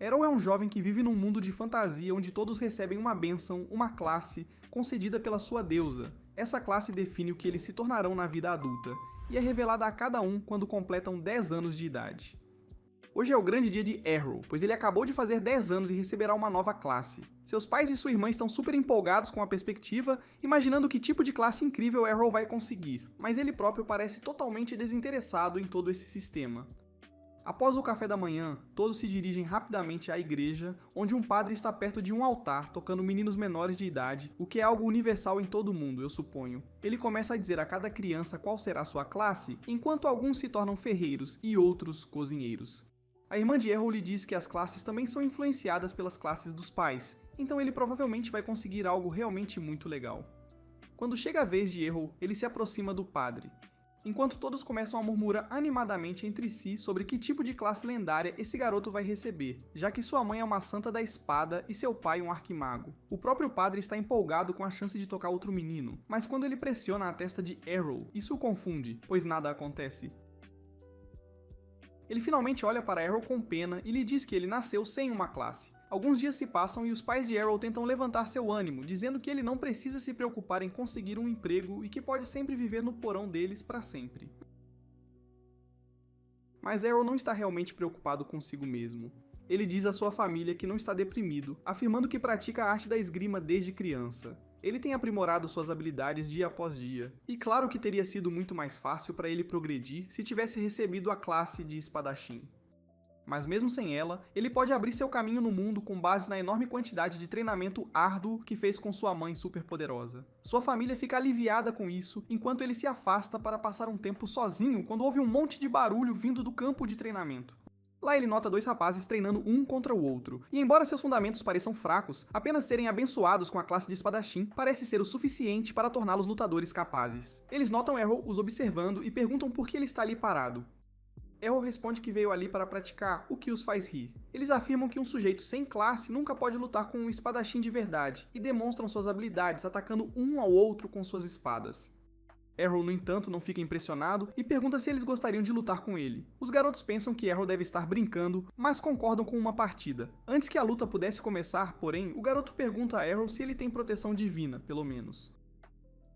Errol é um jovem que vive num mundo de fantasia onde todos recebem uma bênção, uma classe, concedida pela sua deusa. Essa classe define o que eles se tornarão na vida adulta, e é revelada a cada um quando completam 10 anos de idade. Hoje é o grande dia de Errol, pois ele acabou de fazer 10 anos e receberá uma nova classe. Seus pais e sua irmã estão super empolgados com a perspectiva, imaginando que tipo de classe incrível Errol vai conseguir, mas ele próprio parece totalmente desinteressado em todo esse sistema. Após o café da manhã, todos se dirigem rapidamente à igreja, onde um padre está perto de um altar tocando meninos menores de idade, o que é algo universal em todo mundo, eu suponho. Ele começa a dizer a cada criança qual será sua classe, enquanto alguns se tornam ferreiros e outros cozinheiros. A irmã de Errol lhe diz que as classes também são influenciadas pelas classes dos pais, então ele provavelmente vai conseguir algo realmente muito legal. Quando chega a vez de Errol, ele se aproxima do padre, enquanto todos começam a murmurar animadamente entre si sobre que tipo de classe lendária esse garoto vai receber, já que sua mãe é uma santa da espada e seu pai um arquimago. O próprio padre está empolgado com a chance de tocar outro menino, mas quando ele pressiona a testa de Errol, isso o confunde, pois nada acontece. Ele finalmente olha para Errol com pena e lhe diz que ele nasceu sem uma classe. Alguns dias se passam e os pais de Errol tentam levantar seu ânimo, dizendo que ele não precisa se preocupar em conseguir um emprego e que pode sempre viver no porão deles para sempre. Mas Errol não está realmente preocupado consigo mesmo. Ele diz à sua família que não está deprimido, afirmando que pratica a arte da esgrima desde criança. Ele tem aprimorado suas habilidades dia após dia, e claro que teria sido muito mais fácil para ele progredir se tivesse recebido a classe de espadachim. Mas mesmo sem ela, ele pode abrir seu caminho no mundo com base na enorme quantidade de treinamento árduo que fez com sua mãe superpoderosa. Sua família fica aliviada com isso, enquanto ele se afasta para passar um tempo sozinho quando ouve um monte de barulho vindo do campo de treinamento. Lá ele nota dois rapazes treinando um contra o outro, e embora seus fundamentos pareçam fracos, apenas serem abençoados com a classe de espadachim parece ser o suficiente para torná-los lutadores capazes. Eles notam Errol os observando e perguntam por que ele está ali parado. Errol responde que veio ali para praticar o que os faz rir. Eles afirmam que um sujeito sem classe nunca pode lutar com um espadachim de verdade, e demonstram suas habilidades atacando um ao outro com suas espadas. Errol, no entanto, não fica impressionado e pergunta se eles gostariam de lutar com ele. Os garotos pensam que Errol deve estar brincando, mas concordam com uma partida. Antes que a luta pudesse começar, porém, o garoto pergunta a Errol se ele tem proteção divina, pelo menos.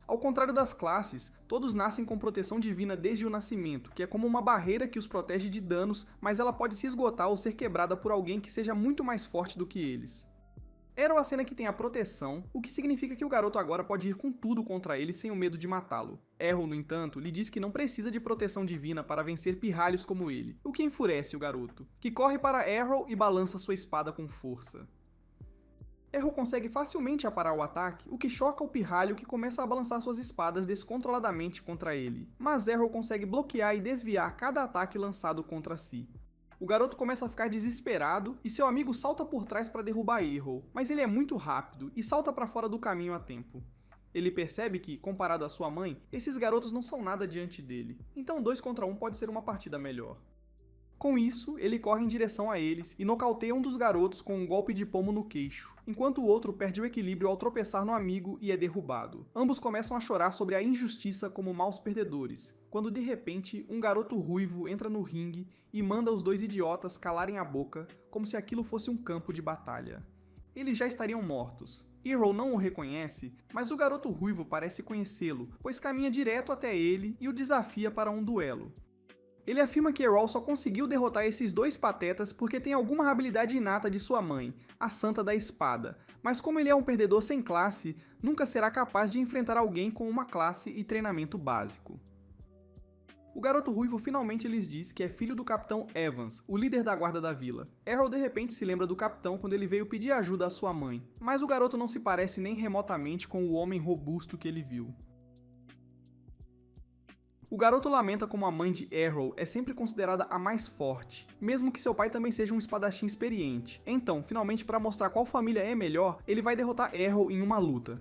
Ao contrário das classes, todos nascem com proteção divina desde o nascimento, que é como uma barreira que os protege de danos, mas ela pode se esgotar ou ser quebrada por alguém que seja muito mais forte do que eles. Errol acena que tem a proteção, o que significa que o garoto agora pode ir com tudo contra ele sem o medo de matá-lo. Errol, no entanto, lhe diz que não precisa de proteção divina para vencer pirralhos como ele, o que enfurece o garoto, que corre para Errol e balança sua espada com força. Errol consegue facilmente aparar o ataque, o que choca o pirralho que começa a balançar suas espadas descontroladamente contra ele. Mas Errol consegue bloquear e desviar cada ataque lançado contra si. O garoto começa a ficar desesperado e seu amigo salta por trás para derrubar Errol, mas ele é muito rápido e salta para fora do caminho a tempo. Ele percebe que, comparado à sua mãe, esses garotos não são nada diante dele, então 2 contra 1 pode ser uma partida melhor. Com isso, ele corre em direção a eles e nocauteia um dos garotos com um golpe de pomo no queixo, enquanto o outro perde o equilíbrio ao tropeçar no amigo e é derrubado. Ambos começam a chorar sobre a injustiça como maus perdedores, quando de repente um garoto ruivo entra no ringue e manda os 2 idiotas calarem a boca, como se aquilo fosse um campo de batalha. Eles já estariam mortos. Errol não o reconhece, mas o garoto ruivo parece conhecê-lo, pois caminha direto até ele e o desafia para um duelo. Ele afirma que Errol só conseguiu derrotar esses 2 patetas porque tem alguma habilidade inata de sua mãe, a Santa da Espada, mas como ele é um perdedor sem classe, nunca será capaz de enfrentar alguém com uma classe e treinamento básico. O garoto ruivo finalmente lhes diz que é filho do Capitão Evans, o líder da guarda da vila. Errol de repente se lembra do capitão quando ele veio pedir ajuda à sua mãe, mas o garoto não se parece nem remotamente com o homem robusto que ele viu. O garoto lamenta como a mãe de Errol é sempre considerada a mais forte, mesmo que seu pai também seja um espadachim experiente. Então, finalmente, para mostrar qual família é melhor, ele vai derrotar Errol em uma luta.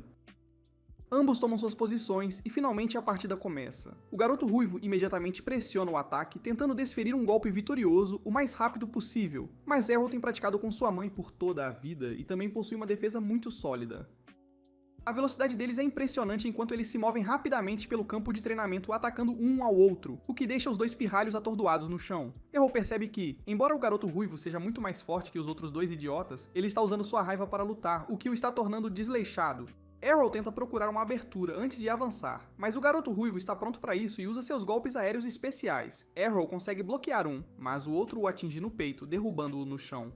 Ambos tomam suas posições e finalmente a partida começa. O garoto ruivo imediatamente pressiona o ataque, tentando desferir um golpe vitorioso o mais rápido possível, mas Errol tem praticado com sua mãe por toda a vida e também possui uma defesa muito sólida. A velocidade deles é impressionante enquanto eles se movem rapidamente pelo campo de treinamento atacando um ao outro, o que deixa os dois pirralhos atordoados no chão. Errol percebe que, embora o garoto ruivo seja muito mais forte que os outros dois idiotas, ele está usando sua raiva para lutar, o que o está tornando desleixado. Errol tenta procurar uma abertura antes de avançar, mas o garoto ruivo está pronto para isso e usa seus golpes aéreos especiais. Errol consegue bloquear um, mas o outro o atinge no peito, derrubando-o no chão.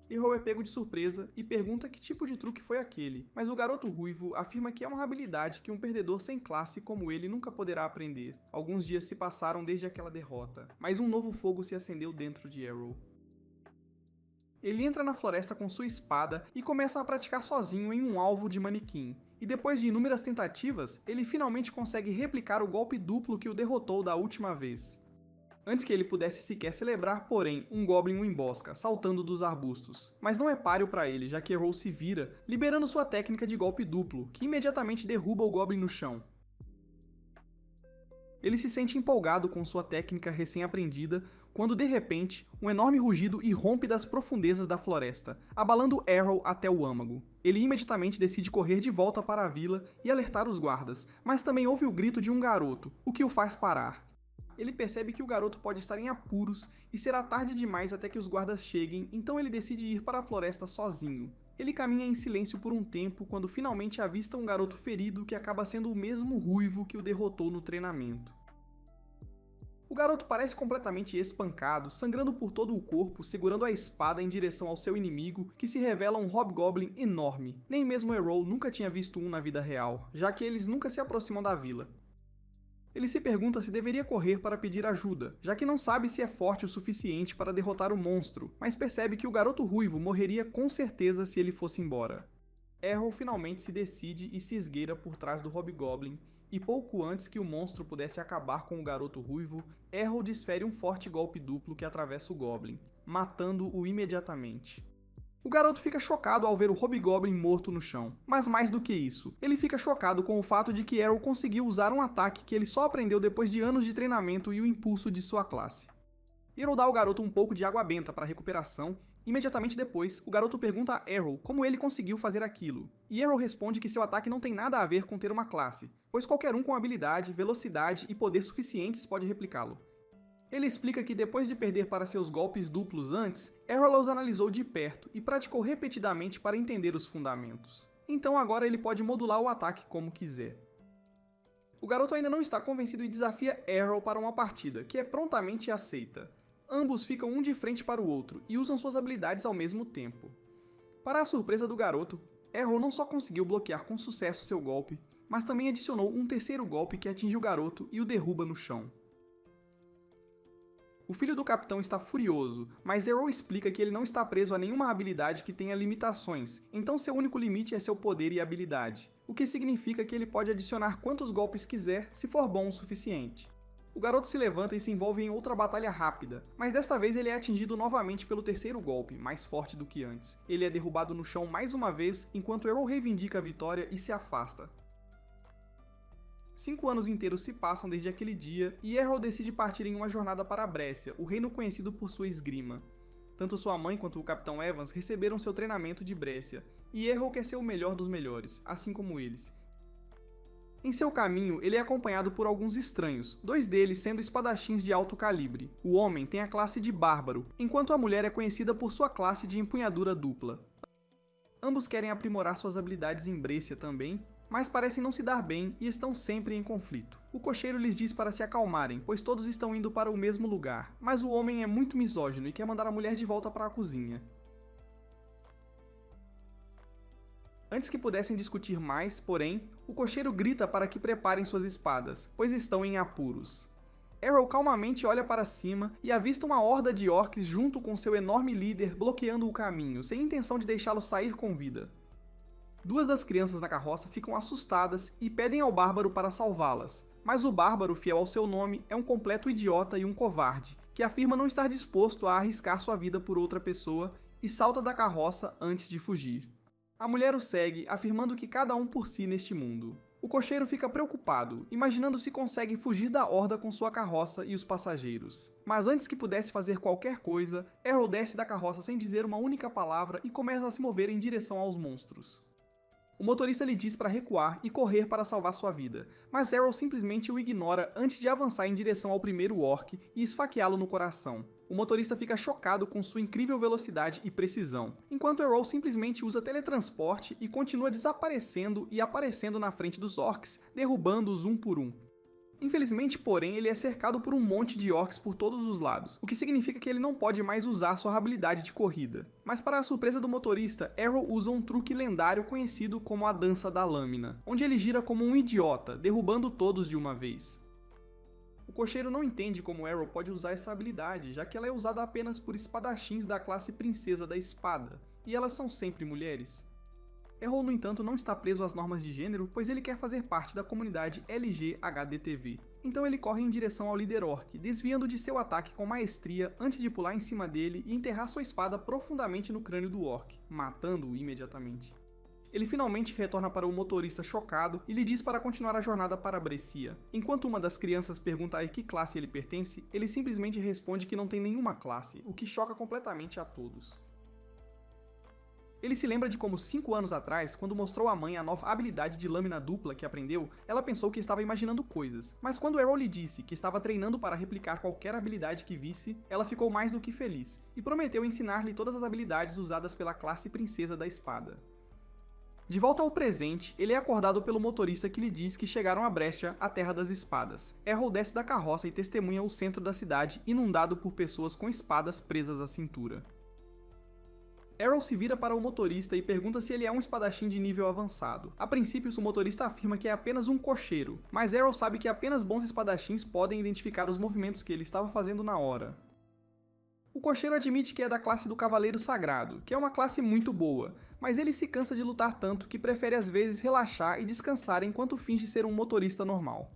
Errol é pego de surpresa e pergunta que tipo de truque foi aquele, mas o garoto ruivo afirma que é uma habilidade que um perdedor sem classe como ele nunca poderá aprender. Alguns dias se passaram desde aquela derrota, mas um novo fogo se acendeu dentro de Errol. Ele entra na floresta com sua espada e começa a praticar sozinho em um alvo de manequim. E depois de inúmeras tentativas, ele finalmente consegue replicar o golpe duplo que o derrotou da última vez. Antes que ele pudesse sequer celebrar, porém, um Goblin o embosca, saltando dos arbustos. Mas não é páreo para ele, já que Errol se vira, liberando sua técnica de golpe duplo, que imediatamente derruba o Goblin no chão. Ele se sente empolgado com sua técnica recém-aprendida, quando de repente, um enorme rugido irrompe das profundezas da floresta, abalando Errol até o âmago. Ele imediatamente decide correr de volta para a vila e alertar os guardas, mas também ouve o grito de um garoto, o que o faz parar. Ele percebe que o garoto pode estar em apuros e será tarde demais até que os guardas cheguem, então ele decide ir para a floresta sozinho. Ele caminha em silêncio por um tempo quando finalmente avista um garoto ferido que acaba sendo o mesmo ruivo que o derrotou no treinamento. O garoto parece completamente espancado, sangrando por todo o corpo, segurando a espada em direção ao seu inimigo, que se revela um hobgoblin enorme. Nem mesmo Errol nunca tinha visto um na vida real, já que eles nunca se aproximam da vila. Ele se pergunta se deveria correr para pedir ajuda, já que não sabe se é forte o suficiente para derrotar o monstro, mas percebe que o garoto ruivo morreria com certeza se ele fosse embora. Errol finalmente se decide e se esgueira por trás do hobgoblin, e pouco antes que o monstro pudesse acabar com o garoto ruivo, Errol desfere um forte golpe duplo que atravessa o goblin, matando-o imediatamente. O garoto fica chocado ao ver o hobgoblin morto no chão, mas mais do que isso, ele fica chocado com o fato de que Errol conseguiu usar um ataque que ele só aprendeu depois de anos de treinamento e o impulso de sua classe. Errol dá ao garoto um pouco de água benta para recuperação. Imediatamente depois, o garoto pergunta a Errol como ele conseguiu fazer aquilo, e Errol responde que seu ataque não tem nada a ver com ter uma classe, pois qualquer um com habilidade, velocidade e poder suficientes pode replicá-lo. Ele explica que depois de perder para seus golpes duplos antes, Errol os analisou de perto e praticou repetidamente para entender os fundamentos. Então agora ele pode modular o ataque como quiser. O garoto ainda não está convencido e desafia Errol para uma partida, que é prontamente aceita. Ambos ficam um de frente para o outro e usam suas habilidades ao mesmo tempo. Para a surpresa do garoto, Errol não só conseguiu bloquear com sucesso seu golpe, mas também adicionou um terceiro golpe que atinge o garoto e o derruba no chão. O filho do capitão está furioso, mas Errol explica que ele não está preso a nenhuma habilidade que tenha limitações, então seu único limite é seu poder e habilidade, o que significa que ele pode adicionar quantos golpes quiser se for bom o suficiente. O garoto se levanta e se envolve em outra batalha rápida, mas desta vez ele é atingido novamente pelo terceiro golpe, mais forte do que antes. Ele é derrubado no chão mais uma vez, enquanto Errol reivindica a vitória e se afasta. 5 anos inteiros se passam desde aquele dia, e Errol decide partir em uma jornada para Brécia, o reino conhecido por sua esgrima. Tanto sua mãe quanto o Capitão Evans receberam seu treinamento de Brécia, e Errol quer ser o melhor dos melhores, assim como eles. Em seu caminho, ele é acompanhado por alguns estranhos, 2 deles sendo espadachins de alto calibre. O homem tem a classe de bárbaro, enquanto a mulher é conhecida por sua classe de empunhadura dupla. Ambos querem aprimorar suas habilidades em Brécia também, mas parecem não se dar bem e estão sempre em conflito. O cocheiro lhes diz para se acalmarem, pois todos estão indo para o mesmo lugar, mas o homem é muito misógino e quer mandar a mulher de volta para a cozinha. Antes que pudessem discutir mais, porém, o cocheiro grita para que preparem suas espadas, pois estão em apuros. Errol calmamente olha para cima e avista uma horda de orcs junto com seu enorme líder bloqueando o caminho, sem intenção de deixá-lo sair com vida. 2 das crianças na carroça ficam assustadas e pedem ao bárbaro para salvá-las, mas o bárbaro, fiel ao seu nome, é um completo idiota e um covarde, que afirma não estar disposto a arriscar sua vida por outra pessoa e salta da carroça antes de fugir. A mulher o segue, afirmando que cada um por si neste mundo. O cocheiro fica preocupado, imaginando se consegue fugir da horda com sua carroça e os passageiros. Mas antes que pudesse fazer qualquer coisa, Errol desce da carroça sem dizer uma única palavra e começa a se mover em direção aos monstros. O motorista lhe diz para recuar e correr para salvar sua vida, mas Errol simplesmente o ignora antes de avançar em direção ao primeiro orc e esfaqueá-lo no coração. O motorista fica chocado com sua incrível velocidade e precisão, enquanto Errol simplesmente usa teletransporte e continua desaparecendo e aparecendo na frente dos orcs, derrubando-os um por um. Infelizmente, porém, ele é cercado por um monte de orcs por todos os lados, o que significa que ele não pode mais usar sua habilidade de corrida. Mas para a surpresa do motorista, Errol usa um truque lendário conhecido como a Dança da Lâmina, onde ele gira como um idiota, derrubando todos de uma vez. O cocheiro não entende como Errol pode usar essa habilidade, já que ela é usada apenas por espadachins da classe Princesa da Espada, e elas são sempre mulheres. Errol, no entanto, não está preso às normas de gênero, pois ele quer fazer parte da comunidade LGHDTV. Então ele corre em direção ao líder orc, desviando de seu ataque com maestria antes de pular em cima dele e enterrar sua espada profundamente no crânio do orc, matando-o imediatamente. Ele finalmente retorna para o motorista chocado e lhe diz para continuar a jornada para Brescia. Enquanto uma das crianças pergunta a que classe ele pertence, ele simplesmente responde que não tem nenhuma classe, o que choca completamente a todos. Ele se lembra de como 5 anos atrás, quando mostrou à mãe a nova habilidade de lâmina dupla que aprendeu, ela pensou que estava imaginando coisas. Mas quando Errol lhe disse que estava treinando para replicar qualquer habilidade que visse, ela ficou mais do que feliz, e prometeu ensinar-lhe todas as habilidades usadas pela classe Princesa da Espada. De volta ao presente, ele é acordado pelo motorista que lhe diz que chegaram a Brescia, a Terra das Espadas. Errol desce da carroça e testemunha o centro da cidade inundado por pessoas com espadas presas à cintura. Errol se vira para o motorista e pergunta se ele é um espadachim de nível avançado. A princípio, o motorista afirma que é apenas um cocheiro, mas Errol sabe que apenas bons espadachins podem identificar os movimentos que ele estava fazendo na hora. O cocheiro admite que é da classe do Cavaleiro Sagrado, que é uma classe muito boa, mas ele se cansa de lutar tanto que prefere às vezes relaxar e descansar enquanto finge ser um motorista normal.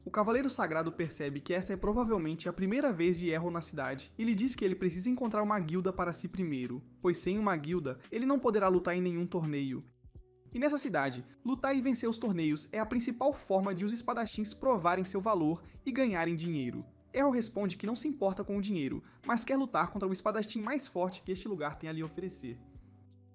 O Cavaleiro Sagrado percebe que esta é provavelmente a primeira vez de Errol na cidade e lhe diz que ele precisa encontrar uma guilda para si primeiro, pois sem uma guilda, ele não poderá lutar em nenhum torneio. E nessa cidade, lutar e vencer os torneios é a principal forma de os espadachins provarem seu valor e ganharem dinheiro. Errol responde que não se importa com o dinheiro, mas quer lutar contra o espadachim mais forte que este lugar tem a lhe oferecer.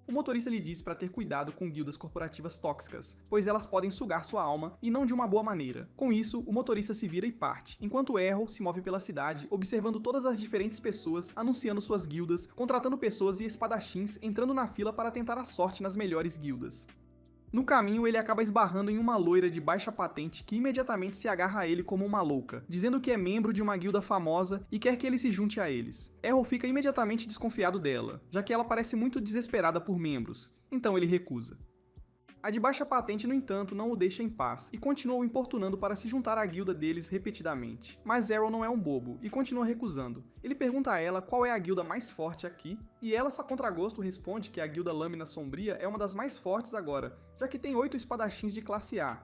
O motorista lhe diz para ter cuidado com guildas corporativas tóxicas, pois elas podem sugar sua alma e não de uma boa maneira. Com isso, o motorista se vira e parte, enquanto Errol se move pela cidade, observando todas as diferentes pessoas, anunciando suas guildas, contratando pessoas e espadachins, entrando na fila para tentar a sorte nas melhores guildas. No caminho, ele acaba esbarrando em uma loira de baixa patente que imediatamente se agarra a ele como uma louca, dizendo que é membro de uma guilda famosa e quer que ele se junte a eles. Errol fica imediatamente desconfiado dela, já que ela parece muito desesperada por membros, então ele recusa. A de baixa patente, no entanto, não o deixa em paz e continua o importunando para se juntar à guilda deles repetidamente. Mas Errol não é um bobo e continua recusando. Ele pergunta a ela qual é a guilda mais forte aqui, e ela, a contragosto, responde que a guilda Lâmina Sombria é uma das mais fortes agora, já que tem 8 espadachins de classe A.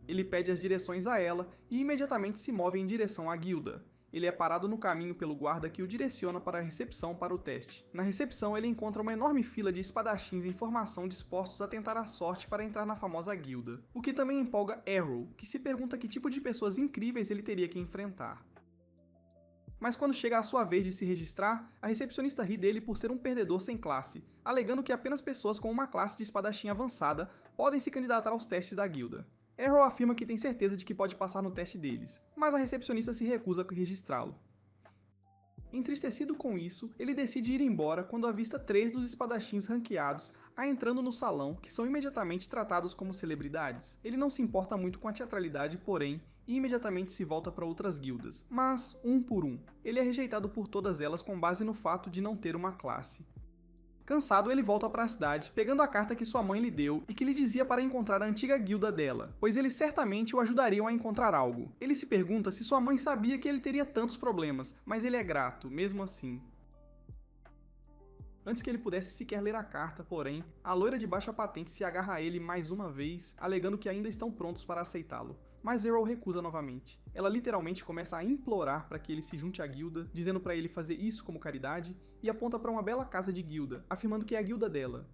Ele pede as direções a ela e imediatamente se move em direção à guilda. Ele é parado no caminho pelo guarda que o direciona para a recepção para o teste. Na recepção, ele encontra uma enorme fila de espadachins em formação dispostos a tentar a sorte para entrar na famosa guilda. O que também empolga Errol, que se pergunta que tipo de pessoas incríveis ele teria que enfrentar. Mas quando chega a sua vez de se registrar, a recepcionista ri dele por ser um perdedor sem classe, alegando que apenas pessoas com uma classe de espadachim avançada podem se candidatar aos testes da guilda. Errol afirma que tem certeza de que pode passar no teste deles, mas a recepcionista se recusa a registrá-lo. Entristecido com isso, ele decide ir embora quando avista 3 dos espadachins ranqueados entrando no salão, que são imediatamente tratados como celebridades. Ele não se importa muito com a teatralidade, porém, e imediatamente se volta para outras guildas, mas um por um. Ele é rejeitado por todas elas com base no fato de não ter uma classe. Cansado, ele volta para a cidade, pegando a carta que sua mãe lhe deu e que lhe dizia para encontrar a antiga guilda dela, pois eles certamente o ajudariam a encontrar algo. Ele se pergunta se sua mãe sabia que ele teria tantos problemas, mas ele é grato, mesmo assim. Antes que ele pudesse sequer ler a carta, porém, a loira de baixa patente se agarra a ele mais uma vez, alegando que ainda estão prontos para aceitá-lo. Mas Errol recusa novamente. Ela literalmente começa a implorar para que ele se junte à guilda, dizendo para ele fazer isso como caridade, e aponta para uma bela casa de guilda, afirmando que é a guilda dela.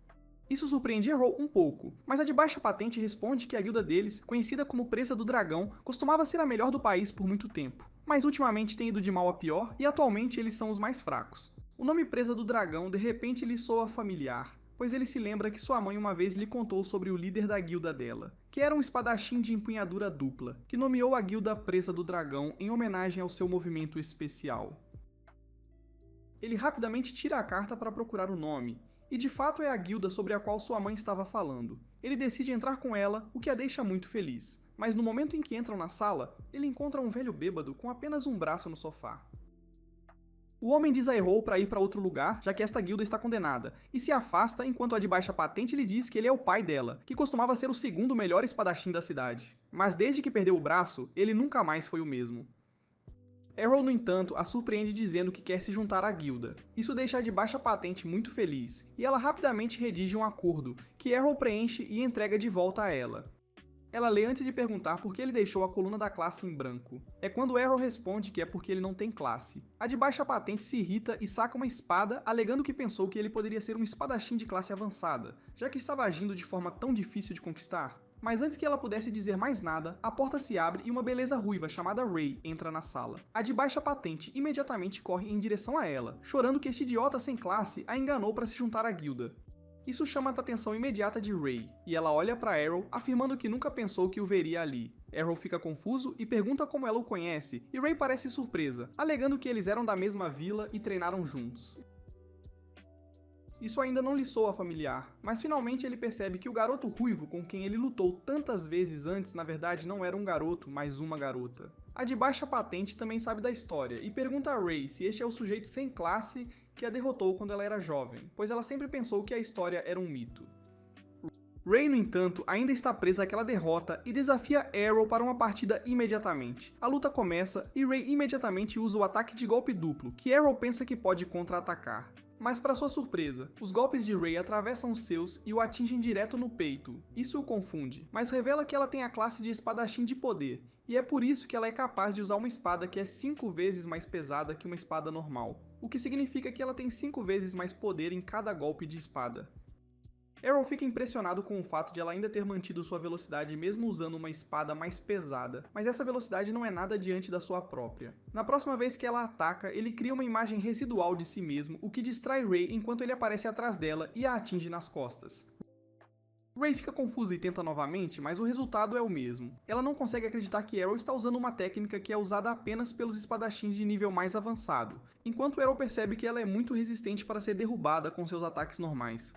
Isso surpreende Errol um pouco, mas a de baixa patente responde que a guilda deles, conhecida como Presa do Dragão, costumava ser a melhor do país por muito tempo, mas ultimamente tem ido de mal a pior e atualmente eles são os mais fracos. O nome Presa do Dragão de repente lhe soa familiar, pois ele se lembra que sua mãe uma vez lhe contou sobre o líder da guilda dela, que era um espadachim de empunhadura dupla, que nomeou a guilda Presa do Dragão em homenagem ao seu movimento especial. Ele rapidamente tira a carta para procurar o nome, e de fato é a guilda sobre a qual sua mãe estava falando. Ele decide entrar com ela, o que a deixa muito feliz, mas no momento em que entram na sala, ele encontra um velho bêbado com apenas um braço no sofá. O homem diz a Errol para ir para outro lugar, já que esta guilda está condenada, e se afasta enquanto a de baixa patente lhe diz que ele é o pai dela, que costumava ser o segundo melhor espadachim da cidade. Mas desde que perdeu o braço, ele nunca mais foi o mesmo. Errol, no entanto, a surpreende dizendo que quer se juntar à guilda. Isso deixa a de baixa patente muito feliz, e ela rapidamente redige um acordo, que Errol preenche e entrega de volta a ela. Ela lê antes de perguntar por que ele deixou a coluna da classe em branco. É quando Errol responde que é porque ele não tem classe. A de baixa patente se irrita e saca uma espada, alegando que pensou que ele poderia ser um espadachim de classe avançada, já que estava agindo de forma tão difícil de conquistar. Mas antes que ela pudesse dizer mais nada, a porta se abre e uma beleza ruiva chamada Ray entra na sala. A de baixa patente imediatamente corre em direção a ela, chorando que este idiota sem classe a enganou para se juntar à guilda. Isso chama a atenção imediata de Ray, e ela olha para Errol, afirmando que nunca pensou que o veria ali. Errol fica confuso e pergunta como ela o conhece, e Ray parece surpresa, alegando que eles eram da mesma vila e treinaram juntos. Isso ainda não lhe soa familiar, mas finalmente ele percebe que o garoto ruivo com quem ele lutou tantas vezes antes na verdade não era um garoto, mas uma garota. A de baixa patente também sabe da história e pergunta a Ray se este é o sujeito sem classe que a derrotou quando ela era jovem, pois ela sempre pensou que a história era um mito. Ray, no entanto, ainda está presa àquela derrota e desafia Errol para uma partida imediatamente. A luta começa e Ray imediatamente usa o ataque de golpe duplo, que Errol pensa que pode contra-atacar. Mas para sua surpresa, os golpes de Ray atravessam os seus e o atingem direto no peito. Isso o confunde, mas revela que ela tem a classe de espadachim de poder, e é por isso que ela é capaz de usar uma espada que é 5 vezes mais pesada que uma espada normal, o que significa que ela tem 5 vezes mais poder em cada golpe de espada. Errol fica impressionado com o fato de ela ainda ter mantido sua velocidade mesmo usando uma espada mais pesada, mas essa velocidade não é nada diante da sua própria. Na próxima vez que ela ataca, ele cria uma imagem residual de si mesmo, o que distrai Ray enquanto ele aparece atrás dela e a atinge nas costas. Ray fica confusa e tenta novamente, mas o resultado é o mesmo. Ela não consegue acreditar que Errol está usando uma técnica que é usada apenas pelos espadachins de nível mais avançado, enquanto Errol percebe que ela é muito resistente para ser derrubada com seus ataques normais.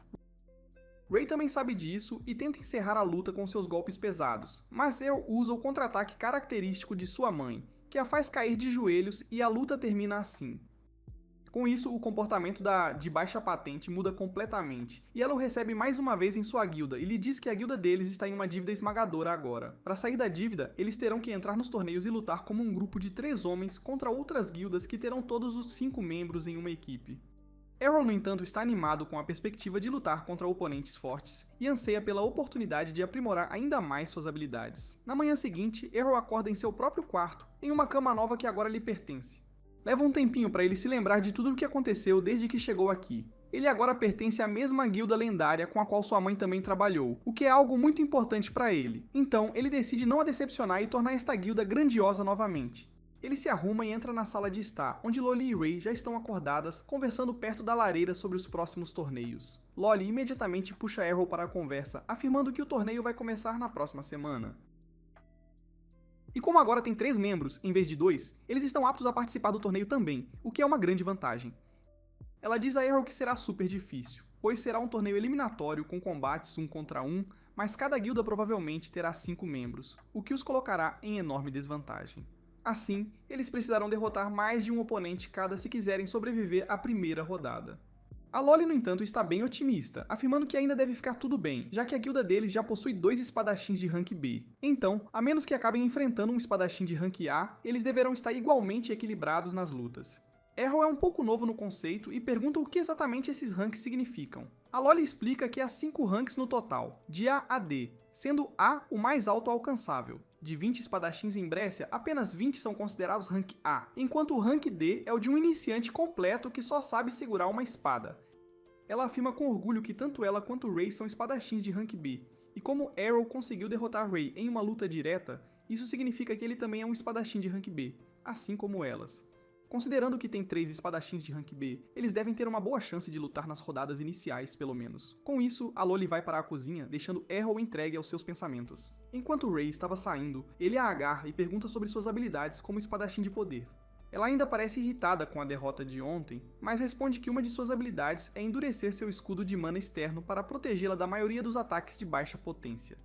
Ray também sabe disso e tenta encerrar a luta com seus golpes pesados, mas Errol usa o contra-ataque característico de sua mãe, que a faz cair de joelhos e a luta termina assim. Com isso, o comportamento de baixa patente muda completamente, e ela o recebe mais uma vez em sua guilda e lhe diz que a guilda deles está em uma dívida esmagadora agora. Para sair da dívida, eles terão que entrar nos torneios e lutar como um grupo de 3 homens contra outras guildas que terão todos os 5 membros em uma equipe. Errol, no entanto, está animado com a perspectiva de lutar contra oponentes fortes e anseia pela oportunidade de aprimorar ainda mais suas habilidades. Na manhã seguinte, Errol acorda em seu próprio quarto, em uma cama nova que agora lhe pertence. Leva um tempinho para ele se lembrar de tudo o que aconteceu desde que chegou aqui. Ele agora pertence à mesma guilda lendária com a qual sua mãe também trabalhou, o que é algo muito importante para ele. Então, ele decide não a decepcionar e tornar esta guilda grandiosa novamente. Ele se arruma e entra na sala de estar, onde Lolly e Ray já estão acordadas, conversando perto da lareira sobre os próximos torneios. Lolly imediatamente puxa Errol para a conversa, afirmando que o torneio vai começar na próxima semana. E como agora tem 3 membros, em vez de 2, eles estão aptos a participar do torneio também, o que é uma grande vantagem. Ela diz a Errol que será super difícil, pois será um torneio eliminatório com combates 1 contra 1, mas cada guilda provavelmente terá 5 membros, o que os colocará em enorme desvantagem. Assim, eles precisarão derrotar mais de um oponente cada se quiserem sobreviver à primeira rodada. A Lolly, no entanto, está bem otimista, afirmando que ainda deve ficar tudo bem, já que a guilda deles já possui 2 espadachins de rank B. Então, a menos que acabem enfrentando um espadachim de rank A, eles deverão estar igualmente equilibrados nas lutas. Errol é um pouco novo no conceito e pergunta o que exatamente esses ranks significam. A Lolly explica que há 5 ranks no total, de A a D, sendo A o mais alto alcançável. De 20 espadachins em Brécia, apenas 20 são considerados rank A, enquanto o rank D é o de um iniciante completo que só sabe segurar uma espada. Ela afirma com orgulho que tanto ela quanto Ray são espadachins de rank B, e como Arrow conseguiu derrotar Ray em uma luta direta, isso significa que ele também é um espadachim de rank B, assim como elas. Considerando que tem 3 espadachins de rank B, eles devem ter uma boa chance de lutar nas rodadas iniciais, pelo menos. Com isso, a Loli vai para a cozinha, deixando Arrow entregue aos seus pensamentos. Enquanto Ray estava saindo, ele a agarra e pergunta sobre suas habilidades como espadachim de poder. Ela ainda parece irritada com a derrota de ontem, mas responde que uma de suas habilidades é endurecer seu escudo de mana externo para protegê-la da maioria dos ataques de baixa potência.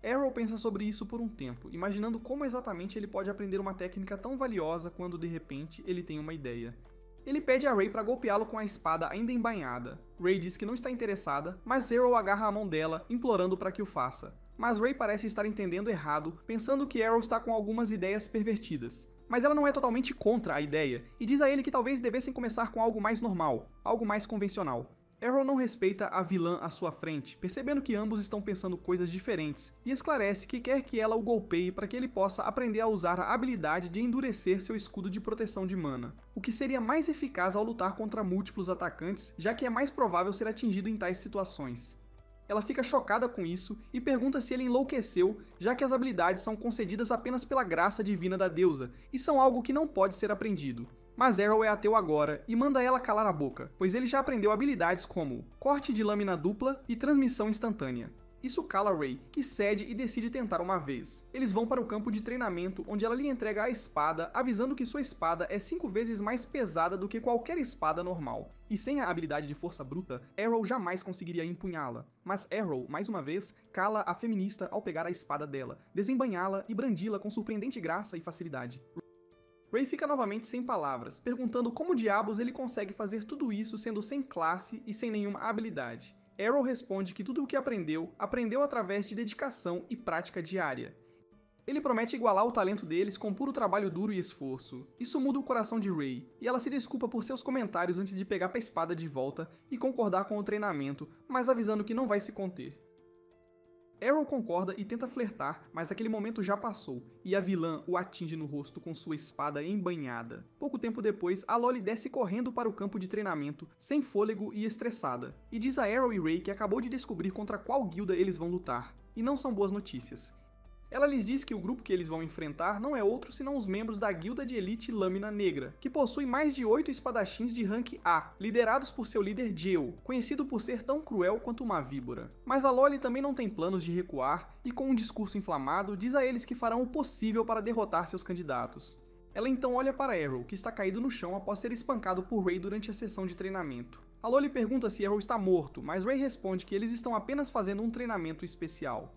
Arrow pensa sobre isso por um tempo, imaginando como exatamente ele pode aprender uma técnica tão valiosa quando, de repente, ele tem uma ideia. Ele pede a Ray para golpeá-lo com a espada ainda embainhada. Ray diz que não está interessada, mas Arrow agarra a mão dela, implorando para que o faça. Mas Ray parece estar entendendo errado, pensando que Arrow está com algumas ideias pervertidas. Mas ela não é totalmente contra a ideia, e diz a ele que talvez devessem começar com algo mais normal, algo mais convencional. Arrow não respeita a vilã à sua frente, percebendo que ambos estão pensando coisas diferentes, e esclarece que quer que ela o golpeie para que ele possa aprender a usar a habilidade de endurecer seu escudo de proteção de mana, o que seria mais eficaz ao lutar contra múltiplos atacantes, já que é mais provável ser atingido em tais situações. Ela fica chocada com isso e pergunta se ele enlouqueceu, já que as habilidades são concedidas apenas pela graça divina da deusa, e são algo que não pode ser aprendido. Mas Arrow é ateu agora e manda ela calar a boca, pois ele já aprendeu habilidades como corte de lâmina dupla e transmissão instantânea. Isso cala Ray, que cede e decide tentar uma vez. Eles vão para o campo de treinamento, onde ela lhe entrega a espada, avisando que sua espada é 5 vezes mais pesada do que qualquer espada normal. E sem a habilidade de força bruta, Arrow jamais conseguiria empunhá-la. Mas Arrow, mais uma vez, cala a feminista ao pegar a espada dela, desembainhá-la e brandi-la com surpreendente graça e facilidade. Ray fica novamente sem palavras, perguntando como diabos ele consegue fazer tudo isso sendo sem classe e sem nenhuma habilidade. Arrow responde que tudo o que aprendeu através de dedicação e prática diária. Ele promete igualar o talento deles com puro trabalho duro e esforço. Isso muda o coração de Ray, e ela se desculpa por seus comentários antes de pegar a espada de volta e concordar com o treinamento, mas avisando que não vai se conter. Arrow concorda e tenta flertar, mas aquele momento já passou, e a vilã o atinge no rosto com sua espada embainhada. Pouco tempo depois, a Loli desce correndo para o campo de treinamento, sem fôlego e estressada, e diz a Arrow e Ray que acabou de descobrir contra qual guilda eles vão lutar, e não são boas notícias. Ela lhes diz que o grupo que eles vão enfrentar não é outro senão os membros da Guilda de Elite Lâmina Negra, que possui mais de 8 espadachins de rank A, liderados por seu líder Gale, conhecido por ser tão cruel quanto uma víbora. Mas a Loli também não tem planos de recuar, e com um discurso inflamado, diz a eles que farão o possível para derrotar seus candidatos. Ela então olha para Arrow, que está caído no chão após ser espancado por Ray durante a sessão de treinamento. A Loli pergunta se Arrow está morto, mas Ray responde que eles estão apenas fazendo um treinamento especial.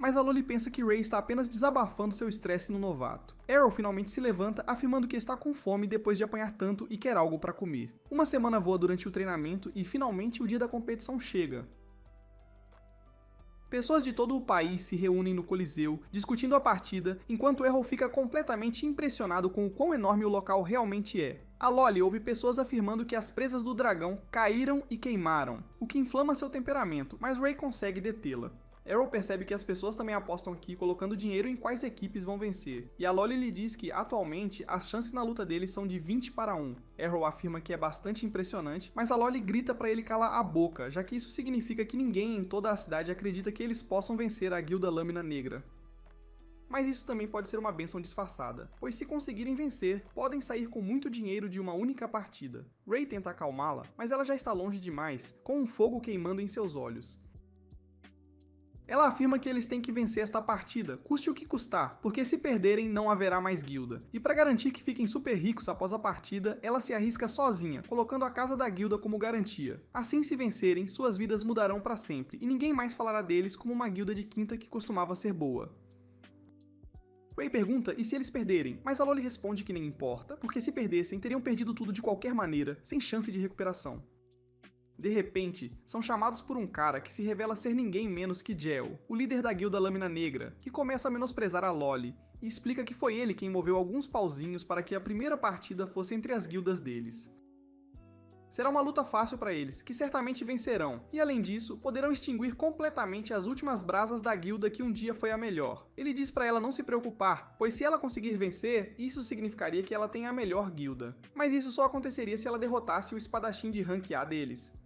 Mas a Loli pensa que Ray está apenas desabafando seu estresse no novato. Arrow finalmente se levanta, afirmando que está com fome depois de apanhar tanto e quer algo para comer. Uma semana voa durante o treinamento e finalmente o dia da competição chega. Pessoas de todo o país se reúnem no Coliseu, discutindo a partida, enquanto Arrow fica completamente impressionado com o quão enorme o local realmente é. A Loli ouve pessoas afirmando que as presas do dragão caíram e queimaram, o que inflama seu temperamento, mas Ray consegue detê-la. Arrow percebe que as pessoas também apostam aqui colocando dinheiro em quais equipes vão vencer, e a Loli lhe diz que, atualmente, as chances na luta deles são de 20 para 1. Arrow afirma que é bastante impressionante, mas a Loli grita para ele calar a boca, já que isso significa que ninguém em toda a cidade acredita que eles possam vencer a Guilda Lâmina Negra. Mas isso também pode ser uma bênção disfarçada, pois se conseguirem vencer, podem sair com muito dinheiro de uma única partida. Ray tenta acalmá-la, mas ela já está longe demais, com um fogo queimando em seus olhos. Ela afirma que eles têm que vencer esta partida, custe o que custar, porque se perderem não haverá mais guilda. E para garantir que fiquem super ricos após a partida, ela se arrisca sozinha, colocando a casa da guilda como garantia. Assim, se vencerem, suas vidas mudarão para sempre, e ninguém mais falará deles como uma guilda de quinta que costumava ser boa. Ray pergunta e se eles perderem, mas a Loli responde que nem importa, porque se perdessem teriam perdido tudo de qualquer maneira, sem chance de recuperação. De repente, são chamados por um cara que se revela ser ninguém menos que Gale, o líder da Guilda Lâmina Negra, que começa a menosprezar a Loli, e explica que foi ele quem moveu alguns pauzinhos para que a primeira partida fosse entre as guildas deles. Será uma luta fácil para eles, que certamente vencerão, e além disso, poderão extinguir completamente as últimas brasas da guilda que um dia foi a melhor. Ele diz para ela não se preocupar, pois se ela conseguir vencer, isso significaria que ela tem a melhor guilda. Mas isso só aconteceria se ela derrotasse o espadachim de rank A deles.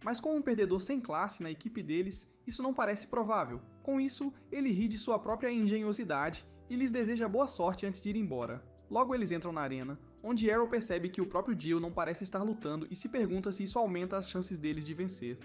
Mas com um perdedor sem classe na equipe deles, isso não parece provável. Com isso, ele ri de sua própria engenhosidade e lhes deseja boa sorte antes de ir embora. Logo eles entram na arena, onde Arrow percebe que o próprio Jill não parece estar lutando e se pergunta se isso aumenta as chances deles de vencer.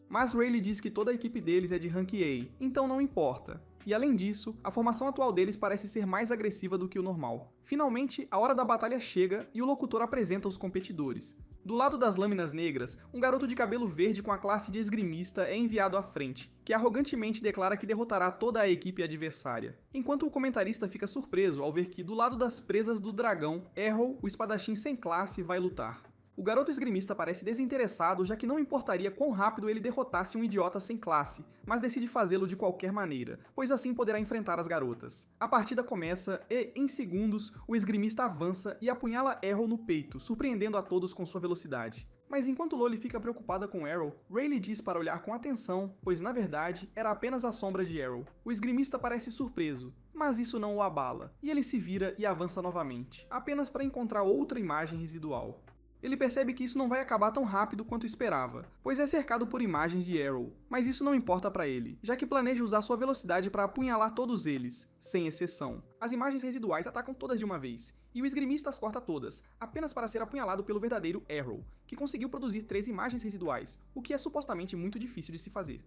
Mas Rayleigh diz que toda a equipe deles é de Rank A, então não importa. E além disso, a formação atual deles parece ser mais agressiva do que o normal. Finalmente, a hora da batalha chega e o locutor apresenta os competidores. Do lado das lâminas negras, um garoto de cabelo verde com a classe de esgrimista é enviado à frente, que arrogantemente declara que derrotará toda a equipe adversária. Enquanto o comentarista fica surpreso ao ver que, do lado das presas do dragão, Arrow, o espadachim sem classe, vai lutar. O garoto esgrimista parece desinteressado, já que não importaria quão rápido ele derrotasse um idiota sem classe, mas decide fazê-lo de qualquer maneira, pois assim poderá enfrentar as garotas. A partida começa e, em segundos, o esgrimista avança e apunhala Arrow no peito, surpreendendo a todos com sua velocidade. Mas enquanto Loli fica preocupada com Arrow, Rayleigh diz para olhar com atenção, pois na verdade era apenas a sombra de Arrow. O esgrimista parece surpreso, mas isso não o abala, e ele se vira e avança novamente, apenas para encontrar outra imagem residual. Ele percebe que isso não vai acabar tão rápido quanto esperava, pois é cercado por imagens de Arrow, mas isso não importa para ele, já que planeja usar sua velocidade para apunhalar todos eles, sem exceção. As imagens residuais atacam todas de uma vez, e o esgrimista as corta todas, apenas para ser apunhalado pelo verdadeiro Arrow, que conseguiu produzir 3 imagens residuais, o que é supostamente muito difícil de se fazer.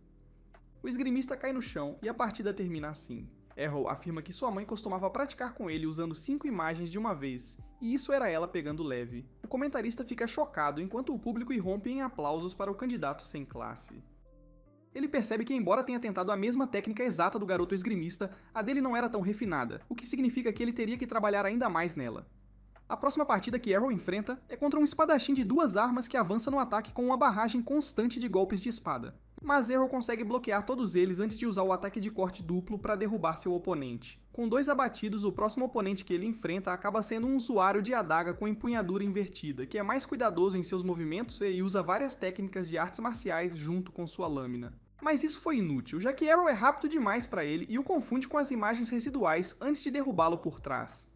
O esgrimista cai no chão e a partida termina assim. Arrow afirma que sua mãe costumava praticar com ele usando 5 imagens de uma vez, e isso era ela pegando leve. O comentarista fica chocado enquanto o público irrompe em aplausos para o candidato sem classe. Ele percebe que, embora tenha tentado a mesma técnica exata do garoto esgrimista, a dele não era tão refinada, o que significa que ele teria que trabalhar ainda mais nela. A próxima partida que Arrow enfrenta é contra um espadachim de 2 armas que avança no ataque com uma barragem constante de golpes de espada. Mas Arrow consegue bloquear todos eles antes de usar o ataque de corte duplo para derrubar seu oponente. Com 2 abatidos, o próximo oponente que ele enfrenta acaba sendo um usuário de adaga com empunhadura invertida, que é mais cuidadoso em seus movimentos e usa várias técnicas de artes marciais junto com sua lâmina. Mas isso foi inútil, já que Arrow é rápido demais para ele e o confunde com as imagens residuais antes de derrubá-lo por trás.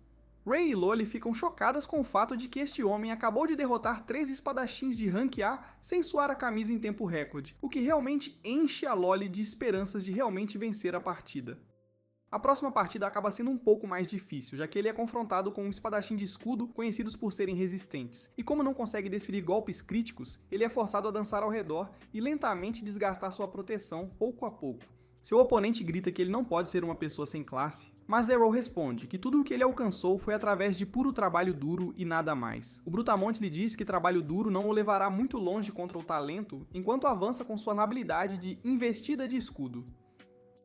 Ray e Loli ficam chocadas com o fato de que este homem acabou de derrotar 3 espadachins de Rank A sem suar a camisa em tempo recorde, o que realmente enche a Loli de esperanças de realmente vencer a partida. A próxima partida acaba sendo um pouco mais difícil, já que ele é confrontado com um espadachim de escudo conhecidos por serem resistentes, e como não consegue desferir golpes críticos, ele é forçado a dançar ao redor e lentamente desgastar sua proteção pouco a pouco. Seu oponente grita que ele não pode ser uma pessoa sem classe, mas Arrow responde que tudo o que ele alcançou foi através de puro trabalho duro e nada mais. O Brutamontes lhe diz que trabalho duro não o levará muito longe contra o talento, enquanto avança com sua habilidade de investida de escudo.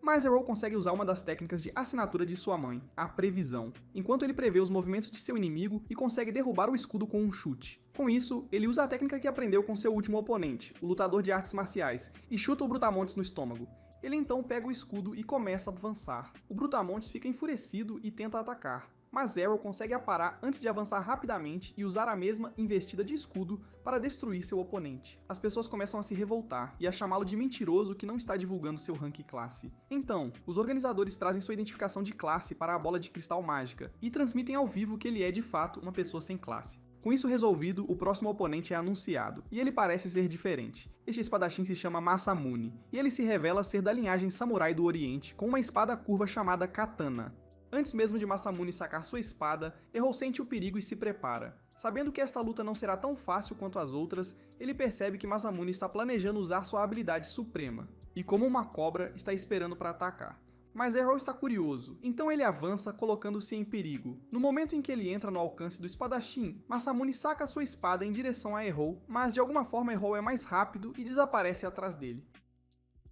Mas Arrow consegue usar uma das técnicas de assinatura de sua mãe, a previsão, enquanto ele prevê os movimentos de seu inimigo e consegue derrubar o escudo com um chute. Com isso, ele usa a técnica que aprendeu com seu último oponente, o lutador de artes marciais, e chuta o Brutamontes no estômago. Ele então pega o escudo e começa a avançar. O Brutamontes fica enfurecido e tenta atacar, mas Arrow consegue aparar antes de avançar rapidamente e usar a mesma investida de escudo para destruir seu oponente. As pessoas começam a se revoltar e a chamá-lo de mentiroso que não está divulgando seu rank e classe. Então, os organizadores trazem sua identificação de classe para a bola de cristal mágica e transmitem ao vivo que ele é de fato uma pessoa sem classe. Com isso resolvido, o próximo oponente é anunciado, e ele parece ser diferente. Este espadachim se chama Masamune, e ele se revela ser da linhagem samurai do Oriente, com uma espada curva chamada Katana. Antes mesmo de Masamune sacar sua espada, Arrow sente o perigo e se prepara. Sabendo que esta luta não será tão fácil quanto as outras, ele percebe que Masamune está planejando usar sua habilidade suprema, e como uma cobra, está esperando para atacar. Mas Arrow está curioso, então ele avança colocando-se em perigo. No momento em que ele entra no alcance do espadachim, Masamune saca sua espada em direção a Arrow, mas de alguma forma Arrow é mais rápido e desaparece atrás dele.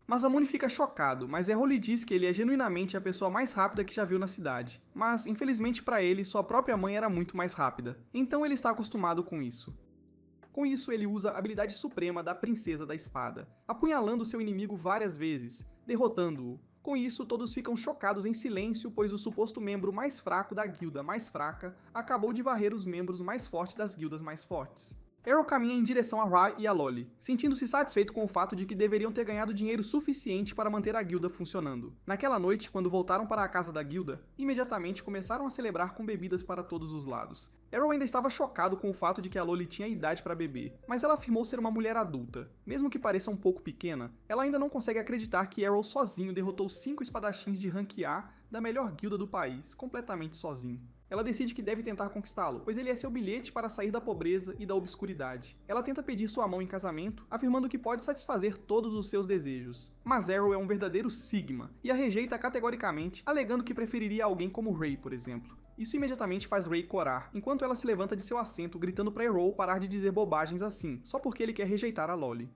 Masamune fica chocado, mas Arrow lhe diz que ele é genuinamente a pessoa mais rápida que já viu na cidade. Mas, infelizmente para ele, sua própria mãe era muito mais rápida, então ele está acostumado com isso. Com isso, ele usa a habilidade suprema da Princesa da Espada, apunhalando seu inimigo várias vezes, derrotando-o. Com isso, todos ficam chocados em silêncio, pois o suposto membro mais fraco da guilda mais fraca acabou de varrer os membros mais fortes das guildas mais fortes. Arrow caminha em direção a Ra e a Loli, sentindo-se satisfeito com o fato de que deveriam ter ganhado dinheiro suficiente para manter a guilda funcionando. Naquela noite, quando voltaram para a casa da guilda, imediatamente começaram a celebrar com bebidas para todos os lados. Errol ainda estava chocado com o fato de que a Loli tinha idade para beber, mas ela afirmou ser uma mulher adulta. Mesmo que pareça um pouco pequena, ela ainda não consegue acreditar que Errol sozinho derrotou 5 espadachins de rank A da melhor guilda do país, completamente sozinho. Ela decide que deve tentar conquistá-lo, pois ele é seu bilhete para sair da pobreza e da obscuridade. Ela tenta pedir sua mão em casamento, afirmando que pode satisfazer todos os seus desejos. Mas Errol é um verdadeiro Sigma, e a rejeita categoricamente, alegando que preferiria alguém como Ray, por exemplo. Isso imediatamente faz Ray corar, enquanto ela se levanta de seu assento gritando para Errol parar de dizer bobagens assim, só porque ele quer rejeitar a Loli.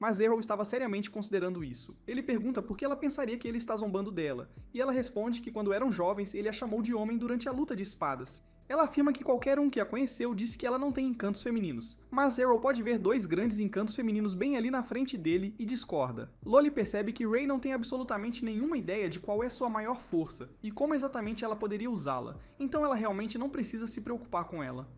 Mas Errol estava seriamente considerando isso. Ele pergunta por que ela pensaria que ele está zombando dela, e ela responde que quando eram jovens ele a chamou de homem durante a luta de espadas. Ela afirma que qualquer um que a conheceu disse que ela não tem encantos femininos, mas Errol pode ver 2 grandes encantos femininos bem ali na frente dele e discorda. Loli percebe que Ray não tem absolutamente nenhuma ideia de qual é sua maior força, e como exatamente ela poderia usá-la, então ela realmente não precisa se preocupar com ela.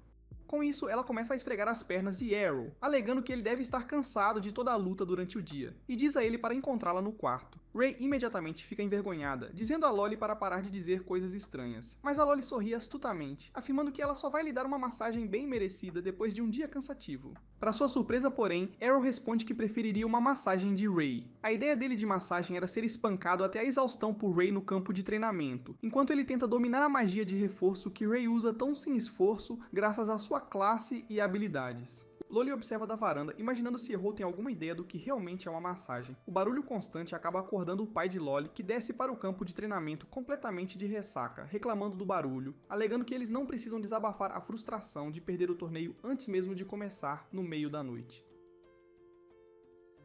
Com isso, ela começa a esfregar as pernas de Errol, alegando que ele deve estar cansado de toda a luta durante o dia, e diz a ele para encontrá-la no quarto. Ray imediatamente fica envergonhada, dizendo a Loli para parar de dizer coisas estranhas, mas a Loli sorri astutamente, afirmando que ela só vai lhe dar uma massagem bem merecida depois de um dia cansativo. Para sua surpresa, porém, Errol responde que preferiria uma massagem de Ray. A ideia dele de massagem era ser espancado até a exaustão por Ray no campo de treinamento, enquanto ele tenta dominar a magia de reforço que Ray usa tão sem esforço graças à sua classe e habilidades. Loli observa da varanda, imaginando se Errol tem alguma ideia do que realmente é uma massagem. O barulho constante acaba acordando o pai de Loli, que desce para o campo de treinamento completamente de ressaca, reclamando do barulho, alegando que eles não precisam desabafar a frustração de perder o torneio antes mesmo de começar, no meio da noite.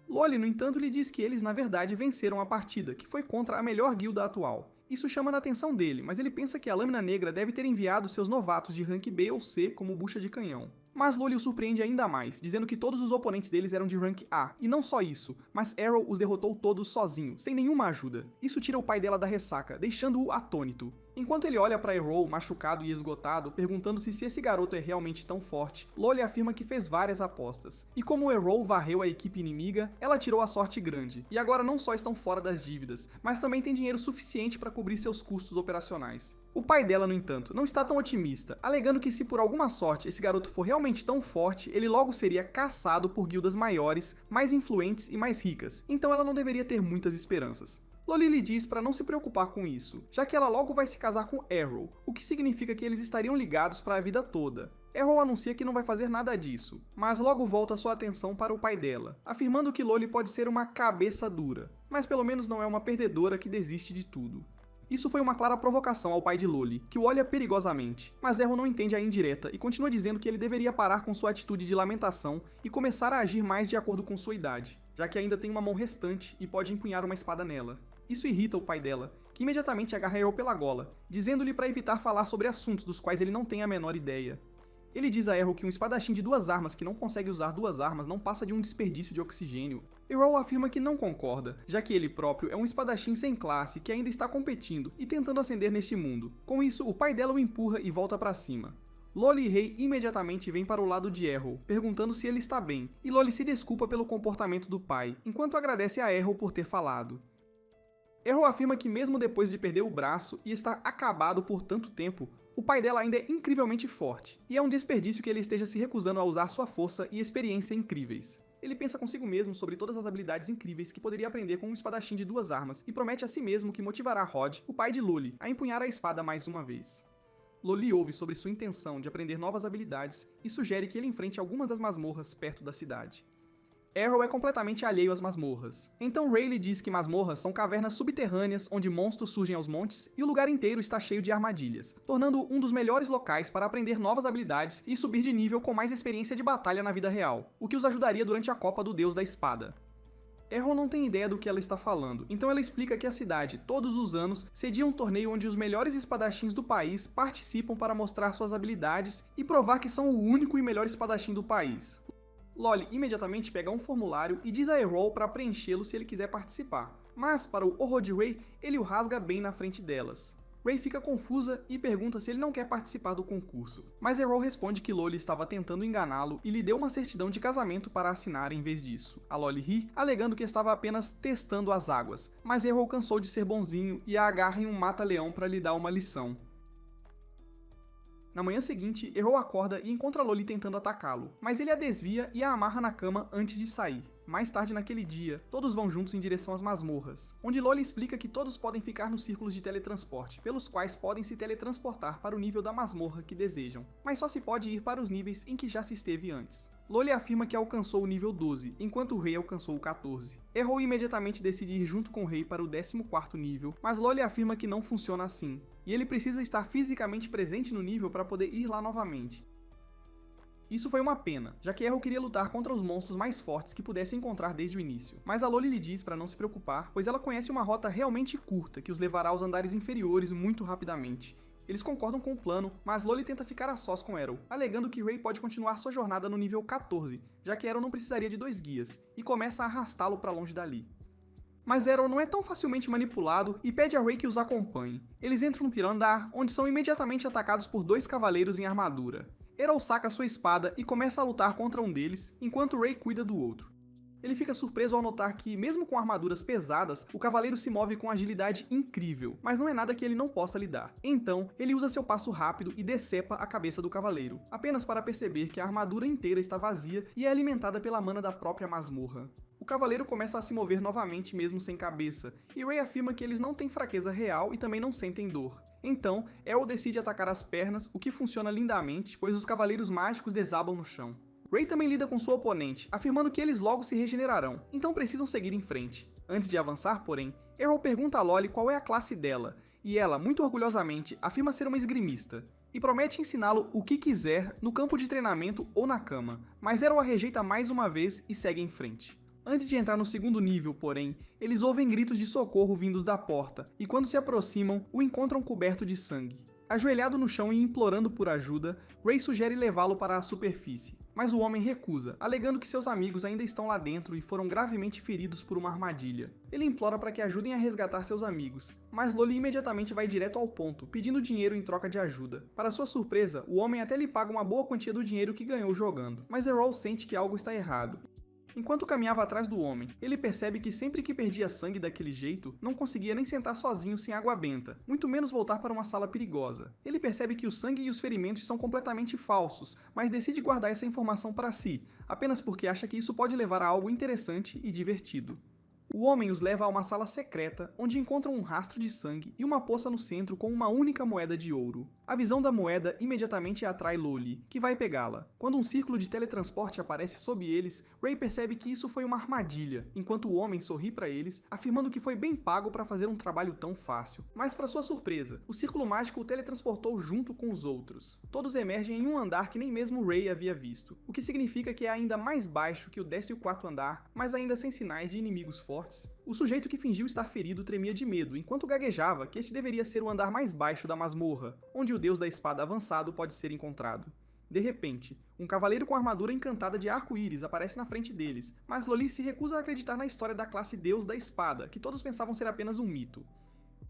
Loli, no entanto, lhe diz que eles na verdade venceram a partida, que foi contra a melhor guilda atual. Isso chama a atenção dele, mas ele pensa que a Lâmina Negra deve ter enviado seus novatos de rank B ou C como bucha de canhão. Mas Loli o surpreende ainda mais, dizendo que todos os oponentes deles eram de rank A, e não só isso, mas Errol os derrotou todos sozinho, sem nenhuma ajuda. Isso tira o pai dela da ressaca, deixando-o atônito. Enquanto ele olha para Errol, machucado e esgotado, perguntando-se se esse garoto é realmente tão forte, Loli afirma que fez várias apostas. E como Errol varreu a equipe inimiga, ela tirou a sorte grande, e agora não só estão fora das dívidas, mas também tem dinheiro suficiente para cobrir seus custos operacionais. O pai dela, no entanto, não está tão otimista, alegando que se por alguma sorte esse garoto for realmente tão forte, ele logo seria caçado por guildas maiores, mais influentes e mais ricas, então ela não deveria ter muitas esperanças. Loli lhe diz para não se preocupar com isso, já que ela logo vai se casar com Errol, o que significa que eles estariam ligados para a vida toda. Errol anuncia que não vai fazer nada disso, mas logo volta sua atenção para o pai dela, afirmando que Loli pode ser uma cabeça dura, mas pelo menos não é uma perdedora que desiste de tudo. Isso foi uma clara provocação ao pai de Loli, que o olha perigosamente, mas Errol não entende a indireta e continua dizendo que ele deveria parar com sua atitude de lamentação e começar a agir mais de acordo com sua idade, já que ainda tem uma mão restante e pode empunhar uma espada nela. Isso irrita o pai dela, que imediatamente agarra Errol pela gola, dizendo-lhe para evitar falar sobre assuntos dos quais ele não tem a menor ideia. Ele diz a Errol que um espadachim de 2 armas que não consegue usar 2 armas não passa de um desperdício de oxigênio. Errol afirma que não concorda, já que ele próprio é um espadachim sem classe que ainda está competindo e tentando ascender neste mundo. Com isso, o pai dela o empurra e volta para cima. Loli e Ray imediatamente vêm para o lado de Errol, perguntando se ele está bem, e Loli se desculpa pelo comportamento do pai, enquanto agradece a Errol por ter falado. Errol afirma que mesmo depois de perder o braço e estar acabado por tanto tempo, o pai dela ainda é incrivelmente forte, e é um desperdício que ele esteja se recusando a usar sua força e experiência incríveis. Ele pensa consigo mesmo sobre todas as habilidades incríveis que poderia aprender com um espadachim de 2 armas, e promete a si mesmo que motivará Rod, o pai de Loli, a empunhar a espada mais uma vez. Loli ouve sobre sua intenção de aprender novas habilidades e sugere que ele enfrente algumas das masmorras perto da cidade. Errol é completamente alheio às masmorras. Então Ray lhe diz que masmorras são cavernas subterrâneas onde monstros surgem aos montes e o lugar inteiro está cheio de armadilhas, tornando-o um dos melhores locais para aprender novas habilidades e subir de nível com mais experiência de batalha na vida real, o que os ajudaria durante a Copa do Deus da Espada. Errol não tem ideia do que ela está falando, então ela explica que a cidade, todos os anos, cedia um torneio onde os melhores espadachins do país participam para mostrar suas habilidades e provar que são o único e melhor espadachim do país. Loli imediatamente pega um formulário e diz a Errol para preenchê-lo se ele quiser participar, mas, para o horror de Ray, ele o rasga bem na frente delas. Ray fica confusa e pergunta se ele não quer participar do concurso, mas Errol responde que Loli estava tentando enganá-lo e lhe deu uma certidão de casamento para assinar em vez disso. A Loli ri, alegando que estava apenas testando as águas, mas Errol cansou de ser bonzinho e a agarra em um mata-leão para lhe dar uma lição. Na manhã seguinte, Errol acorda e encontra Loli tentando atacá-lo, mas ele a desvia e a amarra na cama antes de sair. Mais tarde naquele dia, todos vão juntos em direção às masmorras, onde Loli explica que todos podem ficar nos círculos de teletransporte, pelos quais podem se teletransportar para o nível da masmorra que desejam, mas só se pode ir para os níveis em que já se esteve antes. Loli afirma que alcançou o nível 12, enquanto o rei alcançou o 14. Errol imediatamente decide ir junto com o rei para o 14º nível, mas Loli afirma que não funciona assim, e ele precisa estar fisicamente presente no nível para poder ir lá novamente. Isso foi uma pena, já que Errol queria lutar contra os monstros mais fortes que pudesse encontrar desde o início. Mas a Loli lhe diz para não se preocupar, pois ela conhece uma rota realmente curta que os levará aos andares inferiores muito rapidamente. Eles concordam com o plano, mas Loli tenta ficar a sós com Errol, alegando que Ray pode continuar sua jornada no nível 14, já que Errol não precisaria de 2 guias, e começa a arrastá-lo para longe dali. Mas Errol não é tão facilmente manipulado e pede a Ray que os acompanhe. Eles entram no primeiro andar, onde são imediatamente atacados por 2 cavaleiros em armadura. Errol saca sua espada e começa a lutar contra um deles, enquanto Ray cuida do outro. Ele fica surpreso ao notar que, mesmo com armaduras pesadas, o cavaleiro se move com agilidade incrível, mas não é nada que ele não possa lidar. Então, ele usa seu passo rápido e decepa a cabeça do cavaleiro, apenas para perceber que a armadura inteira está vazia e é alimentada pela mana da própria masmorra. O cavaleiro começa a se mover novamente mesmo sem cabeça, e Ray afirma que eles não têm fraqueza real e também não sentem dor. Então, Errol decide atacar as pernas, o que funciona lindamente, pois os cavaleiros mágicos desabam no chão. Ray também lida com sua oponente, afirmando que eles logo se regenerarão, então precisam seguir em frente. Antes de avançar, porém, Errol pergunta a Loli qual é a classe dela, e ela, muito orgulhosamente, afirma ser uma esgrimista, e promete ensiná-lo o que quiser no campo de treinamento ou na cama, mas Errol a rejeita mais uma vez e segue em frente. Antes de entrar no segundo nível, porém, eles ouvem gritos de socorro vindos da porta, e quando se aproximam, o encontram coberto de sangue. Ajoelhado no chão e implorando por ajuda, Ray sugere levá-lo para a superfície, mas o homem recusa, alegando que seus amigos ainda estão lá dentro e foram gravemente feridos por uma armadilha. Ele implora para que ajudem a resgatar seus amigos, mas Loli imediatamente vai direto ao ponto, pedindo dinheiro em troca de ajuda. Para sua surpresa, o homem até lhe paga uma boa quantia do dinheiro que ganhou jogando, mas Errol sente que algo está errado. Enquanto caminhava atrás do homem, ele percebe que sempre que perdia sangue daquele jeito, não conseguia nem sentar sozinho sem água benta, muito menos voltar para uma sala perigosa. Ele percebe que o sangue e os ferimentos são completamente falsos, mas decide guardar essa informação para si, apenas porque acha que isso pode levar a algo interessante e divertido. O homem os leva a uma sala secreta, onde encontram um rastro de sangue e uma poça no centro com uma única moeda de ouro. A visão da moeda imediatamente atrai Loli, que vai pegá-la. Quando um círculo de teletransporte aparece sob eles, Ray percebe que isso foi uma armadilha, enquanto o homem sorri para eles, afirmando que foi bem pago para fazer um trabalho tão fácil. Mas para sua surpresa, o círculo mágico o teletransportou junto com os outros. Todos emergem em um andar que nem mesmo Ray havia visto, o que significa que é ainda mais baixo que o 14º andar, mas ainda sem sinais de inimigos fortes. O sujeito que fingiu estar ferido tremia de medo, enquanto gaguejava que este deveria ser o andar mais baixo da masmorra, onde o deus da espada avançado pode ser encontrado. De repente, um cavaleiro com armadura encantada de arco-íris aparece na frente deles, mas Loli se recusa a acreditar na história da classe Deus da Espada, que todos pensavam ser apenas um mito.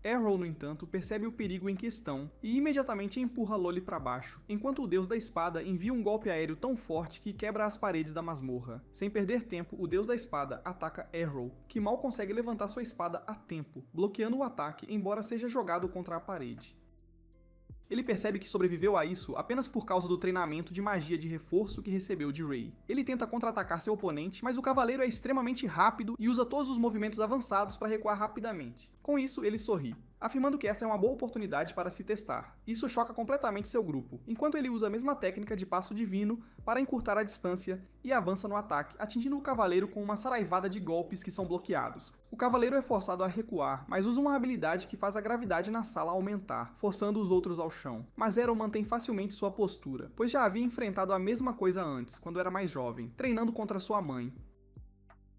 Errol, no entanto, percebe o perigo em questão e imediatamente empurra Loli para baixo, enquanto o Deus da Espada envia um golpe aéreo tão forte que quebra as paredes da masmorra. Sem perder tempo, o Deus da Espada ataca Errol, que mal consegue levantar sua espada a tempo, bloqueando o ataque, embora seja jogado contra a parede. Ele percebe que sobreviveu a isso apenas por causa do treinamento de magia de reforço que recebeu de Ray. Ele tenta contra-atacar seu oponente, mas o cavaleiro é extremamente rápido e usa todos os movimentos avançados para recuar rapidamente. Com isso, ele sorri, afirmando que essa é uma boa oportunidade para se testar. Isso choca completamente seu grupo, enquanto ele usa a mesma técnica de passo divino para encurtar a distância e avança no ataque, atingindo o cavaleiro com uma saraivada de golpes que são bloqueados. O cavaleiro é forçado a recuar, mas usa uma habilidade que faz a gravidade na sala aumentar, forçando os outros ao chão. Mas Errol mantém facilmente sua postura, pois já havia enfrentado a mesma coisa antes, quando era mais jovem, treinando contra sua mãe.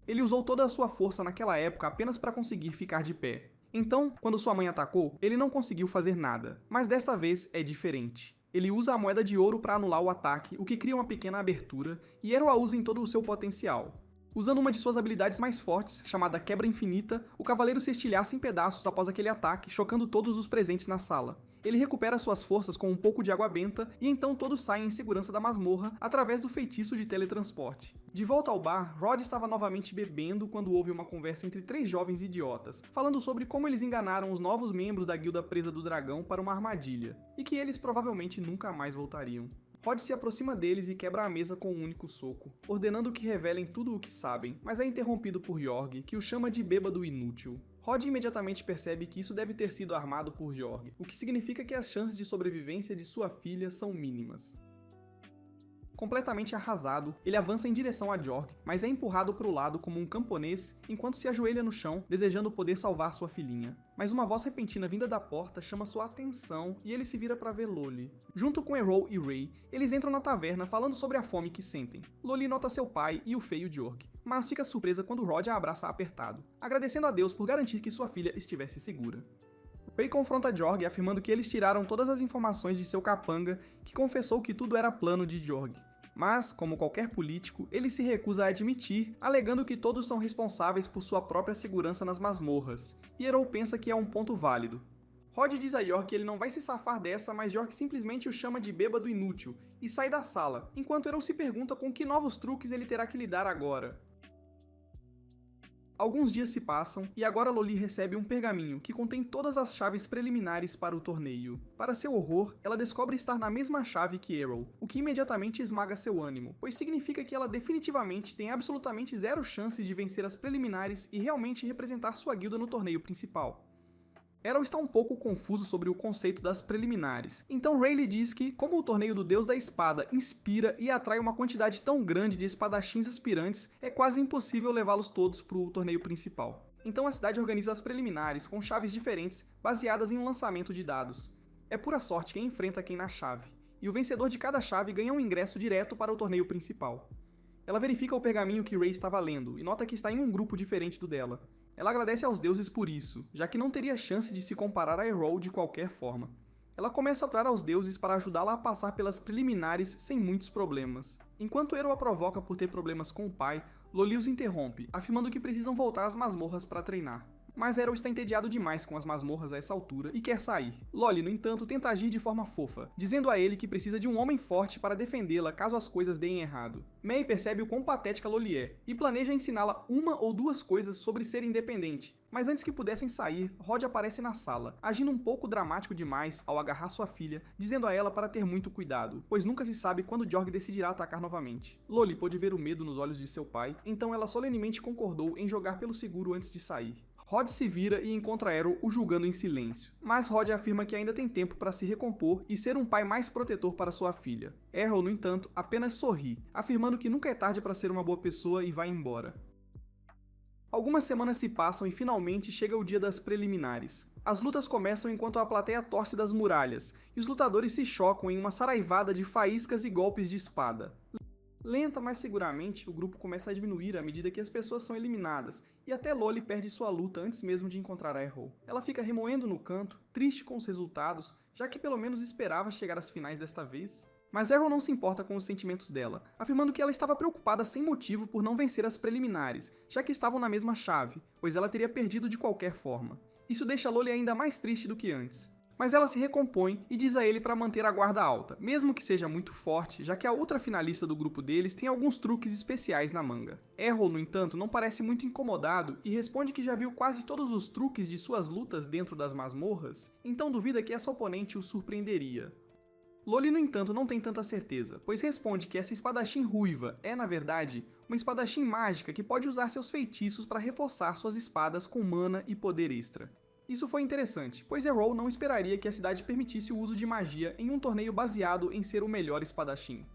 Ele usou toda a sua força naquela época apenas para conseguir ficar de pé. Então, quando sua mãe atacou, ele não conseguiu fazer nada, mas desta vez é diferente. Ele usa a moeda de ouro para anular o ataque, o que cria uma pequena abertura, e Errol a usa em todo o seu potencial. Usando uma de suas habilidades mais fortes, chamada Quebra Infinita, o cavaleiro se estilhaça em pedaços após aquele ataque, chocando todos os presentes na sala. Ele recupera suas forças com um pouco de água benta e então todos saem em segurança da masmorra através do feitiço de teletransporte. De volta ao bar, Rod estava novamente bebendo quando houve uma conversa entre 3 jovens idiotas, falando sobre como eles enganaram os novos membros da Guilda Presa do Dragão para uma armadilha, e que eles provavelmente nunca mais voltariam. Rod se aproxima deles e quebra a mesa com um único soco, ordenando que revelem tudo o que sabem, mas é interrompido por Jorg, que o chama de bêbado inútil. Rod imediatamente percebe que isso deve ter sido armado por Jorg, o que significa que as chances de sobrevivência de sua filha são mínimas. Completamente arrasado, ele avança em direção a Jorg, mas é empurrado para o lado como um camponês enquanto se ajoelha no chão, desejando poder salvar sua filhinha. Mas uma voz repentina vinda da porta chama sua atenção e ele se vira para ver Loli. Junto com Errol e Ray, eles entram na taverna falando sobre a fome que sentem. Loli nota seu pai e o feio Jorg, mas fica surpresa quando Rod a abraça apertado, agradecendo a Deus por garantir que sua filha estivesse segura. Ray confronta Jorg afirmando que eles tiraram todas as informações de seu capanga, que confessou que tudo era plano de Jorg. Mas, como qualquer político, ele se recusa a admitir, alegando que todos são responsáveis por sua própria segurança nas masmorras, e Errol pensa que é um ponto válido. Rod diz a Jorg que ele não vai se safar dessa, mas Jorg simplesmente o chama de bêbado inútil, e sai da sala, enquanto Errol se pergunta com que novos truques ele terá que lidar agora. Alguns dias se passam, e agora Loli recebe um pergaminho que contém todas as chaves preliminares para o torneio. Para seu horror, ela descobre estar na mesma chave que Errol, o que imediatamente esmaga seu ânimo, pois significa que ela definitivamente tem absolutamente 0 chances de vencer as preliminares e realmente representar sua guilda no torneio principal. Errol está um pouco confuso sobre o conceito das preliminares, então Ray lhe diz que, como o torneio do Deus da Espada inspira e atrai uma quantidade tão grande de espadachins aspirantes, é quase impossível levá-los todos para o torneio principal. Então a cidade organiza as preliminares com chaves diferentes baseadas em um lançamento de dados. É pura sorte quem enfrenta quem na chave, e o vencedor de cada chave ganha um ingresso direto para o torneio principal. Ela verifica o pergaminho que Ray estava lendo e nota que está em um grupo diferente do dela. Ela agradece aos deuses por isso, já que não teria chance de se comparar a Errol de qualquer forma. Ela começa a orar aos deuses para ajudá-la a passar pelas preliminares sem muitos problemas. Enquanto Errol a provoca por ter problemas com o pai, Loli os interrompe, afirmando que precisam voltar às masmorras para treinar. Mas Errol está entediado demais com as masmorras a essa altura e quer sair. Loli, no entanto, tenta agir de forma fofa, dizendo a ele que precisa de um homem forte para defendê-la caso as coisas deem errado. May percebe o quão patética Loli é, e planeja ensiná-la 1 ou 2 coisas sobre ser independente. Mas antes que pudessem sair, Rod aparece na sala, agindo um pouco dramático demais ao agarrar sua filha, dizendo a ela para ter muito cuidado, pois nunca se sabe quando Jorg decidirá atacar novamente. Loli pôde ver o medo nos olhos de seu pai, então ela solenemente concordou em jogar pelo seguro antes de sair. Rod se vira e encontra Errol o julgando em silêncio, mas Rod afirma que ainda tem tempo para se recompor e ser um pai mais protetor para sua filha. Errol, no entanto, apenas sorri, afirmando que nunca é tarde para ser uma boa pessoa e vai embora. Algumas semanas se passam e finalmente chega o dia das preliminares. As lutas começam enquanto a plateia torce das muralhas, e os lutadores se chocam em uma saraivada de faíscas e golpes de espada. Lenta, mas seguramente, o grupo começa a diminuir à medida que as pessoas são eliminadas, e até Loli perde sua luta antes mesmo de encontrar a Errol. Ela fica remoendo no canto, triste com os resultados, já que pelo menos esperava chegar às finais desta vez. Mas Errol não se importa com os sentimentos dela, afirmando que ela estava preocupada sem motivo por não vencer as preliminares, já que estavam na mesma chave, pois ela teria perdido de qualquer forma. Isso deixa Loli ainda mais triste do que antes. Mas ela se recompõe e diz a ele para manter a guarda alta, mesmo que seja muito forte, já que a outra finalista do grupo deles tem alguns truques especiais na manga. Errol, no entanto, não parece muito incomodado e responde que já viu quase todos os truques de suas lutas dentro das masmorras, então duvida que essa oponente o surpreenderia. Loli, no entanto, não tem tanta certeza, pois responde que essa espadachim ruiva é, na verdade, uma espadachim mágica que pode usar seus feitiços para reforçar suas espadas com mana e poder extra. Isso foi interessante, pois Errol não esperaria que a cidade permitisse o uso de magia em um torneio baseado em ser o melhor espadachim.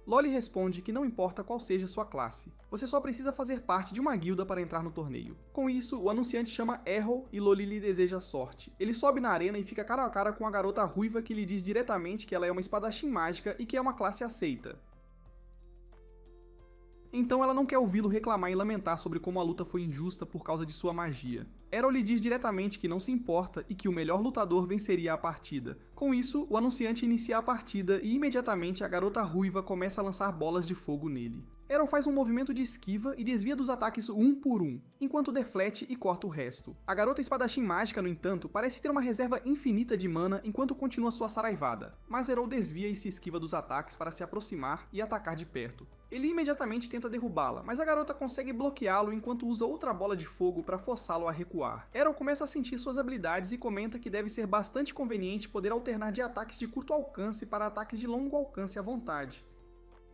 Loli responde que não importa qual seja sua classe, você só precisa fazer parte de uma guilda para entrar no torneio. Com isso, o anunciante chama Errol e Loli lhe deseja sorte. Ele sobe na arena e fica cara a cara com a garota ruiva que lhe diz diretamente que ela é uma espadachim mágica e que é uma classe aceita. Então ela não quer ouvi-lo reclamar e lamentar sobre como a luta foi injusta por causa de sua magia. Errol lhe diz diretamente que não se importa e que o melhor lutador venceria a partida, Com isso, o anunciante inicia a partida e imediatamente a garota ruiva começa a lançar bolas de fogo nele. Aero faz um movimento de esquiva e desvia dos ataques um por um, enquanto deflete e corta o resto. A garota espadachim mágica, no entanto, parece ter uma reserva infinita de mana enquanto continua sua saraivada, mas Aero desvia e se esquiva dos ataques para se aproximar e atacar de perto. Ele imediatamente tenta derrubá-la, mas a garota consegue bloqueá-lo enquanto usa outra bola de fogo para forçá-lo a recuar. Aero começa a sentir suas habilidades e comenta que deve ser bastante conveniente poder alternar de ataques de curto alcance para ataques de longo alcance à vontade.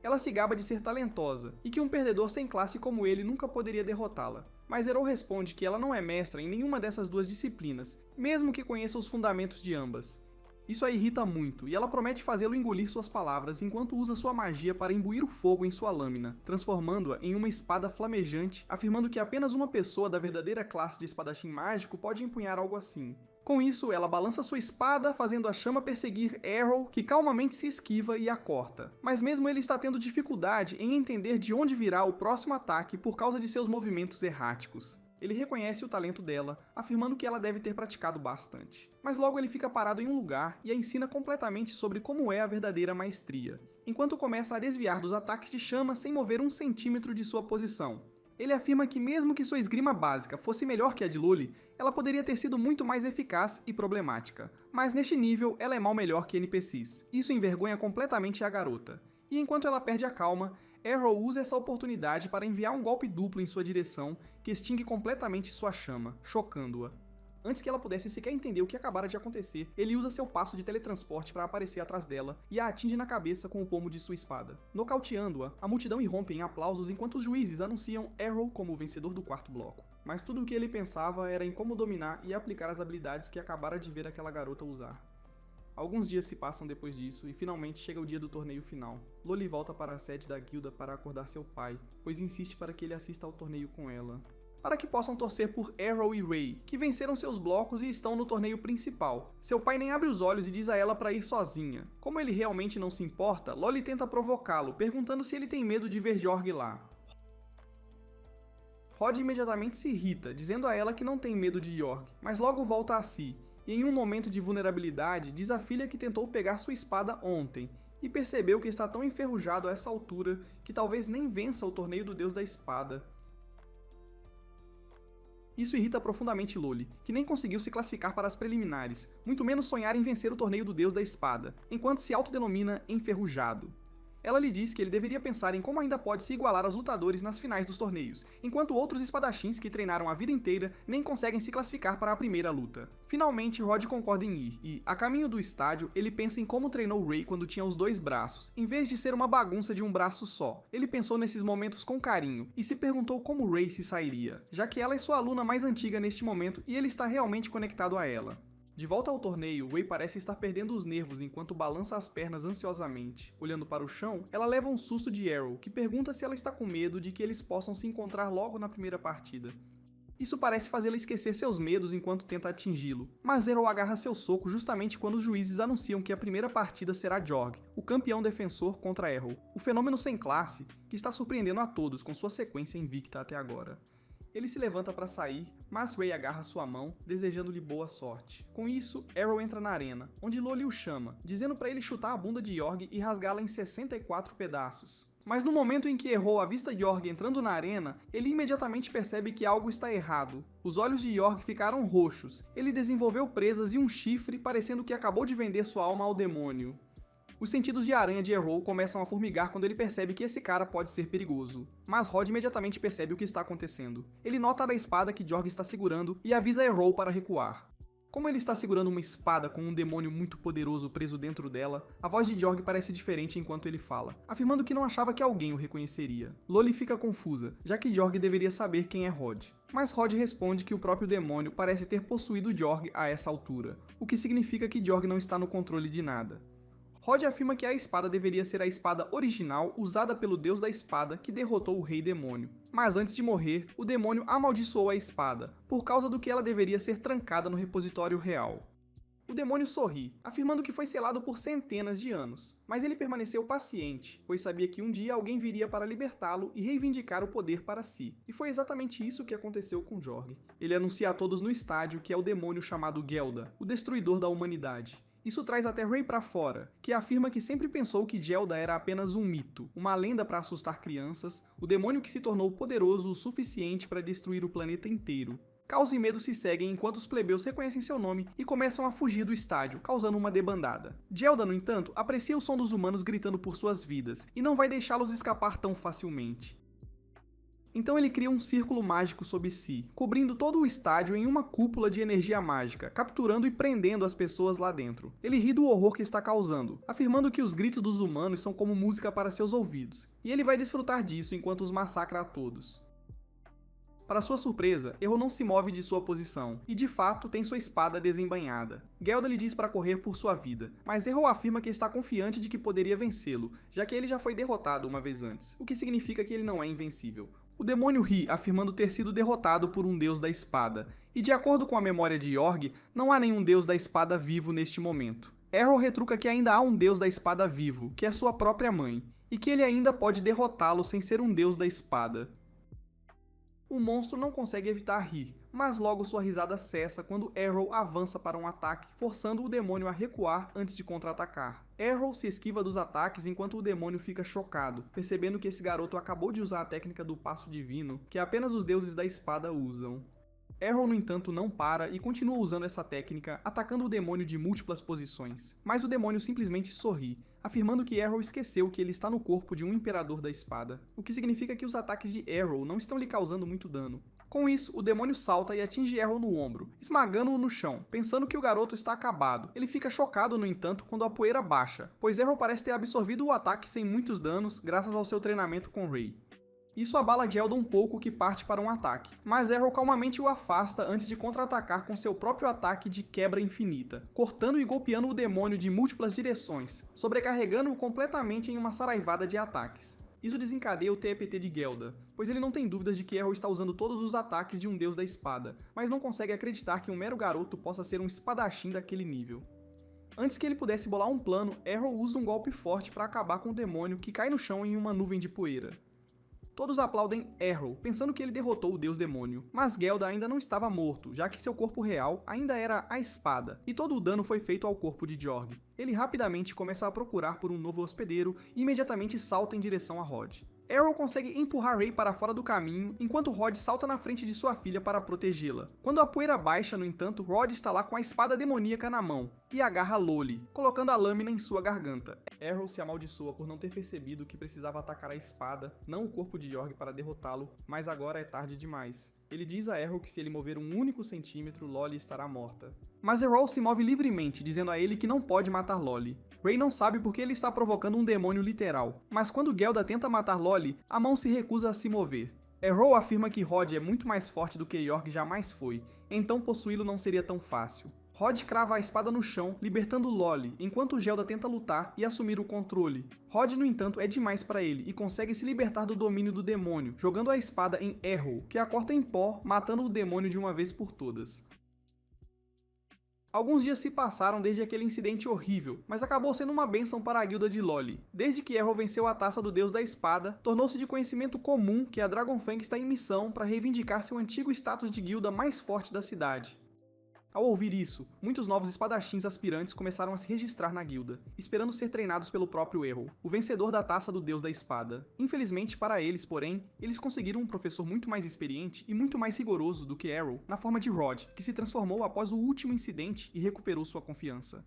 Ela se gaba de ser talentosa, e que um perdedor sem classe como ele nunca poderia derrotá-la. Mas Aero responde que ela não é mestra em nenhuma dessas duas disciplinas, mesmo que conheça os fundamentos de ambas. Isso a irrita muito, e ela promete fazê-lo engolir suas palavras enquanto usa sua magia para imbuir o fogo em sua lâmina, transformando-a em uma espada flamejante, afirmando que apenas uma pessoa da verdadeira classe de espadachim mágico pode empunhar algo assim. Com isso, ela balança sua espada, fazendo a chama perseguir Aero, que calmamente se esquiva e a corta. Mas mesmo ele está tendo dificuldade em entender de onde virá o próximo ataque por causa de seus movimentos erráticos. Ele reconhece o talento dela, afirmando que ela deve ter praticado bastante. Mas logo ele fica parado em um lugar e a ensina completamente sobre como é a verdadeira maestria, enquanto começa a desviar dos ataques de chama sem mover 1 centímetro de sua posição. Ele afirma que mesmo que sua esgrima básica fosse melhor que a de Loli, ela poderia ter sido muito mais eficaz e problemática. Mas neste nível, ela é mal melhor que NPCs. Isso envergonha completamente a garota. E enquanto ela perde a calma, Aero usa essa oportunidade para enviar um golpe duplo em sua direção, que extingue completamente sua chama, chocando-a. Antes que ela pudesse sequer entender o que acabara de acontecer, ele usa seu passo de teletransporte para aparecer atrás dela e a atinge na cabeça com o pomo de sua espada. Nocauteando-a, a multidão irrompe em aplausos enquanto os juízes anunciam Aero como o vencedor do quarto bloco. Mas tudo o que ele pensava era em como dominar e aplicar as habilidades que acabara de ver aquela garota usar. Alguns dias se passam depois disso e finalmente chega o dia do torneio final. Loli volta para a sede da guilda para acordar seu pai, pois insiste para que ele assista ao torneio com ela. Para que possam torcer por Aero e Ray, que venceram seus blocos e estão no torneio principal. Seu pai nem abre os olhos e diz a ela para ir sozinha. Como ele realmente não se importa, Loli tenta provocá-lo, perguntando se ele tem medo de ver Jorg lá. Rod imediatamente se irrita, dizendo a ela que não tem medo de Jorg, mas logo volta a si, e em um momento de vulnerabilidade diz à filha que tentou pegar sua espada ontem, e percebeu que está tão enferrujado a essa altura que talvez nem vença o torneio do Deus da Espada. Isso irrita profundamente Loli, que nem conseguiu se classificar para as preliminares, muito menos sonhar em vencer o torneio do Deus da Espada, enquanto se autodenomina enferrujado. Ela lhe diz que ele deveria pensar em como ainda pode se igualar aos lutadores nas finais dos torneios, enquanto outros espadachins que treinaram a vida inteira nem conseguem se classificar para a primeira luta. Finalmente, Rod concorda em ir, e, a caminho do estádio, ele pensa em como treinou Ray quando tinha os 2 braços, em vez de ser uma bagunça de um braço só. Ele pensou nesses momentos com carinho, e se perguntou como Ray se sairia, já que ela é sua aluna mais antiga neste momento e ele está realmente conectado a ela. De volta ao torneio, Ray parece estar perdendo os nervos enquanto balança as pernas ansiosamente. Olhando para o chão, ela leva um susto de Aero, que pergunta se ela está com medo de que eles possam se encontrar logo na primeira partida. Isso parece fazê-la esquecer seus medos enquanto tenta atingi-lo, mas Aero agarra seu soco justamente quando os juízes anunciam que a primeira partida será Jorg, o campeão defensor contra Aero, o fenômeno sem classe, que está surpreendendo a todos com sua sequência invicta até agora. Ele se levanta para sair, mas Ray agarra sua mão, desejando-lhe boa sorte. Com isso, Aero entra na arena, onde Loli o chama, dizendo para ele chutar a bunda de Jorg e rasgá-la em 64 pedaços. Mas no momento em que errou a vista de Jorg entrando na arena, ele imediatamente percebe que algo está errado. Os olhos de Jorg ficaram roxos, ele desenvolveu presas e um chifre, parecendo que acabou de vender sua alma ao demônio. Os sentidos de aranha de Aero começam a formigar quando ele percebe que esse cara pode ser perigoso. Mas Rod imediatamente percebe o que está acontecendo. Ele nota a espada que Jorg está segurando e avisa Aero para recuar. Como ele está segurando uma espada com um demônio muito poderoso preso dentro dela, a voz de Jorg parece diferente enquanto ele fala, afirmando que não achava que alguém o reconheceria. Loli fica confusa, já que Jorg deveria saber quem é Rod. Mas Rod responde que o próprio demônio parece ter possuído Jorg a essa altura, o que significa que Jorg não está no controle de nada. Rod afirma que a espada deveria ser a espada original usada pelo Deus da Espada que derrotou o Rei Demônio. Mas antes de morrer, o demônio amaldiçoou a espada, por causa do que ela deveria ser trancada no repositório real. O demônio sorri, afirmando que foi selado por centenas de anos, mas ele permaneceu paciente, pois sabia que um dia alguém viria para libertá-lo e reivindicar o poder para si. E foi exatamente isso que aconteceu com Jorg. Ele anuncia a todos no estádio que é o demônio chamado Gelda, o destruidor da humanidade. Isso traz até Ray pra fora, que afirma que sempre pensou que Gelda era apenas um mito, uma lenda para assustar crianças, o demônio que se tornou poderoso o suficiente para destruir o planeta inteiro. Caos e medo se seguem enquanto os plebeus reconhecem seu nome e começam a fugir do estádio, causando uma debandada. Gelda, no entanto, aprecia o som dos humanos gritando por suas vidas, e não vai deixá-los escapar tão facilmente. Então ele cria um círculo mágico sob si, cobrindo todo o estádio em uma cúpula de energia mágica, capturando e prendendo as pessoas lá dentro. Ele ri do horror que está causando, afirmando que os gritos dos humanos são como música para seus ouvidos, e ele vai desfrutar disso enquanto os massacra a todos. Para sua surpresa, Errol não se move de sua posição, e de fato tem sua espada desembainhada. Gelda lhe diz para correr por sua vida, mas Errol afirma que está confiante de que poderia vencê-lo, já que ele já foi derrotado uma vez antes, o que significa que ele não é invencível. O demônio ri, afirmando ter sido derrotado por um deus da espada, e de acordo com a memória de Yorg, não há nenhum deus da espada vivo neste momento. Errol retruca que ainda há um deus da espada vivo, que é sua própria mãe, e que ele ainda pode derrotá-lo sem ser um deus da espada. O monstro não consegue evitar rir, mas logo sua risada cessa quando Errol avança para um ataque, forçando o demônio a recuar antes de contra-atacar. Errol se esquiva dos ataques enquanto o demônio fica chocado, percebendo que esse garoto acabou de usar a técnica do passo divino, que apenas os deuses da espada usam. Errol, no entanto, não para e continua usando essa técnica, atacando o demônio de múltiplas posições. Mas o demônio simplesmente sorri, afirmando que Errol esqueceu que ele está no corpo de um imperador da espada, o que significa que os ataques de Errol não estão lhe causando muito dano. Com isso, o demônio salta e atinge Errol no ombro, esmagando-o no chão, pensando que o garoto está acabado. Ele fica chocado, no entanto, quando a poeira baixa, pois Errol parece ter absorvido o ataque sem muitos danos, graças ao seu treinamento com Ray. Isso abala Gelda um pouco, que parte para um ataque, mas Errol calmamente o afasta antes de contra-atacar com seu próprio ataque de quebra infinita, cortando e golpeando o demônio de múltiplas direções, sobrecarregando-o completamente em uma saraivada de ataques. Isso desencadeia o TPT de Gelda, pois ele não tem dúvidas de que Errol está usando todos os ataques de um deus da espada, mas não consegue acreditar que um mero garoto possa ser um espadachim daquele nível. Antes que ele pudesse bolar um plano, Errol usa um golpe forte para acabar com o demônio, que cai no chão em uma nuvem de poeira. Todos aplaudem Errol, pensando que ele derrotou o deus demônio, mas Gelda ainda não estava morto, já que seu corpo real ainda era a espada, e todo o dano foi feito ao corpo de Jorg. Ele rapidamente começa a procurar por um novo hospedeiro e imediatamente salta em direção a Rod. Errol consegue empurrar Ray para fora do caminho, enquanto Rod salta na frente de sua filha para protegê-la. Quando a poeira baixa, no entanto, Rod está lá com a espada demoníaca na mão, e agarra Loli, colocando a lâmina em sua garganta. Errol se amaldiçoa por não ter percebido que precisava atacar a espada, não o corpo de Jorg para derrotá-lo, mas agora é tarde demais. Ele diz a Errol que se ele mover um único centímetro, Loli estará morta. Mas Errol se move livremente, dizendo a ele que não pode matar Loli. Ray não sabe porque ele está provocando um demônio literal, mas quando Gelda tenta matar Loli, a mão se recusa a se mover. Errol afirma que Rod é muito mais forte do que Yorg jamais foi, então possuí-lo não seria tão fácil. Rod crava a espada no chão, libertando Loli, enquanto Gelda tenta lutar e assumir o controle. Rod, no entanto, é demais para ele e consegue se libertar do domínio do demônio, jogando a espada em Errol, que a corta em pó, matando o demônio de uma vez por todas. Alguns dias se passaram desde aquele incidente horrível, mas acabou sendo uma bênção para a guilda de Loli. Desde que Errol venceu a taça do Deus da Espada, tornou-se de conhecimento comum que a Dragonfang está em missão para reivindicar seu antigo status de guilda mais forte da cidade. Ao ouvir isso, muitos novos espadachins aspirantes começaram a se registrar na guilda, esperando ser treinados pelo próprio Errol, o vencedor da taça do Deus da Espada. Infelizmente para eles, porém, eles conseguiram um professor muito mais experiente e muito mais rigoroso do que Errol, na forma de Rod, que se transformou após o último incidente e recuperou sua confiança.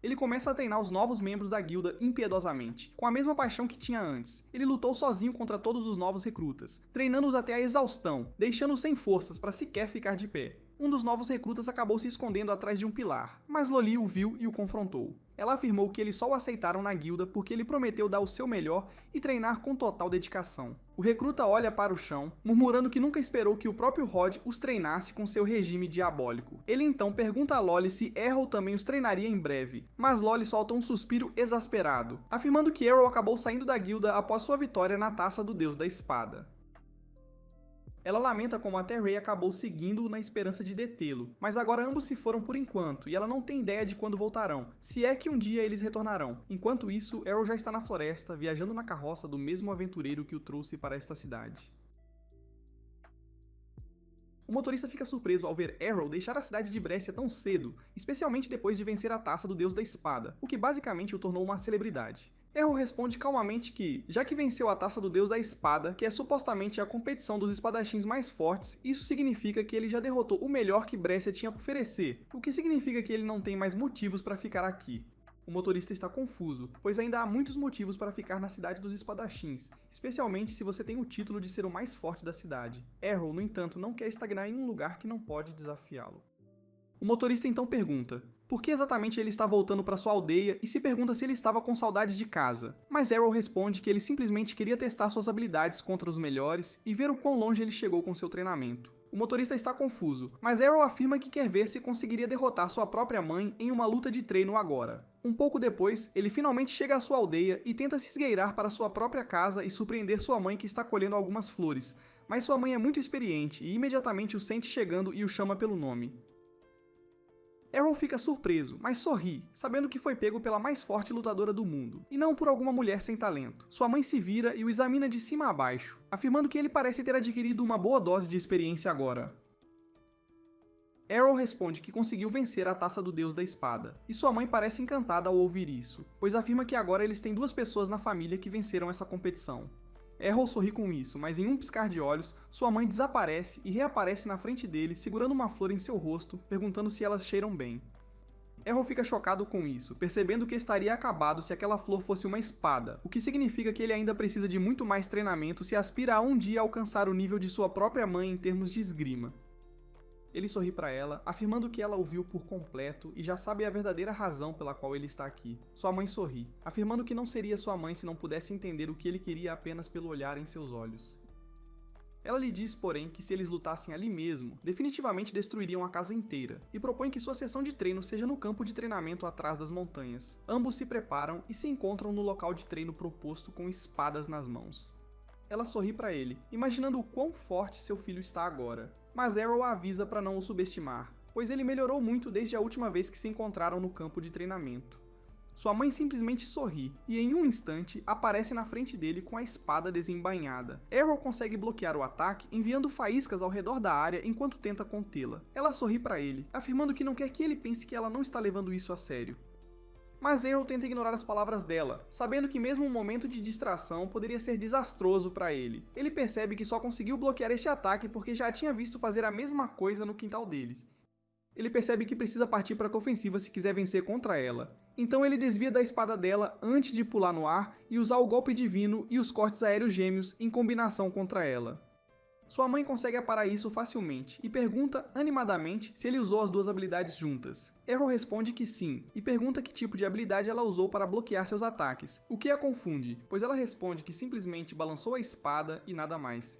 Ele começa a treinar os novos membros da guilda impiedosamente, com a mesma paixão que tinha antes. Ele lutou sozinho contra todos os novos recrutas, treinando-os até a exaustão, deixando-os sem forças para sequer ficar de pé. Um dos novos recrutas acabou se escondendo atrás de um pilar, mas Loli o viu e o confrontou. Ela afirmou que eles só o aceitaram na guilda porque ele prometeu dar o seu melhor e treinar com total dedicação. O recruta olha para o chão, murmurando que nunca esperou que o próprio Rod os treinasse com seu regime diabólico. Ele então pergunta a Loli se Errol também os treinaria em breve, mas Loli solta um suspiro exasperado, afirmando que Errol acabou saindo da guilda após sua vitória na taça do Deus da Espada. Ela lamenta como até Ray acabou seguindo-o na esperança de detê-lo, mas agora ambos se foram por enquanto, e ela não tem ideia de quando voltarão, se é que um dia eles retornarão. Enquanto isso, Errol já está na floresta, viajando na carroça do mesmo aventureiro que o trouxe para esta cidade. O motorista fica surpreso ao ver Arrow deixar a cidade de Brescia tão cedo, especialmente depois de vencer a taça do Deus da Espada, o que basicamente o tornou uma celebridade. Arrow responde calmamente que, já que venceu a taça do Deus da Espada, que é supostamente a competição dos espadachins mais fortes, isso significa que ele já derrotou o melhor que Brescia tinha para oferecer, o que significa que ele não tem mais motivos para ficar aqui. O motorista está confuso, pois ainda há muitos motivos para ficar na cidade dos espadachins, especialmente se você tem o título de ser o mais forte da cidade. Arrow, no entanto, não quer estagnar em um lugar que não pode desafiá-lo. O motorista então pergunta por que exatamente ele está voltando para sua aldeia e se pergunta se ele estava com saudades de casa. Mas Arrow responde que ele simplesmente queria testar suas habilidades contra os melhores e ver o quão longe ele chegou com seu treinamento. O motorista está confuso, mas Arrow afirma que quer ver se conseguiria derrotar sua própria mãe em uma luta de treino agora. Um pouco depois, ele finalmente chega à sua aldeia e tenta se esgueirar para sua própria casa e surpreender sua mãe que está colhendo algumas flores, mas sua mãe é muito experiente e imediatamente o sente chegando e o chama pelo nome. Arrow fica surpreso, mas sorri, sabendo que foi pego pela mais forte lutadora do mundo, e não por alguma mulher sem talento. Sua mãe se vira e o examina de cima a baixo, afirmando que ele parece ter adquirido uma boa dose de experiência agora. Arrow responde que conseguiu vencer a taça do Deus da Espada, e sua mãe parece encantada ao ouvir isso, pois afirma que agora eles têm 2 pessoas na família que venceram essa competição. Arrow sorri com isso, mas em um piscar de olhos, sua mãe desaparece e reaparece na frente dele, segurando uma flor em seu rosto, perguntando se elas cheiram bem. Arrow fica chocado com isso, percebendo que estaria acabado se aquela flor fosse uma espada, o que significa que ele ainda precisa de muito mais treinamento se aspira a um dia alcançar o nível de sua própria mãe em termos de esgrima. Ele sorri para ela, afirmando que ela o viu por completo e já sabe a verdadeira razão pela qual ele está aqui. Sua mãe sorri, afirmando que não seria sua mãe se não pudesse entender o que ele queria apenas pelo olhar em seus olhos. Ela lhe diz, porém, que se eles lutassem ali mesmo, definitivamente destruiriam a casa inteira, e propõe que sua sessão de treino seja no campo de treinamento atrás das montanhas. Ambos se preparam e se encontram no local de treino proposto com espadas nas mãos. Ela sorri para ele, imaginando o quão forte seu filho está agora. Mas Arrow a avisa para não o subestimar, pois ele melhorou muito desde a última vez que se encontraram no campo de treinamento. Sua mãe simplesmente sorri, e em um instante aparece na frente dele com a espada desembainhada. Arrow consegue bloquear o ataque, enviando faíscas ao redor da área enquanto tenta contê-la. Ela sorri para ele, afirmando que não quer que ele pense que ela não está levando isso a sério. Mas Arrow tenta ignorar as palavras dela, sabendo que mesmo um momento de distração poderia ser desastroso para ele. Ele percebe que só conseguiu bloquear este ataque porque já tinha visto fazer a mesma coisa no quintal deles. Ele percebe que precisa partir para a ofensiva se quiser vencer contra ela. Então ele desvia da espada dela antes de pular no ar e usar o golpe divino e os cortes aéreos gêmeos em combinação contra ela. Sua mãe consegue aparar isso facilmente e pergunta animadamente se ele usou as 2 habilidades juntas. Arrow responde que sim, e pergunta que tipo de habilidade ela usou para bloquear seus ataques, o que a confunde, pois ela responde que simplesmente balançou a espada e nada mais.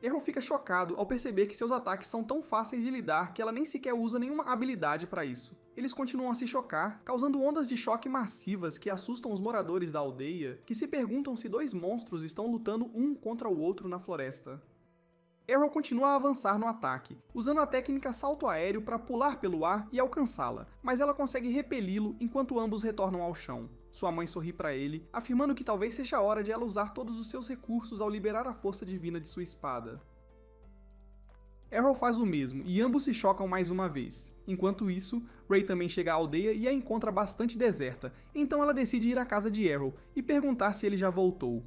Arrow fica chocado ao perceber que seus ataques são tão fáceis de lidar que ela nem sequer usa nenhuma habilidade para isso. Eles continuam a se chocar, causando ondas de choque massivas que assustam os moradores da aldeia, que se perguntam se 2 monstros estão lutando um contra o outro na floresta. Arrow continua a avançar no ataque, usando a técnica salto aéreo para pular pelo ar e alcançá-la, mas ela consegue repeli-lo enquanto ambos retornam ao chão. Sua mãe sorri para ele, afirmando que talvez seja a hora de ela usar todos os seus recursos ao liberar a força divina de sua espada. Arrow faz o mesmo, e ambos se chocam mais uma vez. Enquanto isso, Ray também chega à aldeia e a encontra bastante deserta, então ela decide ir à casa de Arrow e perguntar se ele já voltou.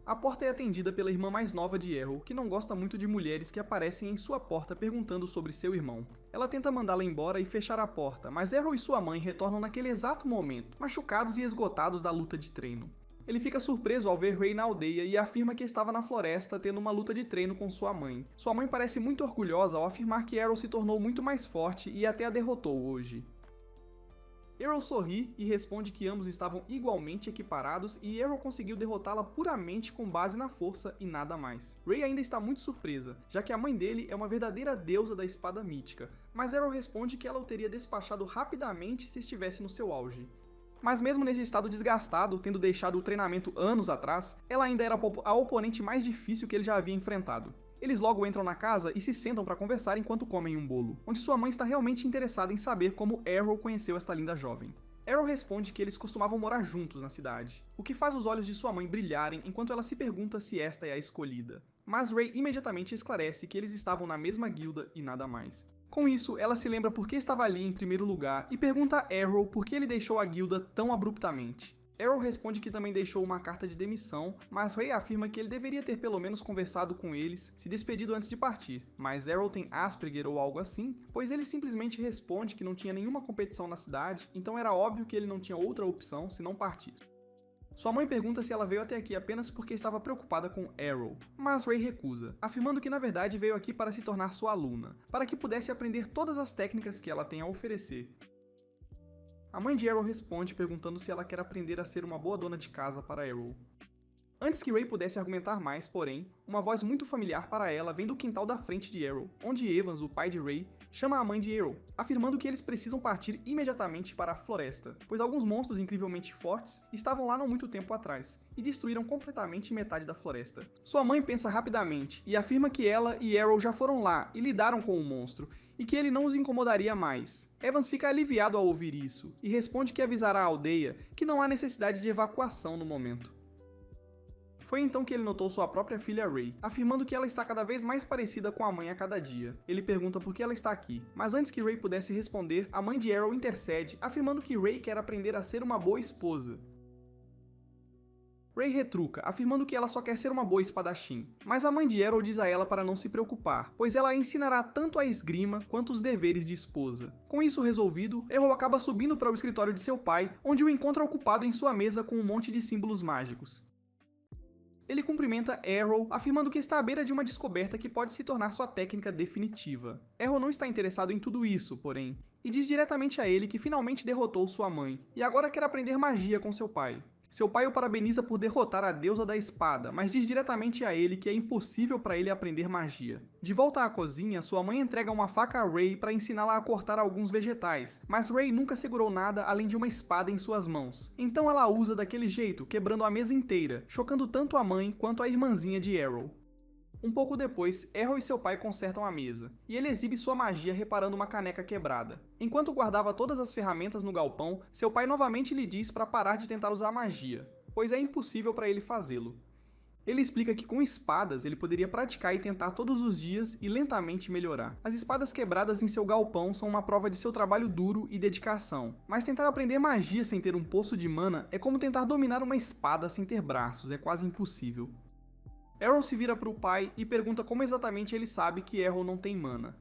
A porta é atendida pela irmã mais nova de Arrow, que não gosta muito de mulheres que aparecem em sua porta perguntando sobre seu irmão. Ela tenta mandá-la embora e fechar a porta, mas Arrow e sua mãe retornam naquele exato momento, machucados e esgotados da luta de treino. Ele fica surpreso ao ver Ray na aldeia e afirma que estava na floresta tendo uma luta de treino com sua mãe. Sua mãe parece muito orgulhosa ao afirmar que Arrow se tornou muito mais forte e até a derrotou hoje. Arrow sorri e responde que ambos estavam igualmente equiparados e Arrow conseguiu derrotá-la puramente com base na força e nada mais. Ray ainda está muito surpresa, já que a mãe dele é uma verdadeira deusa da espada mítica, mas Arrow responde que ela o teria despachado rapidamente se estivesse no seu auge. Mas mesmo nesse estado desgastado, tendo deixado o treinamento anos atrás, ela ainda era a oponente mais difícil que ele já havia enfrentado. Eles logo entram na casa e se sentam para conversar enquanto comem um bolo, onde sua mãe está realmente interessada em saber como Arrow conheceu esta linda jovem. Arrow responde que eles costumavam morar juntos na cidade, o que faz os olhos de sua mãe brilharem enquanto ela se pergunta se esta é a escolhida. Mas Ray imediatamente esclarece que eles estavam na mesma guilda e nada mais. Com isso, ela se lembra por que estava ali em primeiro lugar e pergunta a Arrow por que ele deixou a guilda tão abruptamente. Arrow responde que também deixou uma carta de demissão, mas Ray afirma que ele deveria ter pelo menos conversado com eles, se despedido antes de partir. Mas Arrow tem Asperger ou algo assim, pois ele simplesmente responde que não tinha nenhuma competição na cidade, então era óbvio que ele não tinha outra opção senão partir. Sua mãe pergunta se ela veio até aqui apenas porque estava preocupada com Arrow, mas Ray recusa, afirmando que na verdade veio aqui para se tornar sua aluna, para que pudesse aprender todas as técnicas que ela tem a oferecer. A mãe de Arrow responde perguntando se ela quer aprender a ser uma boa dona de casa para Arrow. Antes que Ray pudesse argumentar mais, porém, uma voz muito familiar para ela vem do quintal da frente de Arrow, onde Evans, o pai de Ray, chama a mãe de Arrow, afirmando que eles precisam partir imediatamente para a floresta, pois alguns monstros incrivelmente fortes estavam lá não muito tempo atrás, e destruíram completamente metade da floresta. Sua mãe pensa rapidamente, e afirma que ela e Arrow já foram lá e lidaram com o monstro, e que ele não os incomodaria mais. Evans fica aliviado ao ouvir isso, e responde que avisará a aldeia que não há necessidade de evacuação no momento. Foi então que ele notou sua própria filha Ray, afirmando que ela está cada vez mais parecida com a mãe a cada dia. Ele pergunta por que ela está aqui, mas antes que Ray pudesse responder, a mãe de Arrow intercede, afirmando que Ray quer aprender a ser uma boa esposa. Ray retruca, afirmando que ela só quer ser uma boa espadachim, mas a mãe de Arrow diz a ela para não se preocupar, pois ela a ensinará tanto a esgrima quanto os deveres de esposa. Com isso resolvido, Arrow acaba subindo para o escritório de seu pai, onde o encontra ocupado em sua mesa com um monte de símbolos mágicos. Ele cumprimenta Arrow, afirmando que está à beira de uma descoberta que pode se tornar sua técnica definitiva. Arrow não está interessado em tudo isso, porém, e diz diretamente a ele que finalmente derrotou sua mãe, e agora quer aprender magia com seu pai. Seu pai o parabeniza por derrotar a deusa da espada, mas diz diretamente a ele que é impossível para ele aprender magia. De volta à cozinha, sua mãe entrega uma faca a Ray para ensiná-la a cortar alguns vegetais, mas Ray nunca segurou nada além de uma espada em suas mãos. Então ela usa daquele jeito, quebrando a mesa inteira, chocando tanto a mãe quanto a irmãzinha de Arrow. Um pouco depois, Arrow e seu pai consertam a mesa, e ele exibe sua magia reparando uma caneca quebrada. Enquanto guardava todas as ferramentas no galpão, seu pai novamente lhe diz para parar de tentar usar magia, pois é impossível para ele fazê-lo. Ele explica que com espadas ele poderia praticar e tentar todos os dias e lentamente melhorar. As espadas quebradas em seu galpão são uma prova de seu trabalho duro e dedicação, mas tentar aprender magia sem ter um poço de mana é como tentar dominar uma espada sem ter braços, é quase impossível. Arrow se vira para o pai e pergunta como exatamente ele sabe que Arrow não tem mana.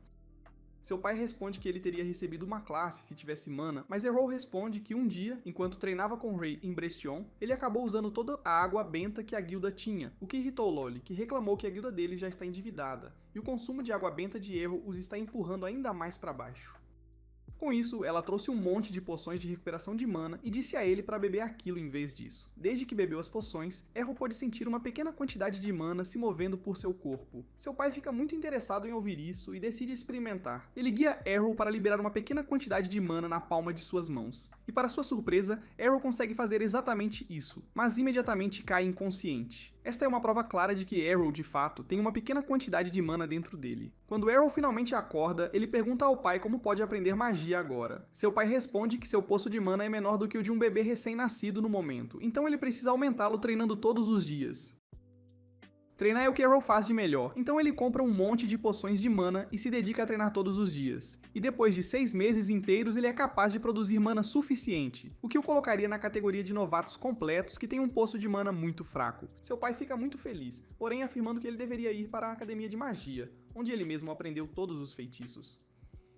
Seu pai responde que ele teria recebido uma classe se tivesse mana, mas Arrow responde que um dia, enquanto treinava com Ray em Brestion, ele acabou usando toda a água benta que a guilda tinha, o que irritou Lolly, que reclamou que a guilda deles já está endividada, e o consumo de água benta de Arrow os está empurrando ainda mais para baixo. Com isso, ela trouxe um monte de poções de recuperação de mana e disse a ele para beber aquilo em vez disso. Desde que bebeu as poções, Arrow pôde sentir uma pequena quantidade de mana se movendo por seu corpo. Seu pai fica muito interessado em ouvir isso e decide experimentar. Ele guia Arrow para liberar uma pequena quantidade de mana na palma de suas mãos. E para sua surpresa, Arrow consegue fazer exatamente isso, mas imediatamente cai inconsciente. Esta é uma prova clara de que Arrow, de fato, tem uma pequena quantidade de mana dentro dele. Quando Arrow finalmente acorda, ele pergunta ao pai como pode aprender magia agora. Seu pai responde que seu poço de mana é menor do que o de um bebê recém-nascido no momento, então ele precisa aumentá-lo treinando todos os dias. Treinar é o que Arrow faz de melhor, então ele compra um monte de poções de mana e se dedica a treinar todos os dias. E depois de 6 meses inteiros ele é capaz de produzir mana suficiente, o que o colocaria na categoria de novatos completos que tem um poço de mana muito fraco. Seu pai fica muito feliz, porém afirmando que ele deveria ir para a academia de magia, onde ele mesmo aprendeu todos os feitiços.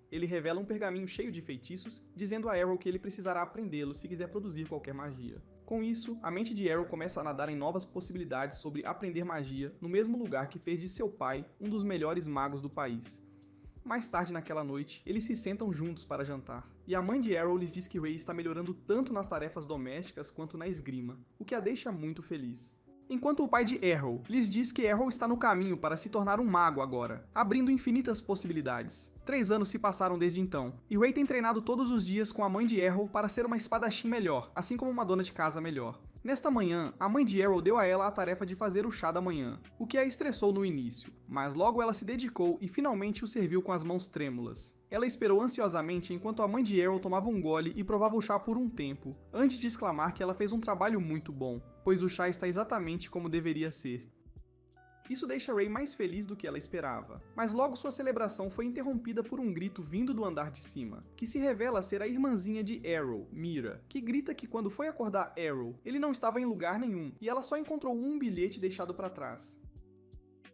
Ele revela um pergaminho cheio de feitiços, dizendo a Arrow que ele precisará aprendê-lo se quiser produzir qualquer magia. Com isso, a mente de Arrow começa a nadar em novas possibilidades sobre aprender magia no mesmo lugar que fez de seu pai um dos melhores magos do país. Mais tarde naquela noite, eles se sentam juntos para jantar, e a mãe de Arrow lhes diz que Ray está melhorando tanto nas tarefas domésticas quanto na esgrima, o que a deixa muito feliz. Enquanto o pai de Arrow lhes diz que Arrow está no caminho para se tornar um mago agora, abrindo infinitas possibilidades. 3 anos se passaram desde então, e Ray tem treinado todos os dias com a mãe de Arrow para ser uma espadachim melhor, assim como uma dona de casa melhor. Nesta manhã, a mãe de Arrow deu a ela a tarefa de fazer o chá da manhã, o que a estressou no início, mas logo ela se dedicou e finalmente o serviu com as mãos trêmulas. Ela esperou ansiosamente enquanto a mãe de Arrow tomava um gole e provava o chá por um tempo, antes de exclamar que ela fez um trabalho muito bom, pois o chá está exatamente como deveria ser. Isso deixa Ray mais feliz do que ela esperava, mas logo sua celebração foi interrompida por um grito vindo do andar de cima, que se revela ser a irmãzinha de Arrow, Mira, que grita que quando foi acordar Arrow, ele não estava em lugar nenhum e ela só encontrou um bilhete deixado para trás.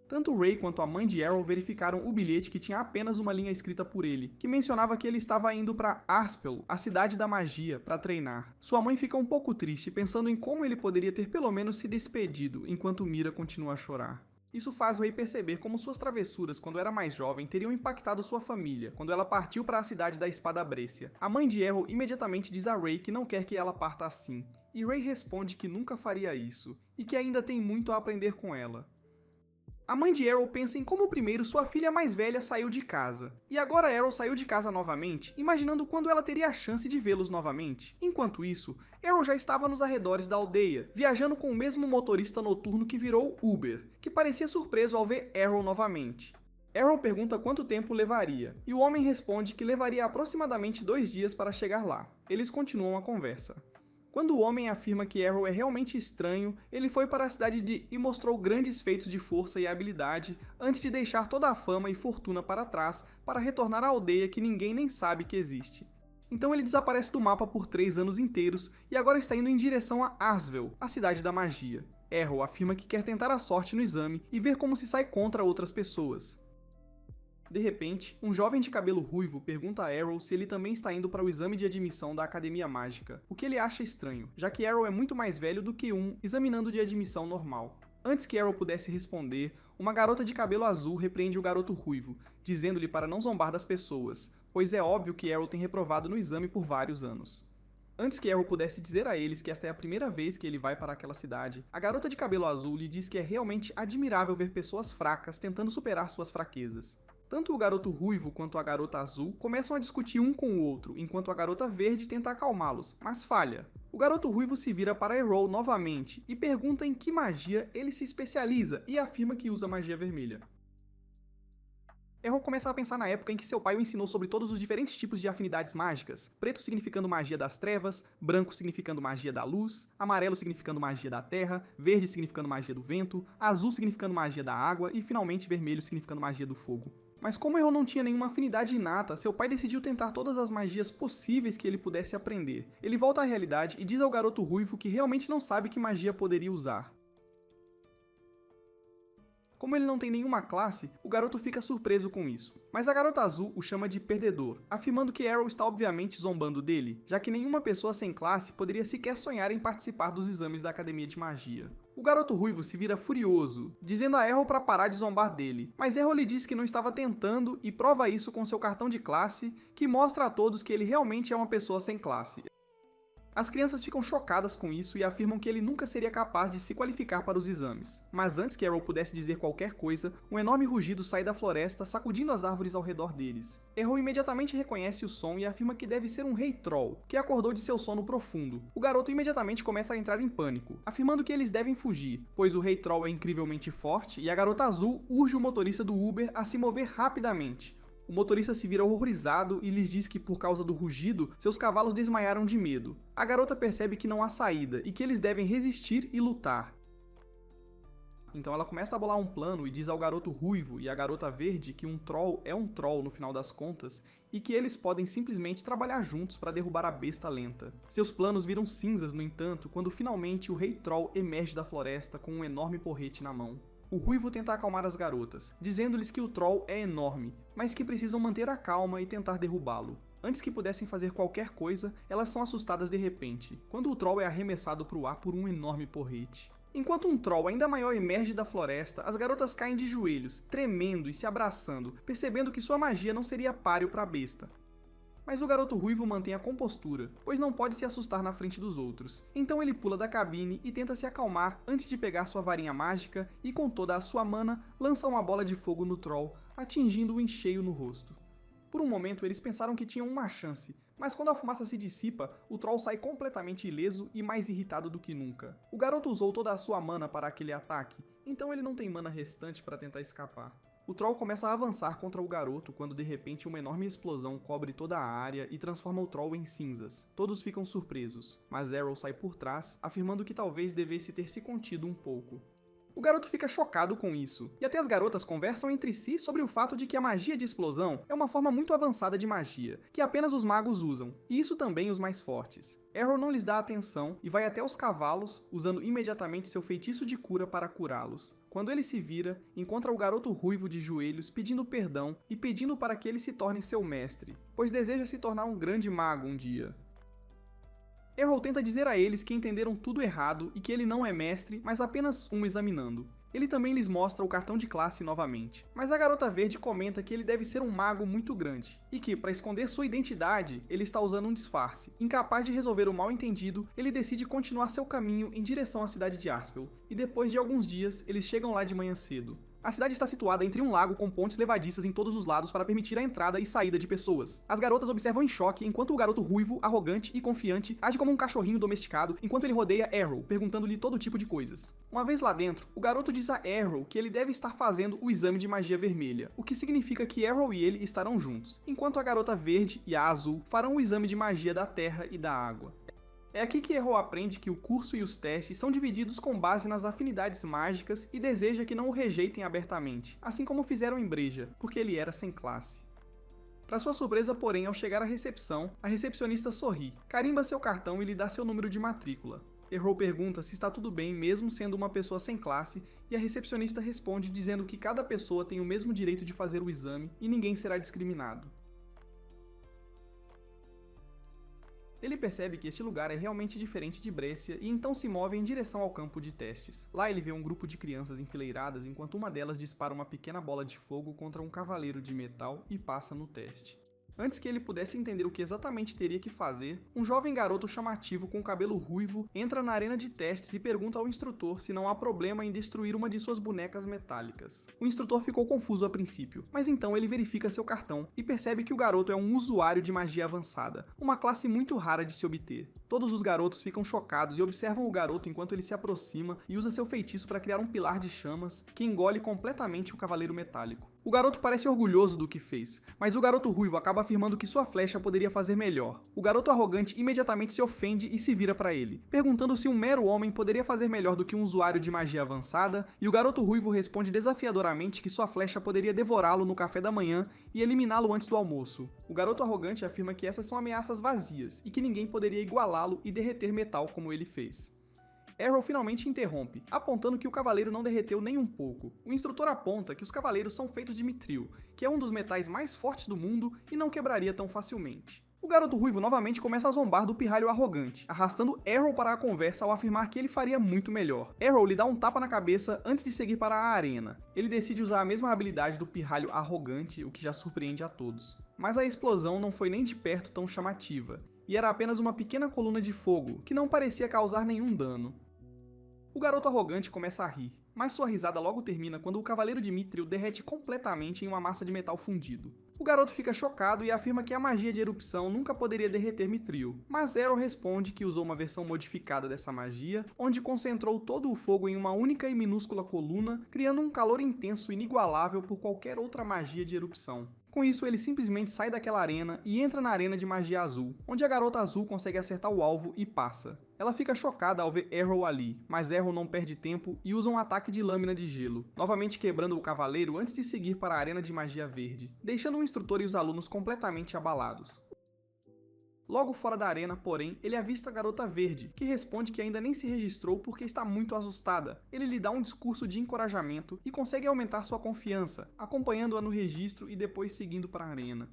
Tanto Ray quanto a mãe de Arrow verificaram o bilhete que tinha apenas uma linha escrita por ele, que mencionava que ele estava indo para Arspel, a cidade da magia, para treinar. Sua mãe fica um pouco triste, pensando em como ele poderia ter pelo menos se despedido, enquanto Mira continua a chorar. Isso faz Ray perceber como suas travessuras quando era mais jovem teriam impactado sua família, quando ela partiu para a cidade da Espada Brécia. A mãe de Arrow imediatamente diz a Ray que não quer que ela parta assim, e Ray responde que nunca faria isso, e que ainda tem muito a aprender com ela. A mãe de Arrow pensa em como primeiro sua filha mais velha saiu de casa, e agora Arrow saiu de casa novamente, imaginando quando ela teria a chance de vê-los novamente. Enquanto isso, Arrow já estava nos arredores da aldeia, viajando com o mesmo motorista noturno que virou Uber, que parecia surpreso ao ver Arrow novamente. Arrow pergunta quanto tempo levaria, e o homem responde que levaria aproximadamente 2 dias para chegar lá. Eles continuam a conversa. Quando o homem afirma que Arrow é realmente estranho, ele foi para a cidade e mostrou grandes feitos de força e habilidade antes de deixar toda a fama e fortuna para trás para retornar à aldeia que ninguém nem sabe que existe. Então ele desaparece do mapa por 3 anos inteiros e agora está indo em direção a Arsvel, a cidade da magia. Arrow afirma que quer tentar a sorte no exame e ver como se sai contra outras pessoas. De repente, um jovem de cabelo ruivo pergunta a Arrow se ele também está indo para o exame de admissão da Academia Mágica, o que ele acha estranho, já que Arrow é muito mais velho do que um examinando de admissão normal. Antes que Arrow pudesse responder, uma garota de cabelo azul repreende o garoto ruivo, dizendo-lhe para não zombar das pessoas, pois é óbvio que Arrow tem reprovado no exame por vários anos. Antes que Arrow pudesse dizer a eles que esta é a primeira vez que ele vai para aquela cidade, a garota de cabelo azul lhe diz que é realmente admirável ver pessoas fracas tentando superar suas fraquezas. Tanto o garoto ruivo quanto a garota azul começam a discutir um com o outro, enquanto a garota verde tenta acalmá-los, mas falha. O garoto ruivo se vira para Arrow novamente e pergunta em que magia ele se especializa e afirma que usa magia vermelha. Arrow começa a pensar na época em que seu pai o ensinou sobre todos os diferentes tipos de afinidades mágicas, preto significando magia das trevas, branco significando magia da luz, amarelo significando magia da terra, verde significando magia do vento, azul significando magia da água e finalmente vermelho significando magia do fogo. Mas como Arrow não tinha nenhuma afinidade inata, seu pai decidiu tentar todas as magias possíveis que ele pudesse aprender. Ele volta à realidade e diz ao garoto ruivo que realmente não sabe que magia poderia usar. Como ele não tem nenhuma classe, o garoto fica surpreso com isso. Mas a garota azul o chama de perdedor, afirmando que Arrow está obviamente zombando dele, já que nenhuma pessoa sem classe poderia sequer sonhar em participar dos exames da Academia de Magia. O garoto ruivo se vira furioso, dizendo a Arrow para parar de zombar dele, mas Arrow lhe diz que não estava tentando e prova isso com seu cartão de classe, que mostra a todos que ele realmente é uma pessoa sem classe. As crianças ficam chocadas com isso e afirmam que ele nunca seria capaz de se qualificar para os exames. Mas antes que Arrow pudesse dizer qualquer coisa, um enorme rugido sai da floresta, sacudindo as árvores ao redor deles. Arrow imediatamente reconhece o som e afirma que deve ser um rei troll, que acordou de seu sono profundo. O garoto imediatamente começa a entrar em pânico, afirmando que eles devem fugir, pois o rei troll é incrivelmente forte e a garota azul urge o motorista do Uber a se mover rapidamente. O motorista se vira horrorizado e lhes diz que por causa do rugido, seus cavalos desmaiaram de medo. A garota percebe que não há saída e que eles devem resistir e lutar. Então ela começa a bolar um plano e diz ao garoto ruivo e à garota verde que um troll é um troll no final das contas e que eles podem simplesmente trabalhar juntos para derrubar a besta lenta. Seus planos viram cinzas, no entanto, quando finalmente o rei troll emerge da floresta com um enorme porrete na mão. O ruivo tenta acalmar as garotas, dizendo-lhes que o troll é enorme, mas que precisam manter a calma e tentar derrubá-lo. Antes que pudessem fazer qualquer coisa, elas são assustadas de repente, quando o troll é arremessado para o ar por um enorme porrete. Enquanto um troll ainda maior emerge da floresta, as garotas caem de joelhos, tremendo e se abraçando, percebendo que sua magia não seria páreo para a besta. Mas o garoto ruivo mantém a compostura, pois não pode se assustar na frente dos outros. Então ele pula da cabine e tenta se acalmar antes de pegar sua varinha mágica e, com toda a sua mana, lança uma bola de fogo no troll, atingindo-o em cheio no rosto. Por um momento eles pensaram que tinham uma chance, Mas quando a fumaça se dissipa, o Troll sai completamente ileso e mais irritado do que nunca. O garoto usou toda a sua mana para aquele ataque, então ele não tem mana restante para tentar escapar. O Troll começa a avançar contra o garoto quando de repente uma enorme explosão cobre toda a área e transforma o Troll em cinzas. Todos ficam surpresos, mas Arrow sai por trás, afirmando que talvez devesse ter se contido um pouco. O garoto fica chocado com isso, e até as garotas conversam entre si sobre o fato de que a magia de explosão é uma forma muito avançada de magia, que apenas os magos usam, e isso também os mais fortes. Arrow não lhes dá atenção e vai até os cavalos, usando imediatamente seu feitiço de cura para curá-los. Quando ele se vira, encontra o garoto ruivo de joelhos pedindo perdão e pedindo para que ele se torne seu mestre, pois deseja se tornar um grande mago um dia. Arrow tenta dizer a eles que entenderam tudo errado e que ele não é mestre, mas apenas um examinando. Ele também lhes mostra o cartão de classe novamente, mas a garota verde comenta que ele deve ser um mago muito grande, e que, para esconder sua identidade, ele está usando um disfarce. Incapaz de resolver o mal-entendido, ele decide continuar seu caminho em direção à cidade de Aspel, e depois de alguns dias, eles chegam lá de manhã cedo. A cidade está situada entre um lago com pontes levadiças em todos os lados para permitir a entrada e saída de pessoas. As garotas observam em choque enquanto o garoto ruivo, arrogante e confiante age como um cachorrinho domesticado enquanto ele rodeia Arrow, perguntando-lhe todo tipo de coisas. Uma vez lá dentro, o garoto diz a Arrow que ele deve estar fazendo o exame de magia vermelha, o que significa que Arrow e ele estarão juntos, enquanto a garota verde e a azul farão o exame de magia da terra e da água. É aqui que Arrow aprende que o curso e os testes são divididos com base nas afinidades mágicas e deseja que não o rejeitem abertamente, assim como fizeram em Breja, porque ele era sem classe. Para sua surpresa, porém, ao chegar à recepção, a recepcionista sorri, carimba seu cartão e lhe dá seu número de matrícula. Arrow pergunta se está tudo bem mesmo sendo uma pessoa sem classe, e a recepcionista responde dizendo que cada pessoa tem o mesmo direito de fazer o exame e ninguém será discriminado. Ele percebe que este lugar é realmente diferente de Brescia e então se move em direção ao campo de testes. Lá ele vê um grupo de crianças enfileiradas enquanto uma delas dispara uma pequena bola de fogo contra um cavaleiro de metal e passa no teste. Antes que ele pudesse entender o que exatamente teria que fazer, um jovem garoto chamativo com cabelo ruivo entra na arena de testes e pergunta ao instrutor se não há problema em destruir uma de suas bonecas metálicas. O instrutor ficou confuso a princípio, mas então ele verifica seu cartão e percebe que o garoto é um usuário de magia avançada, uma classe muito rara de se obter. Todos os garotos ficam chocados e observam o garoto enquanto ele se aproxima e usa seu feitiço para criar um pilar de chamas que engole completamente o cavaleiro metálico. O garoto parece orgulhoso do que fez, mas o garoto ruivo acaba afirmando que sua flecha poderia fazer melhor. O garoto arrogante imediatamente se ofende e se vira para ele, perguntando se um mero homem poderia fazer melhor do que um usuário de magia avançada, e o garoto ruivo responde desafiadoramente que sua flecha poderia devorá-lo no café da manhã e eliminá-lo antes do almoço. O garoto arrogante afirma que essas são ameaças vazias e que ninguém poderia igualá-lo e derreter metal como ele fez. Arrow finalmente interrompe, apontando que o cavaleiro não derreteu nem um pouco. O instrutor aponta que os cavaleiros são feitos de mitril, que é um dos metais mais fortes do mundo e não quebraria tão facilmente. O garoto ruivo novamente começa a zombar do pirralho arrogante, arrastando Arrow para a conversa ao afirmar que ele faria muito melhor. Arrow lhe dá um tapa na cabeça antes de seguir para a arena. Ele decide usar a mesma habilidade do pirralho arrogante, o que já surpreende a todos. Mas a explosão não foi nem de perto tão chamativa, e era apenas uma pequena coluna de fogo, que não parecia causar nenhum dano. O garoto arrogante começa a rir, mas sua risada logo termina quando o cavaleiro de Mithril derrete completamente em uma massa de metal fundido. O garoto fica chocado e afirma que a magia de erupção nunca poderia derreter Mithril, mas Arrow responde que usou uma versão modificada dessa magia, onde concentrou todo o fogo em uma única e minúscula coluna, criando um calor intenso inigualável por qualquer outra magia de erupção. Com isso, ele simplesmente sai daquela arena e entra na arena de magia azul, onde a garota azul consegue acertar o alvo e passa. Ela fica chocada ao ver Arrow ali, mas Arrow não perde tempo e usa um ataque de lâmina de gelo, novamente quebrando o cavaleiro antes de seguir para a arena de magia verde, deixando o instrutor e os alunos completamente abalados. Logo fora da arena, porém, ele avista a garota verde, que responde que ainda nem se registrou porque está muito assustada. Ele lhe dá um discurso de encorajamento e consegue aumentar sua confiança, acompanhando-a no registro e depois seguindo para a arena.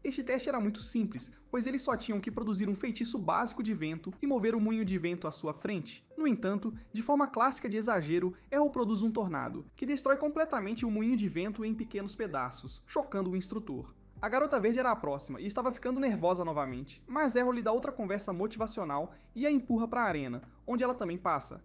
Este teste era muito simples, pois eles só tinham que produzir um feitiço básico de vento e mover o moinho de vento à sua frente. No entanto, de forma clássica de exagero, Arrow produz um tornado, que destrói completamente o moinho de vento em pequenos pedaços, chocando o instrutor. A garota verde era a próxima e estava ficando nervosa novamente, mas Arrow lhe dá outra conversa motivacional e a empurra para a arena, onde ela também passa.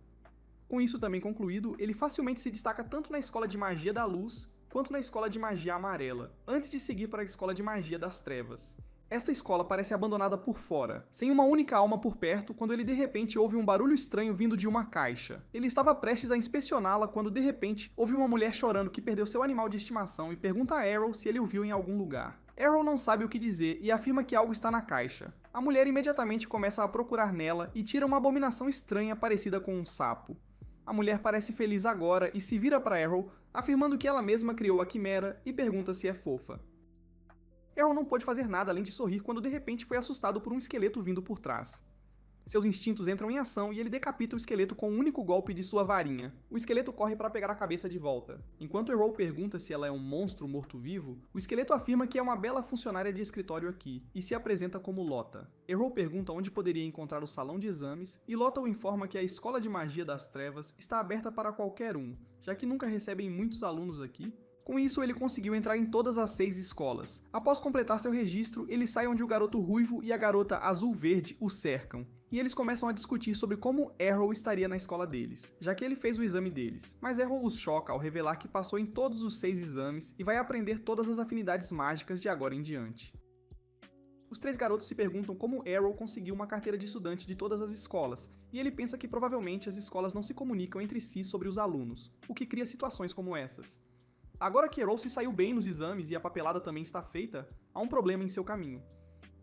Com isso também concluído, ele facilmente se destaca tanto na escola de magia da luz, quanto na escola de magia amarela, antes de seguir para a escola de magia das trevas. Esta escola parece abandonada por fora, sem uma única alma por perto, quando ele de repente ouve um barulho estranho vindo de uma caixa. Ele estava prestes a inspecioná-la quando de repente ouve uma mulher chorando que perdeu seu animal de estimação e pergunta a Arrow se ele o viu em algum lugar. Arrow não sabe o que dizer e afirma que algo está na caixa. A mulher imediatamente começa a procurar nela e tira uma abominação estranha parecida com um sapo. A mulher parece feliz agora e se vira para Arrow, afirmando que ela mesma criou a quimera e pergunta se é fofa. Arrow não pôde fazer nada além de sorrir quando de repente foi assustado por um esqueleto vindo por trás. Seus instintos entram em ação e ele decapita o esqueleto com um único golpe de sua varinha. O esqueleto corre para pegar a cabeça de volta. Enquanto Arrow pergunta se ela é um monstro morto-vivo, o esqueleto afirma que é uma bela funcionária de escritório aqui, e se apresenta como Lota. Arrow pergunta onde poderia encontrar o salão de exames, e Lota o informa que a Escola de Magia das Trevas está aberta para qualquer um, já que nunca recebem muitos alunos aqui. Com isso, ele conseguiu entrar em todas as 6 escolas. Após completar seu registro, ele sai onde o garoto ruivo e a garota azul-verde o cercam, e eles começam a discutir sobre como Arrow estaria na escola deles, já que ele fez o exame deles. Mas Arrow os choca ao revelar que passou em todos os 6 exames e vai aprender todas as afinidades mágicas de agora em diante. Os 3 garotos se perguntam como Arrow conseguiu uma carteira de estudante de todas as escolas, e ele pensa que provavelmente as escolas não se comunicam entre si sobre os alunos, o que cria situações como essas. Agora que Arrow se saiu bem nos exames e a papelada também está feita, há um problema em seu caminho.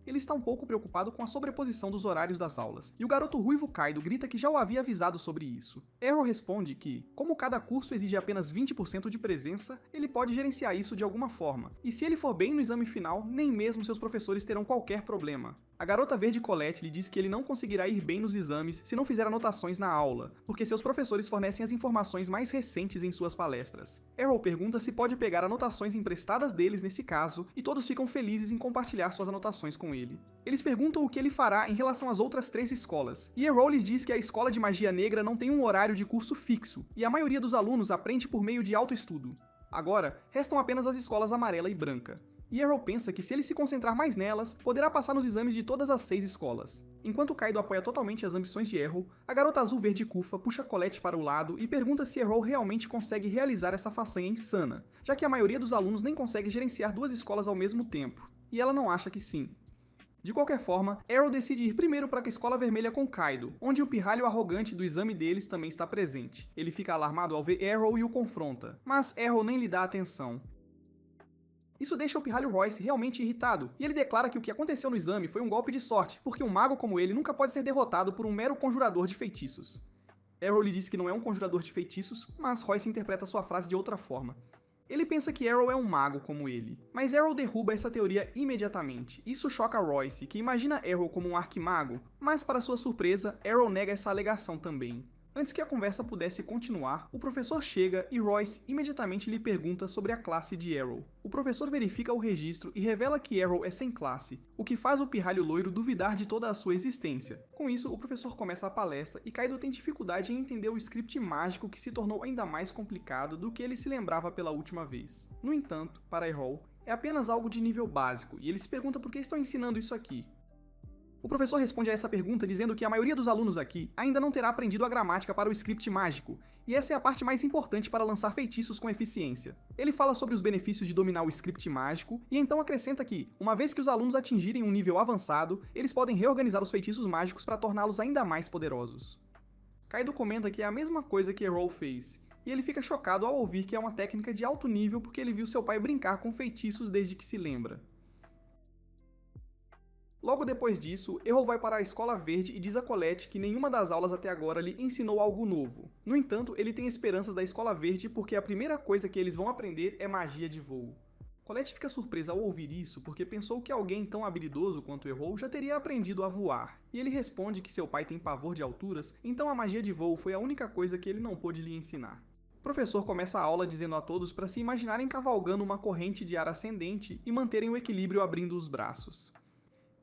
Ele está um pouco preocupado com a sobreposição dos horários das aulas, e o garoto ruivo Kaido grita que já o havia avisado sobre isso. Arrow responde que, como cada curso exige apenas 20% de presença, ele pode gerenciar isso de alguma forma, e se ele for bem no exame final, nem mesmo seus professores terão qualquer problema. A garota verde Colette lhe diz que ele não conseguirá ir bem nos exames se não fizer anotações na aula, porque seus professores fornecem as informações mais recentes em suas palestras. Arrow pergunta se pode pegar anotações emprestadas deles nesse caso, e todos ficam felizes em compartilhar suas anotações com ele. Eles perguntam o que ele fará em relação às outras 3 escolas, e Arrow lhes diz que a Escola de Magia Negra não tem um horário de curso fixo, e a maioria dos alunos aprende por meio de autoestudo. Agora, restam apenas as escolas amarela e branca. E Arrow pensa que se ele se concentrar mais nelas, poderá passar nos exames de todas as 6 escolas. Enquanto Kaido apoia totalmente as ambições de Arrow, a garota azul-verde Kufa puxa Colette para o lado e pergunta se Arrow realmente consegue realizar essa façanha insana, já que a maioria dos alunos nem consegue gerenciar 2 escolas ao mesmo tempo, e ela não acha que sim. De qualquer forma, Arrow decide ir primeiro para a Escola Vermelha com Kaido, onde o pirralho arrogante do exame deles também está presente. Ele fica alarmado ao ver Arrow e o confronta, mas Arrow nem lhe dá atenção. Isso deixa o pirralho Royce realmente irritado, e ele declara que o que aconteceu no exame foi um golpe de sorte, porque um mago como ele nunca pode ser derrotado por um mero conjurador de feitiços. Arrow lhe diz que não é um conjurador de feitiços, mas Royce interpreta sua frase de outra forma. Ele pensa que Arrow é um mago como ele, mas Arrow derruba essa teoria imediatamente. Isso choca Royce, que imagina Arrow como um arquimago, mas para sua surpresa, Arrow nega essa alegação também. Antes que a conversa pudesse continuar, o professor chega e Royce imediatamente lhe pergunta sobre a classe de Arrow. O professor verifica o registro e revela que Arrow é sem classe, o que faz o pirralho loiro duvidar de toda a sua existência. Com isso, o professor começa a palestra e Kaido tem dificuldade em entender o script mágico que se tornou ainda mais complicado do que ele se lembrava pela última vez. No entanto, para Arrow, é apenas algo de nível básico, e ele se pergunta por que estão ensinando isso aqui. O professor responde a essa pergunta dizendo que a maioria dos alunos aqui ainda não terá aprendido a gramática para o script mágico, e essa é a parte mais importante para lançar feitiços com eficiência. Ele fala sobre os benefícios de dominar o script mágico, e então acrescenta que, uma vez que os alunos atingirem um nível avançado, eles podem reorganizar os feitiços mágicos para torná-los ainda mais poderosos. Kaido comenta que é a mesma coisa que Arrow fez, e ele fica chocado ao ouvir que é uma técnica de alto nível porque ele viu seu pai brincar com feitiços desde que se lembra. Logo depois disso, Arrow vai para a Escola Verde e diz a Colette que nenhuma das aulas até agora lhe ensinou algo novo. No entanto, ele tem esperanças da Escola Verde porque a primeira coisa que eles vão aprender é magia de voo. Colette fica surpresa ao ouvir isso porque pensou que alguém tão habilidoso quanto Arrow já teria aprendido a voar, e ele responde que seu pai tem pavor de alturas, então a magia de voo foi a única coisa que ele não pôde lhe ensinar. O professor começa a aula dizendo a todos para se imaginarem cavalgando uma corrente de ar ascendente e manterem o equilíbrio abrindo os braços.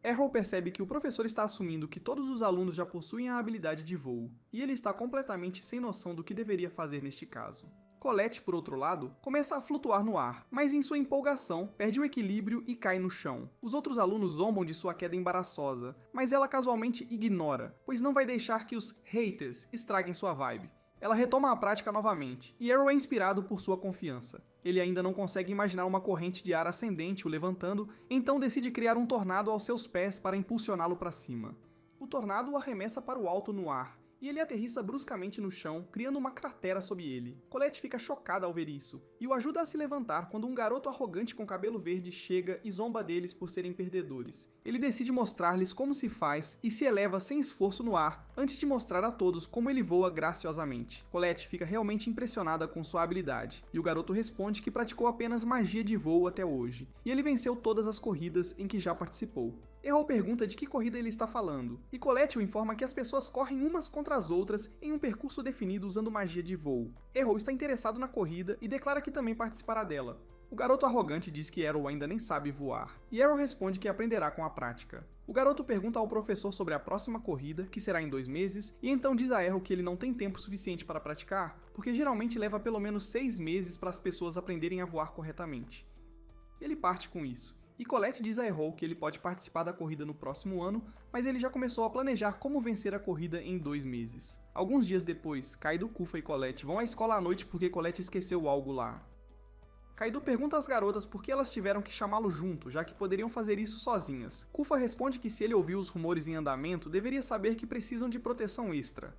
Arrow percebe que o professor está assumindo que todos os alunos já possuem a habilidade de voo, e ele está completamente sem noção do que deveria fazer neste caso. Colette, por outro lado, começa a flutuar no ar, mas em sua empolgação, perde o equilíbrio e cai no chão. Os outros alunos zombam de sua queda embaraçosa, mas ela casualmente ignora, pois não vai deixar que os haters estraguem sua vibe. Ela retoma a prática novamente, e Arrow é inspirado por sua confiança. Ele ainda não consegue imaginar uma corrente de ar ascendente o levantando, então decide criar um tornado aos seus pés para impulsioná-lo para cima. O tornado o arremessa para o alto no ar, e ele aterrissa bruscamente no chão, criando uma cratera sob ele. Colette fica chocada ao ver isso, e o ajuda a se levantar quando um garoto arrogante com cabelo verde chega e zomba deles por serem perdedores. Ele decide mostrar-lhes como se faz e se eleva sem esforço no ar, antes de mostrar a todos como ele voa graciosamente. Colette fica realmente impressionada com sua habilidade, e o garoto responde que praticou apenas magia de voo até hoje, e ele venceu todas as corridas em que já participou. Arrow pergunta de que corrida ele está falando, e Colette o informa que as pessoas correm umas contra as outras em um percurso definido usando magia de voo. Arrow está interessado na corrida e declara que também participará dela. O garoto arrogante diz que Arrow ainda nem sabe voar, e Arrow responde que aprenderá com a prática. O garoto pergunta ao professor sobre a próxima corrida, que será em 2 meses, e então diz a Arrow que ele não tem tempo suficiente para praticar, porque geralmente leva pelo menos 6 meses para as pessoas aprenderem a voar corretamente. Ele parte com isso. E Colette diz a Arrow que ele pode participar da corrida no próximo ano, mas ele já começou a planejar como vencer a corrida em 2 meses. Alguns dias depois, Kaido, Kufa e Colette vão à escola à noite porque Colette esqueceu algo lá. Kaido pergunta às garotas por que elas tiveram que chamá-lo junto, já que poderiam fazer isso sozinhas. Kufa responde que se ele ouviu os rumores em andamento, deveria saber que precisam de proteção extra.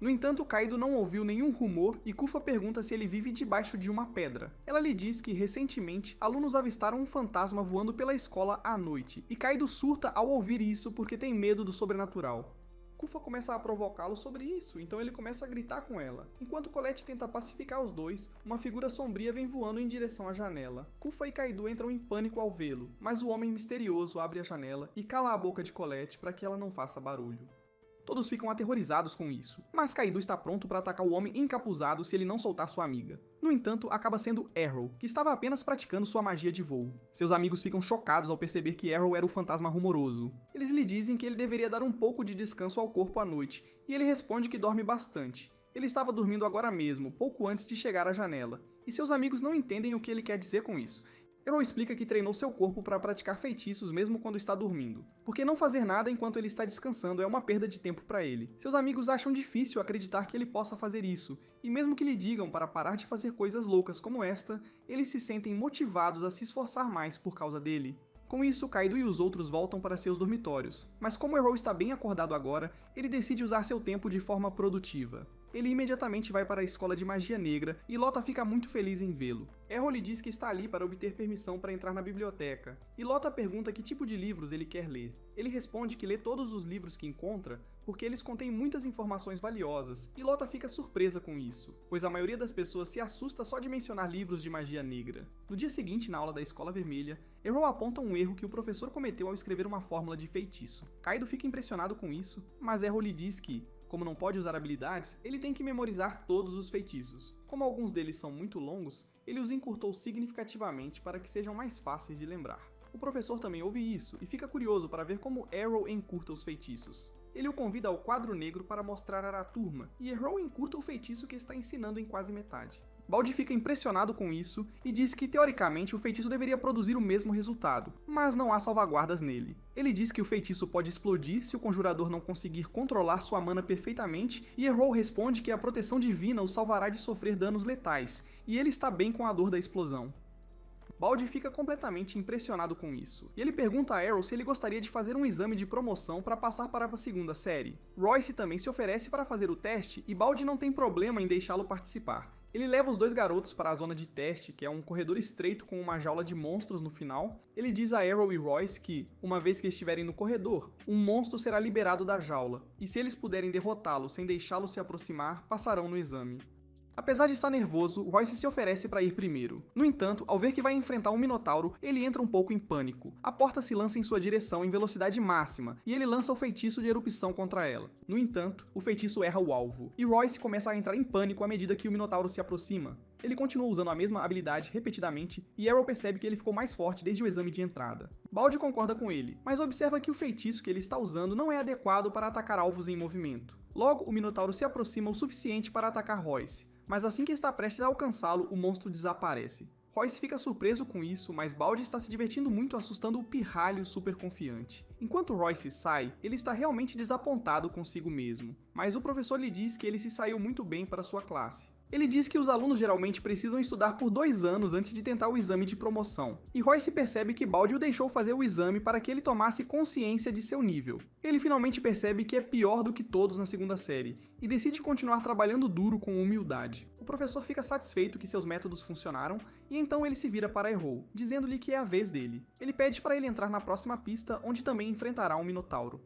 No entanto, Kaido não ouviu nenhum rumor e Kufa pergunta se ele vive debaixo de uma pedra. Ela lhe diz que, recentemente, alunos avistaram um fantasma voando pela escola à noite, e Kaido surta ao ouvir isso porque tem medo do sobrenatural. Kufa começa a provocá-lo sobre isso, então ele começa a gritar com ela. Enquanto Colette tenta pacificar os dois, uma figura sombria vem voando em direção à janela. Kufa e Kaido entram em pânico ao vê-lo, mas o homem misterioso abre a janela e cala a boca de Colette para que ela não faça barulho. Todos ficam aterrorizados com isso, mas Kaido está pronto para atacar o homem encapuzado se ele não soltar sua amiga. No entanto, acaba sendo Arrow, que estava apenas praticando sua magia de voo. Seus amigos ficam chocados ao perceber que Arrow era o fantasma rumoroso. Eles lhe dizem que ele deveria dar um pouco de descanso ao corpo à noite, e ele responde que dorme bastante. Ele estava dormindo agora mesmo, pouco antes de chegar à janela, e seus amigos não entendem o que ele quer dizer com isso. Arrow explica que treinou seu corpo para praticar feitiços mesmo quando está dormindo, porque não fazer nada enquanto ele está descansando é uma perda de tempo para ele. Seus amigos acham difícil acreditar que ele possa fazer isso, e mesmo que lhe digam para parar de fazer coisas loucas como esta, eles se sentem motivados a se esforçar mais por causa dele. Com isso, Kaido e os outros voltam para seus dormitórios, mas como Arrow está bem acordado agora, ele decide usar seu tempo de forma produtiva. Ele imediatamente vai para a escola de magia negra e Lota fica muito feliz em vê-lo. Arrow lhe diz que está ali para obter permissão para entrar na biblioteca, e Lota pergunta que tipo de livros ele quer ler. Ele responde que lê todos os livros que encontra porque eles contêm muitas informações valiosas, e Lota fica surpresa com isso, pois a maioria das pessoas se assusta só de mencionar livros de magia negra. No dia seguinte, na aula da Escola Vermelha, Arrow aponta um erro que o professor cometeu ao escrever uma fórmula de feitiço. Kaido fica impressionado com isso, mas Arrow lhe diz que, como não pode usar habilidades, ele tem que memorizar todos os feitiços. Como alguns deles são muito longos, ele os encurtou significativamente para que sejam mais fáceis de lembrar. O professor também ouve isso e fica curioso para ver como Arrow encurta os feitiços. Ele o convida ao quadro negro para mostrar à turma, e Arrow encurta o feitiço que está ensinando em quase metade. Baldi fica impressionado com isso e diz que, teoricamente, o feitiço deveria produzir o mesmo resultado, mas não há salvaguardas nele. Ele diz que o feitiço pode explodir se o conjurador não conseguir controlar sua mana perfeitamente, e Arrow responde que a proteção divina o salvará de sofrer danos letais, e ele está bem com a dor da explosão. Baldi fica completamente impressionado com isso, e ele pergunta a Arrow se ele gostaria de fazer um exame de promoção para passar para a segunda série. Royce também se oferece para fazer o teste, e Baldi não tem problema em deixá-lo participar. Ele leva os dois garotos para a zona de teste, que é um corredor estreito com uma jaula de monstros no final. Ele diz a Arrow e Royce que, uma vez que estiverem no corredor, um monstro será liberado da jaula, e se eles puderem derrotá-lo sem deixá-lo se aproximar, passarão no exame. Apesar de estar nervoso, Royce se oferece para ir primeiro. No entanto, ao ver que vai enfrentar um minotauro, ele entra um pouco em pânico. A porta se lança em sua direção em velocidade máxima, e ele lança o feitiço de erupção contra ela. No entanto, o feitiço erra o alvo, e Royce começa a entrar em pânico à medida que o minotauro se aproxima. Ele continua usando a mesma habilidade repetidamente, e Arrow percebe que ele ficou mais forte desde o exame de entrada. Baldi concorda com ele, mas observa que o feitiço que ele está usando não é adequado para atacar alvos em movimento. Logo, o minotauro se aproxima o suficiente para atacar Royce, mas assim que está prestes a alcançá-lo, o monstro desaparece. Royce fica surpreso com isso, mas Baldi está se divertindo muito assustando o pirralho super confiante. Enquanto Royce sai, ele está realmente desapontado consigo mesmo, mas o professor lhe diz que ele se saiu muito bem para sua classe. Ele diz que os alunos geralmente precisam estudar por 2 anos antes de tentar o exame de promoção, e Royce percebe que Baldi o deixou fazer o exame para que ele tomasse consciência de seu nível. Ele finalmente percebe que é pior do que todos na segunda série, e decide continuar trabalhando duro com humildade. O professor fica satisfeito que seus métodos funcionaram, e então ele se vira para Errol, dizendo-lhe que é a vez dele. Ele pede para ele entrar na próxima pista, onde também enfrentará um Minotauro.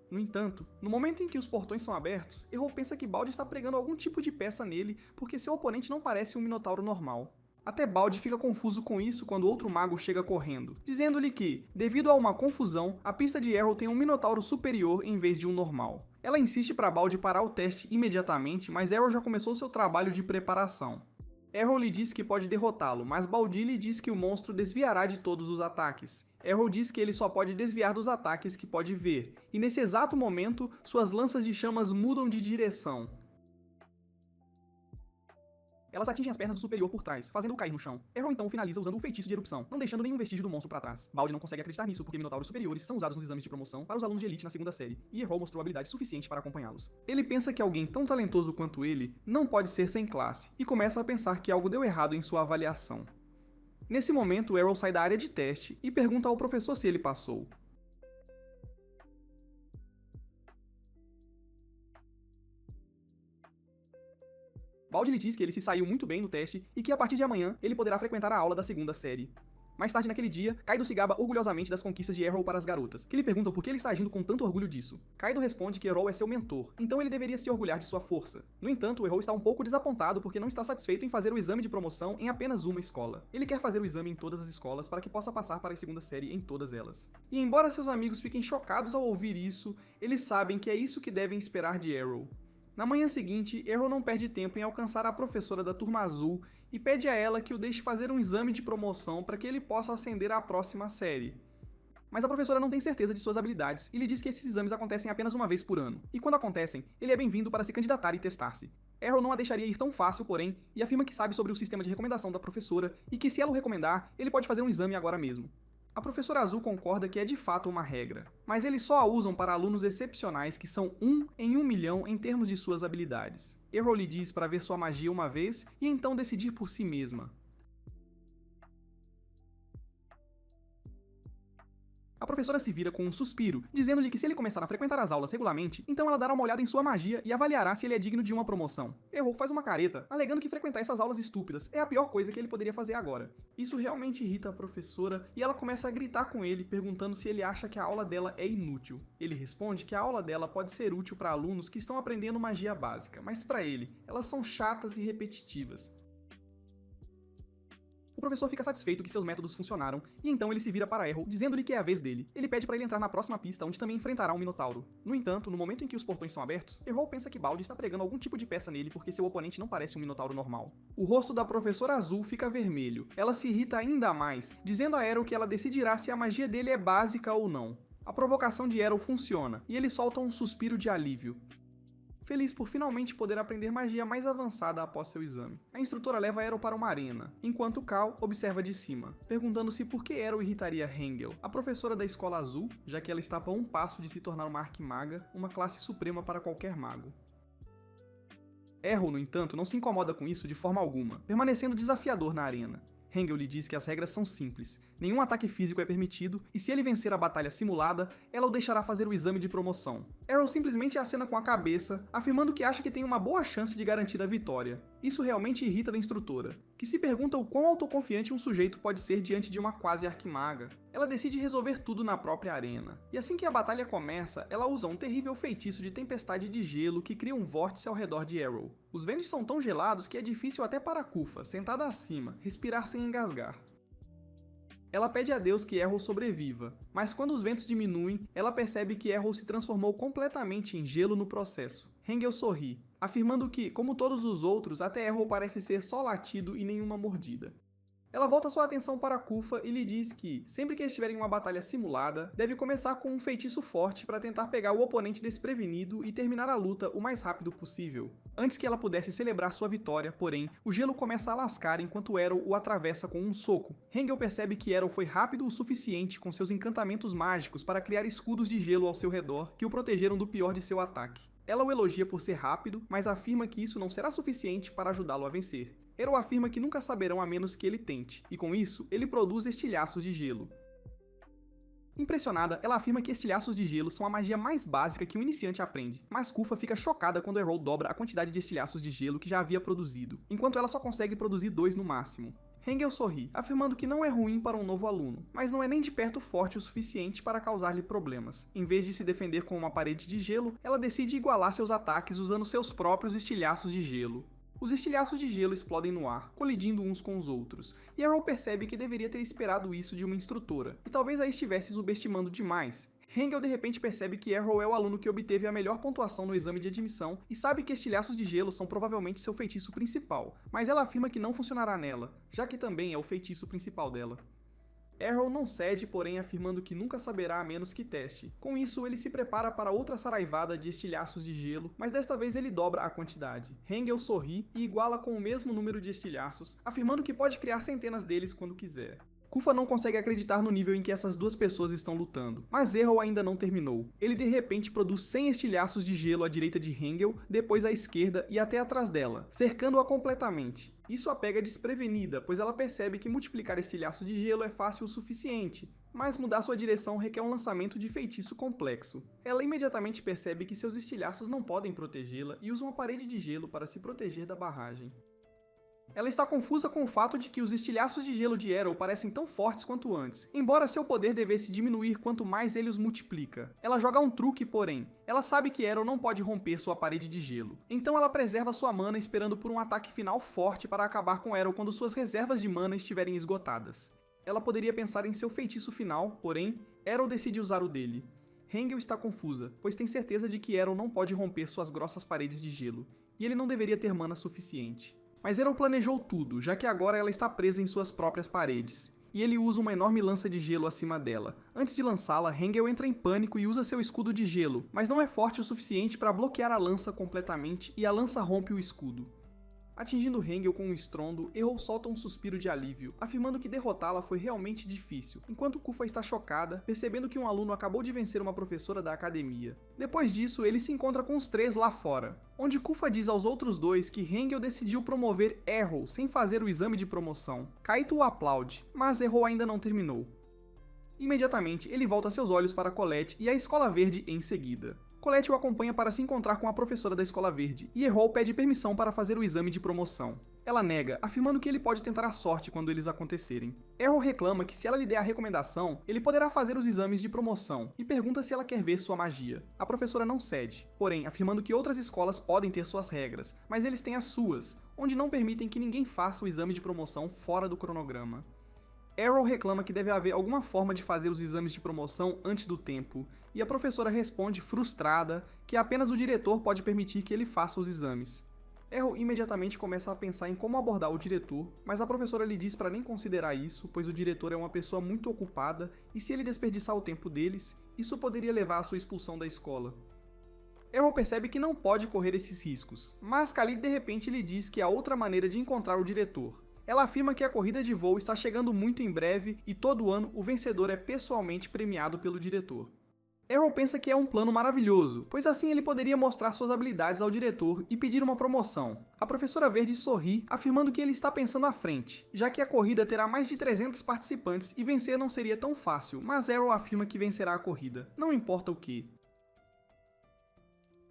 No entanto, no momento em que os portões são abertos, Errol pensa que Baldi está pregando algum tipo de peça nele porque seu oponente não parece um Minotauro normal. Até Baldi fica confuso com isso quando outro mago chega correndo, dizendo-lhe que, devido a uma confusão, a pista de Errol tem um Minotauro superior em vez de um normal. Ela insiste para Baldi parar o teste imediatamente, mas Errol já começou seu trabalho de preparação. Errol lhe diz que pode derrotá-lo, mas Baldi lhe diz que o monstro desviará de todos os ataques. Errol diz que ele só pode desviar dos ataques que pode ver, e nesse exato momento, suas lanças de chamas mudam de direção. Elas atingem as pernas do superior por trás, fazendo-o cair no chão. Errol então finaliza usando o feitiço de erupção, não deixando nenhum vestígio do monstro para trás. Baldi não consegue acreditar nisso porque minotauros superiores são usados nos exames de promoção para os alunos de elite na segunda série, e Errol mostrou habilidade suficiente para acompanhá-los. Ele pensa que alguém tão talentoso quanto ele não pode ser sem classe, e começa a pensar que algo deu errado em sua avaliação. Nesse momento, Errol sai da área de teste e pergunta ao professor se ele passou. Baldi lhe diz que ele se saiu muito bem no teste e que a partir de amanhã ele poderá frequentar a aula da segunda série. Mais tarde naquele dia, Kaido se gaba orgulhosamente das conquistas de Errol para as garotas, que lhe perguntam por que ele está agindo com tanto orgulho disso. Kaido responde que Errol é seu mentor, então ele deveria se orgulhar de sua força. No entanto, Errol está um pouco desapontado porque não está satisfeito em fazer o exame de promoção em apenas uma escola. Ele quer fazer o exame em todas as escolas para que possa passar para a segunda série em todas elas. E embora seus amigos fiquem chocados ao ouvir isso, eles sabem que é isso que devem esperar de Errol. Na manhã seguinte, Errol não perde tempo em alcançar a professora da turma azul e pede a ela que o deixe fazer um exame de promoção para que ele possa ascender à próxima série. Mas a professora não tem certeza de suas habilidades e lhe diz que esses exames acontecem apenas uma vez por ano, e quando acontecem, ele é bem-vindo para se candidatar e testar-se. Errol não a deixaria ir tão fácil, porém, e afirma que sabe sobre o sistema de recomendação da professora e que se ela o recomendar, ele pode fazer um exame agora mesmo. A professora azul concorda que é de fato uma regra, mas eles só a usam para alunos excepcionais que são 1 em 1 milhão em termos de suas habilidades. Errol lhe diz para ver sua magia uma vez e então decidir por si mesma. A professora se vira com um suspiro, dizendo-lhe que se ele começar a frequentar as aulas regularmente, então ela dará uma olhada em sua magia e avaliará se ele é digno de uma promoção. Errol faz uma careta, alegando que frequentar essas aulas estúpidas é a pior coisa que ele poderia fazer agora. Isso realmente irrita a professora e ela começa a gritar com ele, perguntando se ele acha que a aula dela é inútil. Ele responde que a aula dela pode ser útil para alunos que estão aprendendo magia básica, mas para ele, elas são chatas e repetitivas. O professor fica satisfeito que seus métodos funcionaram, e então ele se vira para Errol, dizendo-lhe que é a vez dele. Ele pede para ele entrar na próxima pista, onde também enfrentará um Minotauro. No entanto, no momento em que os portões são abertos, Errol pensa que Baldi está pregando algum tipo de peça nele porque seu oponente não parece um Minotauro normal. O rosto da professora azul fica vermelho. Ela se irrita ainda mais, dizendo a Errol que ela decidirá se a magia dele é básica ou não. A provocação de Errol funciona, e ele solta um suspiro de alívio. Feliz por finalmente poder aprender magia mais avançada após seu exame. A instrutora leva Errol para uma arena, enquanto Cal observa de cima, perguntando-se por que Errol irritaria Hengel, a professora da Escola Azul, já que ela está a um passo de se tornar uma arquimaga, uma classe suprema para qualquer mago. Errol, no entanto, não se incomoda com isso de forma alguma, permanecendo desafiador na arena. Hengel lhe diz que as regras são simples, nenhum ataque físico é permitido, e se ele vencer a batalha simulada, ela o deixará fazer o exame de promoção. Errol simplesmente acena com a cabeça, afirmando que acha que tem uma boa chance de garantir a vitória. Isso realmente irrita a instrutora, que se pergunta o quão autoconfiante um sujeito pode ser diante de uma quase arquimaga. Ela decide resolver tudo na própria arena, e assim que a batalha começa, ela usa um terrível feitiço de tempestade de gelo que cria um vórtice ao redor de Errol. Os ventos são tão gelados que é difícil até para Kufa, sentada acima, respirar sem engasgar. Ela pede a Deus que Errol sobreviva, mas quando os ventos diminuem, ela percebe que Errol se transformou completamente em gelo no processo. Hengel sorri, afirmando que, como todos os outros, até Errol parece ser só latido e nenhuma mordida. Ela volta sua atenção para Kufa e lhe diz que, sempre que estiver em uma batalha simulada, deve começar com um feitiço forte para tentar pegar o oponente desprevenido e terminar a luta o mais rápido possível. Antes que ela pudesse celebrar sua vitória, porém, o gelo começa a lascar enquanto Errol o atravessa com um soco. Hengel percebe que Errol foi rápido o suficiente com seus encantamentos mágicos para criar escudos de gelo ao seu redor que o protegeram do pior de seu ataque. Ela o elogia por ser rápido, mas afirma que isso não será suficiente para ajudá-lo a vencer. Errol afirma que nunca saberão a menos que ele tente, e com isso, ele produz estilhaços de gelo. Impressionada, ela afirma que estilhaços de gelo são a magia mais básica que um iniciante aprende, mas Kufa fica chocada quando Errol dobra a quantidade de estilhaços de gelo que já havia produzido, enquanto ela só consegue produzir 2 no máximo. Hengel sorri, afirmando que não é ruim para um novo aluno, mas não é nem de perto forte o suficiente para causar-lhe problemas. Em vez de se defender com uma parede de gelo, ela decide igualar seus ataques usando seus próprios estilhaços de gelo. Os estilhaços de gelo explodem no ar, colidindo uns com os outros, e Errol percebe que deveria ter esperado isso de uma instrutora, e talvez a estivesse subestimando demais. Hengel de repente percebe que Errol é o aluno que obteve a melhor pontuação no exame de admissão e sabe que estilhaços de gelo são provavelmente seu feitiço principal, mas ela afirma que não funcionará nela, já que também é o feitiço principal dela. Errol não cede, porém afirmando que nunca saberá a menos que teste. Com isso, ele se prepara para outra saraivada de estilhaços de gelo, mas desta vez ele dobra a quantidade. Hengel sorri e iguala com o mesmo número de estilhaços, afirmando que pode criar centenas deles quando quiser. Kufa não consegue acreditar no nível em que essas duas pessoas estão lutando, mas Errol ainda não terminou. Ele de repente produz 100 estilhaços de gelo à direita de Hengel, depois à esquerda e até atrás dela, cercando-a completamente. Isso a pega desprevenida, pois ela percebe que multiplicar estilhaços de gelo é fácil o suficiente, mas mudar sua direção requer um lançamento de feitiço complexo. Ela imediatamente percebe que seus estilhaços não podem protegê-la e usa uma parede de gelo para se proteger da barragem. Ela está confusa com o fato de que os estilhaços de gelo de Errol parecem tão fortes quanto antes, embora seu poder devesse diminuir quanto mais ele os multiplica. Ela joga um truque, porém. Ela sabe que Errol não pode romper sua parede de gelo, então ela preserva sua mana esperando por um ataque final forte para acabar com Errol quando suas reservas de mana estiverem esgotadas. Ela poderia pensar em seu feitiço final, porém, Errol decide usar o dele. Hengel está confusa, pois tem certeza de que Errol não pode romper suas grossas paredes de gelo, e ele não deveria ter mana suficiente. Mas Errol planejou tudo, já que agora ela está presa em suas próprias paredes, e ele usa uma enorme lança de gelo acima dela. Antes de lançá-la, Hengel entra em pânico e usa seu escudo de gelo, mas não é forte o suficiente para bloquear a lança completamente e a lança rompe o escudo. Atingindo Hengel com um estrondo, Errol solta um suspiro de alívio, afirmando que derrotá-la foi realmente difícil, enquanto Kufa está chocada, percebendo que um aluno acabou de vencer uma professora da academia. Depois disso, ele se encontra com os 3 lá fora, onde Kufa diz aos outros 2 que Hengel decidiu promover Errol sem fazer o exame de promoção. Kaito o aplaude, mas Errol ainda não terminou. Imediatamente, ele volta seus olhos para Colette e a Escola Verde em seguida. Colette o acompanha para se encontrar com a professora da Escola Verde, e Errol pede permissão para fazer o exame de promoção. Ela nega, afirmando que ele pode tentar a sorte quando eles acontecerem. Errol reclama que se ela lhe der a recomendação, ele poderá fazer os exames de promoção, e pergunta se ela quer ver sua magia. A professora não cede, porém afirmando que outras escolas podem ter suas regras, mas eles têm as suas, onde não permitem que ninguém faça o exame de promoção fora do cronograma. Errol reclama que deve haver alguma forma de fazer os exames de promoção antes do tempo, e a professora responde, frustrada, que apenas o diretor pode permitir que ele faça os exames. Errol imediatamente começa a pensar em como abordar o diretor, mas a professora lhe diz para nem considerar isso, pois o diretor é uma pessoa muito ocupada, e se ele desperdiçar o tempo deles, isso poderia levar à sua expulsão da escola. Errol percebe que não pode correr esses riscos, mas Khalid de repente lhe diz que há outra maneira de encontrar o diretor. Ela afirma que a corrida de voo está chegando muito em breve e todo ano o vencedor é pessoalmente premiado pelo diretor. Errol pensa que é um plano maravilhoso, pois assim ele poderia mostrar suas habilidades ao diretor e pedir uma promoção. A professora Verde sorri, afirmando que ele está pensando à frente, já que a corrida terá mais de 300 participantes e vencer não seria tão fácil, mas Errol afirma que vencerá a corrida, não importa o que.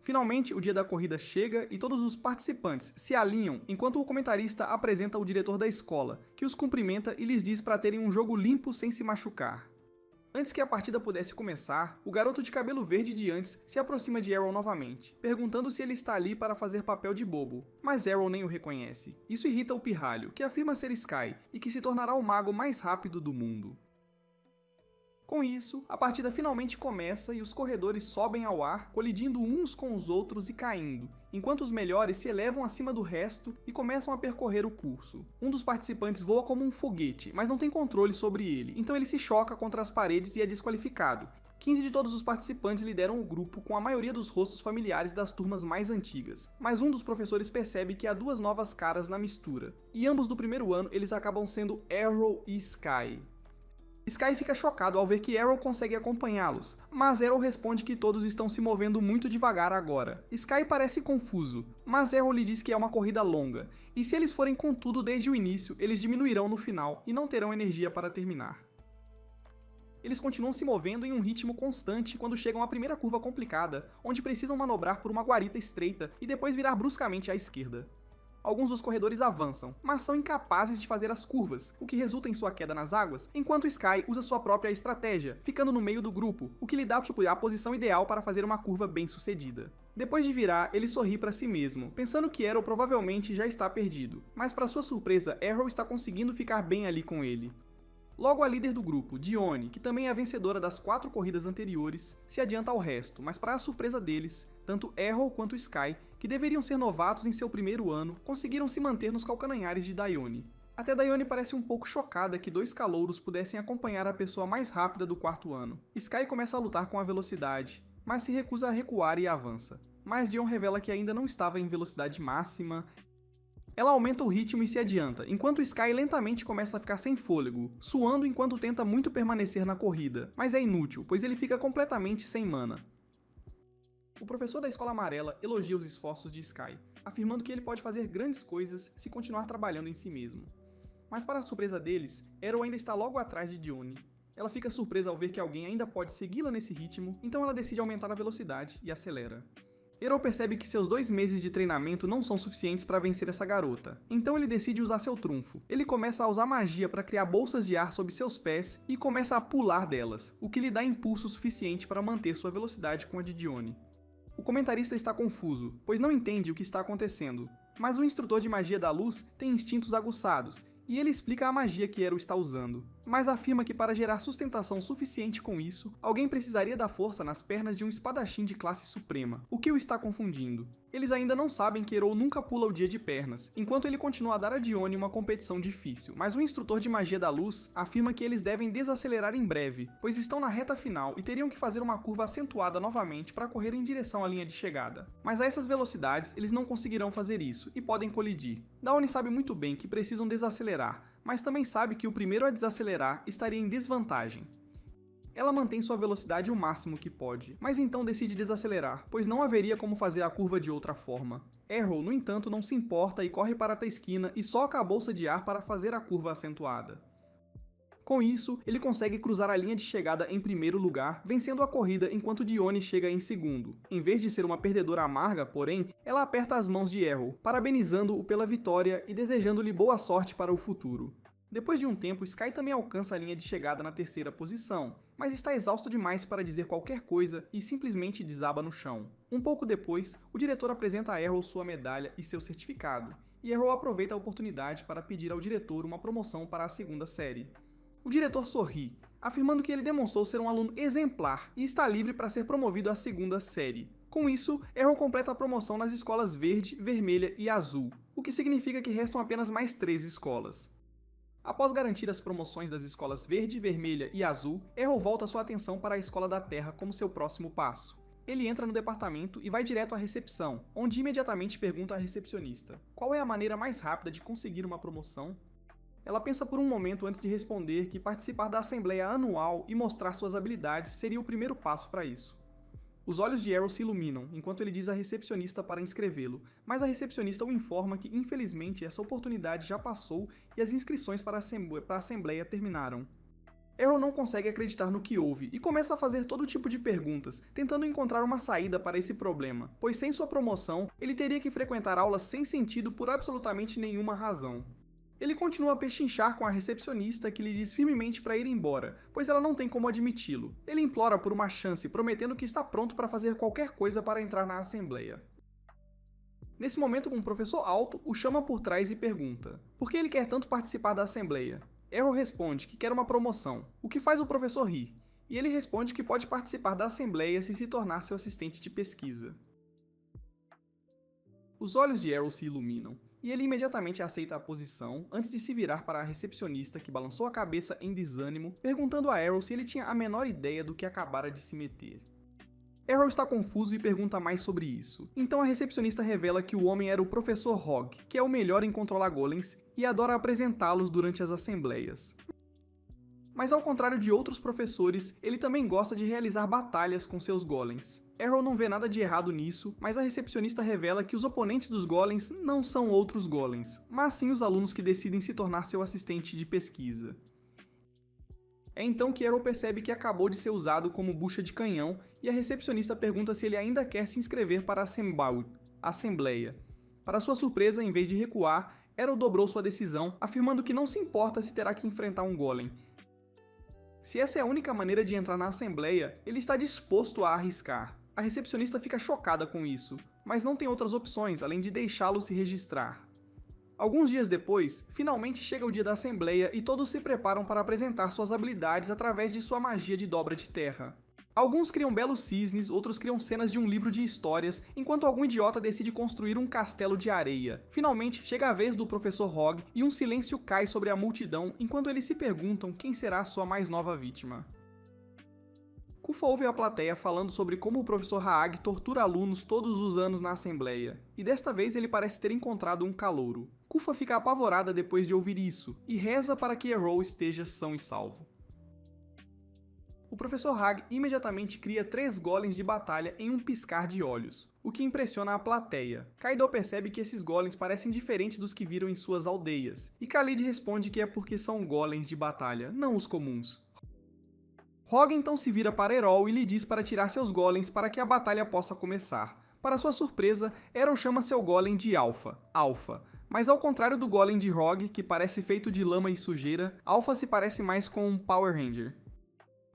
Finalmente, o dia da corrida chega e todos os participantes se alinham enquanto o comentarista apresenta o diretor da escola, que os cumprimenta e lhes diz para terem um jogo limpo sem se machucar. Antes que a partida pudesse começar, o garoto de cabelo verde de antes se aproxima de Errol novamente, perguntando se ele está ali para fazer papel de bobo, mas Errol nem o reconhece. Isso irrita o pirralho, que afirma ser Sky e que se tornará o mago mais rápido do mundo. Com isso, a partida finalmente começa e os corredores sobem ao ar, colidindo uns com os outros e caindo, enquanto os melhores se elevam acima do resto e começam a percorrer o curso. Um dos participantes voa como um foguete, mas não tem controle sobre ele, então ele se choca contra as paredes e é desqualificado. 15 de todos os participantes lideram o grupo, com a maioria dos rostos familiares das turmas mais antigas, mas um dos professores percebe que há duas novas caras na mistura, e ambos do primeiro ano eles acabam sendo Arrow e Sky. Sky fica chocado ao ver que Arrow consegue acompanhá-los, mas Arrow responde que todos estão se movendo muito devagar agora. Sky parece confuso, mas Arrow lhe diz que é uma corrida longa, e se eles forem com tudo desde o início, eles diminuirão no final e não terão energia para terminar. Eles continuam se movendo em um ritmo constante quando chegam à primeira curva complicada, onde precisam manobrar por uma guarita estreita e depois virar bruscamente à esquerda. Alguns dos corredores avançam, mas são incapazes de fazer as curvas, o que resulta em sua queda nas águas, enquanto Sky usa sua própria estratégia, ficando no meio do grupo, o que lhe dá a posição ideal para fazer uma curva bem sucedida. Depois de virar, ele sorri para si mesmo, pensando que Arrow provavelmente já está perdido, mas para sua surpresa, Arrow está conseguindo ficar bem ali com ele. Logo a líder do grupo, Dione, que também é a vencedora das 4 corridas anteriores, se adianta ao resto, mas para a surpresa deles, tanto Arrow quanto Sky, que deveriam ser novatos em seu primeiro ano, conseguiram se manter nos calcanhares de Dione. Até Dione parece um pouco chocada que 2 calouros pudessem acompanhar a pessoa mais rápida do 4º ano. Sky começa a lutar com a velocidade, mas se recusa a recuar e avança. Mas Dion revela que ainda não estava em velocidade máxima. Ela aumenta o ritmo e se adianta, enquanto Sky lentamente começa a ficar sem fôlego, suando enquanto tenta muito permanecer na corrida, mas é inútil, pois ele fica completamente sem mana. O professor da Escola Amarela elogia os esforços de Sky, afirmando que ele pode fazer grandes coisas se continuar trabalhando em si mesmo. Mas para a surpresa deles, Arrow ainda está logo atrás de Dione. Ela fica surpresa ao ver que alguém ainda pode segui-la nesse ritmo, então ela decide aumentar a velocidade e acelera. Arrow percebe que seus 2 meses de treinamento não são suficientes para vencer essa garota, então ele decide usar seu trunfo. Ele começa a usar magia para criar bolsas de ar sob seus pés e começa a pular delas, o que lhe dá impulso suficiente para manter sua velocidade com a de Dione. O comentarista está confuso, pois não entende o que está acontecendo, mas o instrutor de magia da luz tem instintos aguçados, e ele explica a magia que Arrow está usando, mas afirma que para gerar sustentação suficiente com isso, alguém precisaria da força nas pernas de um espadachim de classe suprema, o que o está confundindo. Eles ainda não sabem que Arrow nunca pula o dia de pernas, enquanto ele continua a dar a Dione uma competição difícil, mas o instrutor de magia da luz afirma que eles devem desacelerar em breve, pois estão na reta final e teriam que fazer uma curva acentuada novamente para correr em direção à linha de chegada. Mas a essas velocidades, eles não conseguirão fazer isso e podem colidir. Daone sabe muito bem que precisam desacelerar, mas também sabe que o primeiro a desacelerar estaria em desvantagem. Ela mantém sua velocidade o máximo que pode, mas então decide desacelerar, pois não haveria como fazer a curva de outra forma. Arrow, no entanto, não se importa e corre para a esquina e soca a bolsa de ar para fazer a curva acentuada. Com isso, ele consegue cruzar a linha de chegada em primeiro lugar, vencendo a corrida enquanto Dione chega em segundo. Em vez de ser uma perdedora amarga, porém, ela aperta as mãos de Arrow, parabenizando-o pela vitória e desejando-lhe boa sorte para o futuro. Depois de um tempo, Sky também alcança a linha de chegada na terceira posição, mas está exausto demais para dizer qualquer coisa e simplesmente desaba no chão. Um pouco depois, o diretor apresenta a Arrow sua medalha e seu certificado, e Arrow aproveita a oportunidade para pedir ao diretor uma promoção para a segunda série. O diretor sorri, afirmando que ele demonstrou ser um aluno exemplar e está livre para ser promovido à segunda série. Com isso, Arrow completa a promoção nas escolas Verde, Vermelha e Azul, o que significa que restam apenas mais 3 escolas. Após garantir as promoções das escolas Verde, Vermelha e Azul, Arrow volta sua atenção para a Escola da Terra como seu próximo passo. Ele entra no departamento e vai direto à recepção, onde imediatamente pergunta à recepcionista qual é a maneira mais rápida de conseguir uma promoção. Ela pensa por um momento antes de responder que participar da assembleia anual e mostrar suas habilidades seria o primeiro passo para isso. Os olhos de Arrow se iluminam enquanto ele diz à recepcionista para inscrevê-lo, mas a recepcionista o informa que, infelizmente, essa oportunidade já passou e as inscrições para a assembleia terminaram. Arrow não consegue acreditar no que houve e começa a fazer todo tipo de perguntas, tentando encontrar uma saída para esse problema, pois sem sua promoção, ele teria que frequentar aulas sem sentido por absolutamente nenhuma razão. Ele continua a pechinchar com a recepcionista, que lhe diz firmemente para ir embora, pois ela não tem como admiti-lo. Ele implora por uma chance, prometendo que está pronto para fazer qualquer coisa para entrar na assembleia. Nesse momento, um professor alto o chama por trás e pergunta por que ele quer tanto participar da assembleia. Arrow responde que quer uma promoção, o que faz o professor rir, e ele responde que pode participar da assembleia se tornar seu assistente de pesquisa. Os olhos de Arrow se iluminam, e ele imediatamente aceita a posição antes de se virar para a recepcionista que balançou a cabeça em desânimo, perguntando a Arrow se ele tinha a menor ideia do que acabara de se meter. Arrow está confuso e pergunta mais sobre isso. Então a recepcionista revela que o homem era o Professor Hogg, que é o melhor em controlar golems e adora apresentá-los durante as assembleias. Mas ao contrário de outros professores, ele também gosta de realizar batalhas com seus golems. Arrow não vê nada de errado nisso, mas a recepcionista revela que os oponentes dos golems não são outros golems, mas sim os alunos que decidem se tornar seu assistente de pesquisa. É então que Arrow percebe que acabou de ser usado como bucha de canhão e a recepcionista pergunta se ele ainda quer se inscrever para a assembleia. Para sua surpresa, em vez de recuar, Arrow dobrou sua decisão, afirmando que não se importa se terá que enfrentar um golem. Se essa é a única maneira de entrar na assembleia, ele está disposto a arriscar. A recepcionista fica chocada com isso, mas não tem outras opções além de deixá-lo se registrar. Alguns dias depois, finalmente chega o dia da assembleia e todos se preparam para apresentar suas habilidades através de sua magia de dobra de terra. Alguns criam belos cisnes, outros criam cenas de um livro de histórias, enquanto algum idiota decide construir um castelo de areia. Finalmente, chega a vez do Professor Hogg e um silêncio cai sobre a multidão enquanto eles se perguntam quem será a sua mais nova vítima. Kufa ouve a plateia falando sobre como o Professor Haag tortura alunos todos os anos na assembleia, e desta vez ele parece ter encontrado um calouro. Kufa fica apavorada depois de ouvir isso, e reza para que Arrow esteja são e salvo. O Professor Haag imediatamente cria 3 golems de batalha em um piscar de olhos, o que impressiona a plateia. Kaido percebe que esses golems parecem diferentes dos que viram em suas aldeias, e Khalid responde que é porque são golems de batalha, não os comuns. Hogg então se vira para Erol e lhe diz para tirar seus golems para que a batalha possa começar. Para sua surpresa, Erol chama seu golem de Alpha, mas ao contrário do golem de Hogg, que parece feito de lama e sujeira, Alpha se parece mais com um Power Ranger.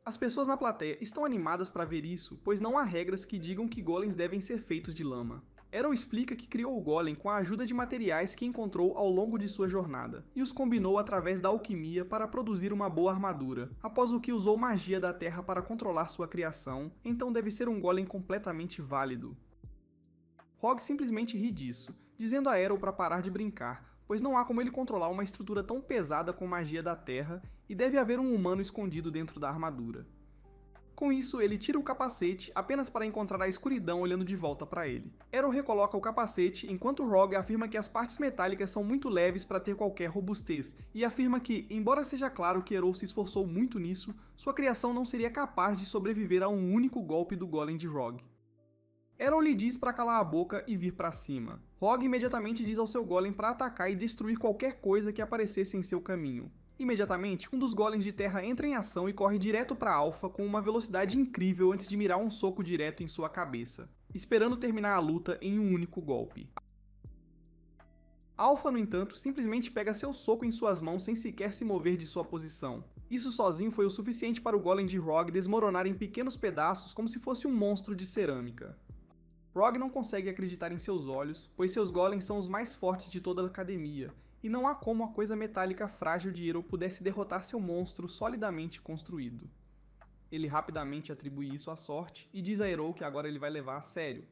As pessoas na plateia estão animadas para ver isso, pois não há regras que digam que golems devem ser feitos de lama. Erol explica que criou o golem com a ajuda de materiais que encontrou ao longo de sua jornada, e os combinou através da alquimia para produzir uma boa armadura, após o que usou magia da terra para controlar sua criação, então deve ser um golem completamente válido. Hogg simplesmente ri disso, dizendo a Erol para parar de brincar, pois não há como ele controlar uma estrutura tão pesada com magia da terra e deve haver um humano escondido dentro da armadura. Com isso, ele tira o capacete apenas para encontrar a escuridão olhando de volta para ele. Erol recoloca o capacete enquanto Hogg afirma que as partes metálicas são muito leves para ter qualquer robustez, e afirma que, embora seja claro que Erol se esforçou muito nisso, sua criação não seria capaz de sobreviver a um único golpe do golem de Hogg. Erol lhe diz para calar a boca e vir para cima. Hogg imediatamente diz ao seu golem para atacar e destruir qualquer coisa que aparecesse em seu caminho. Imediatamente, um dos golems de terra entra em ação e corre direto para Alpha com uma velocidade incrível antes de mirar um soco direto em sua cabeça, esperando terminar a luta em um único golpe. Alpha, no entanto, simplesmente pega seu soco em suas mãos sem sequer se mover de sua posição. Isso sozinho foi o suficiente para o golem de Hogg desmoronar em pequenos pedaços como se fosse um monstro de cerâmica. Hogg não consegue acreditar em seus olhos, pois seus golems são os mais fortes de toda a academia, e não há como a coisa metálica frágil de Erol pudesse derrotar seu monstro solidamente construído. Ele rapidamente atribui isso à sorte e diz a Erol que agora ele vai levar a sério.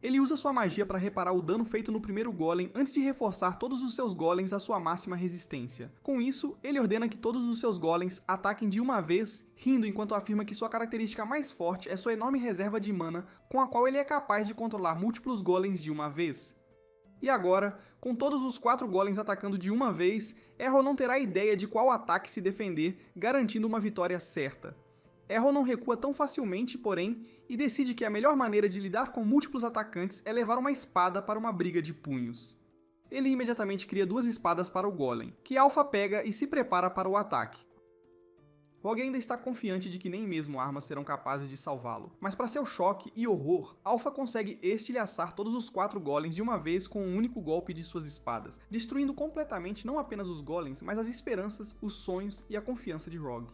Ele usa sua magia para reparar o dano feito no primeiro golem antes de reforçar todos os seus golems à sua máxima resistência. Com isso, ele ordena que todos os seus golems ataquem de uma vez, rindo enquanto afirma que sua característica mais forte é sua enorme reserva de mana, com a qual ele é capaz de controlar múltiplos golems de uma vez. E agora, com todos os 4 golems atacando de uma vez, Errol não terá ideia de qual ataque se defender, garantindo uma vitória certa. Errol não recua tão facilmente, porém, e decide que a melhor maneira de lidar com múltiplos atacantes é levar uma espada para uma briga de punhos. Ele imediatamente cria 2 espadas para o golem, que Alpha pega e se prepara para o ataque. Hogg ainda está confiante de que nem mesmo armas serão capazes de salvá-lo, mas para seu choque e horror, Alpha consegue estilhaçar todos os 4 golems de uma vez com um único golpe de suas espadas, destruindo completamente não apenas os golems, mas as esperanças, os sonhos e a confiança de Hogg.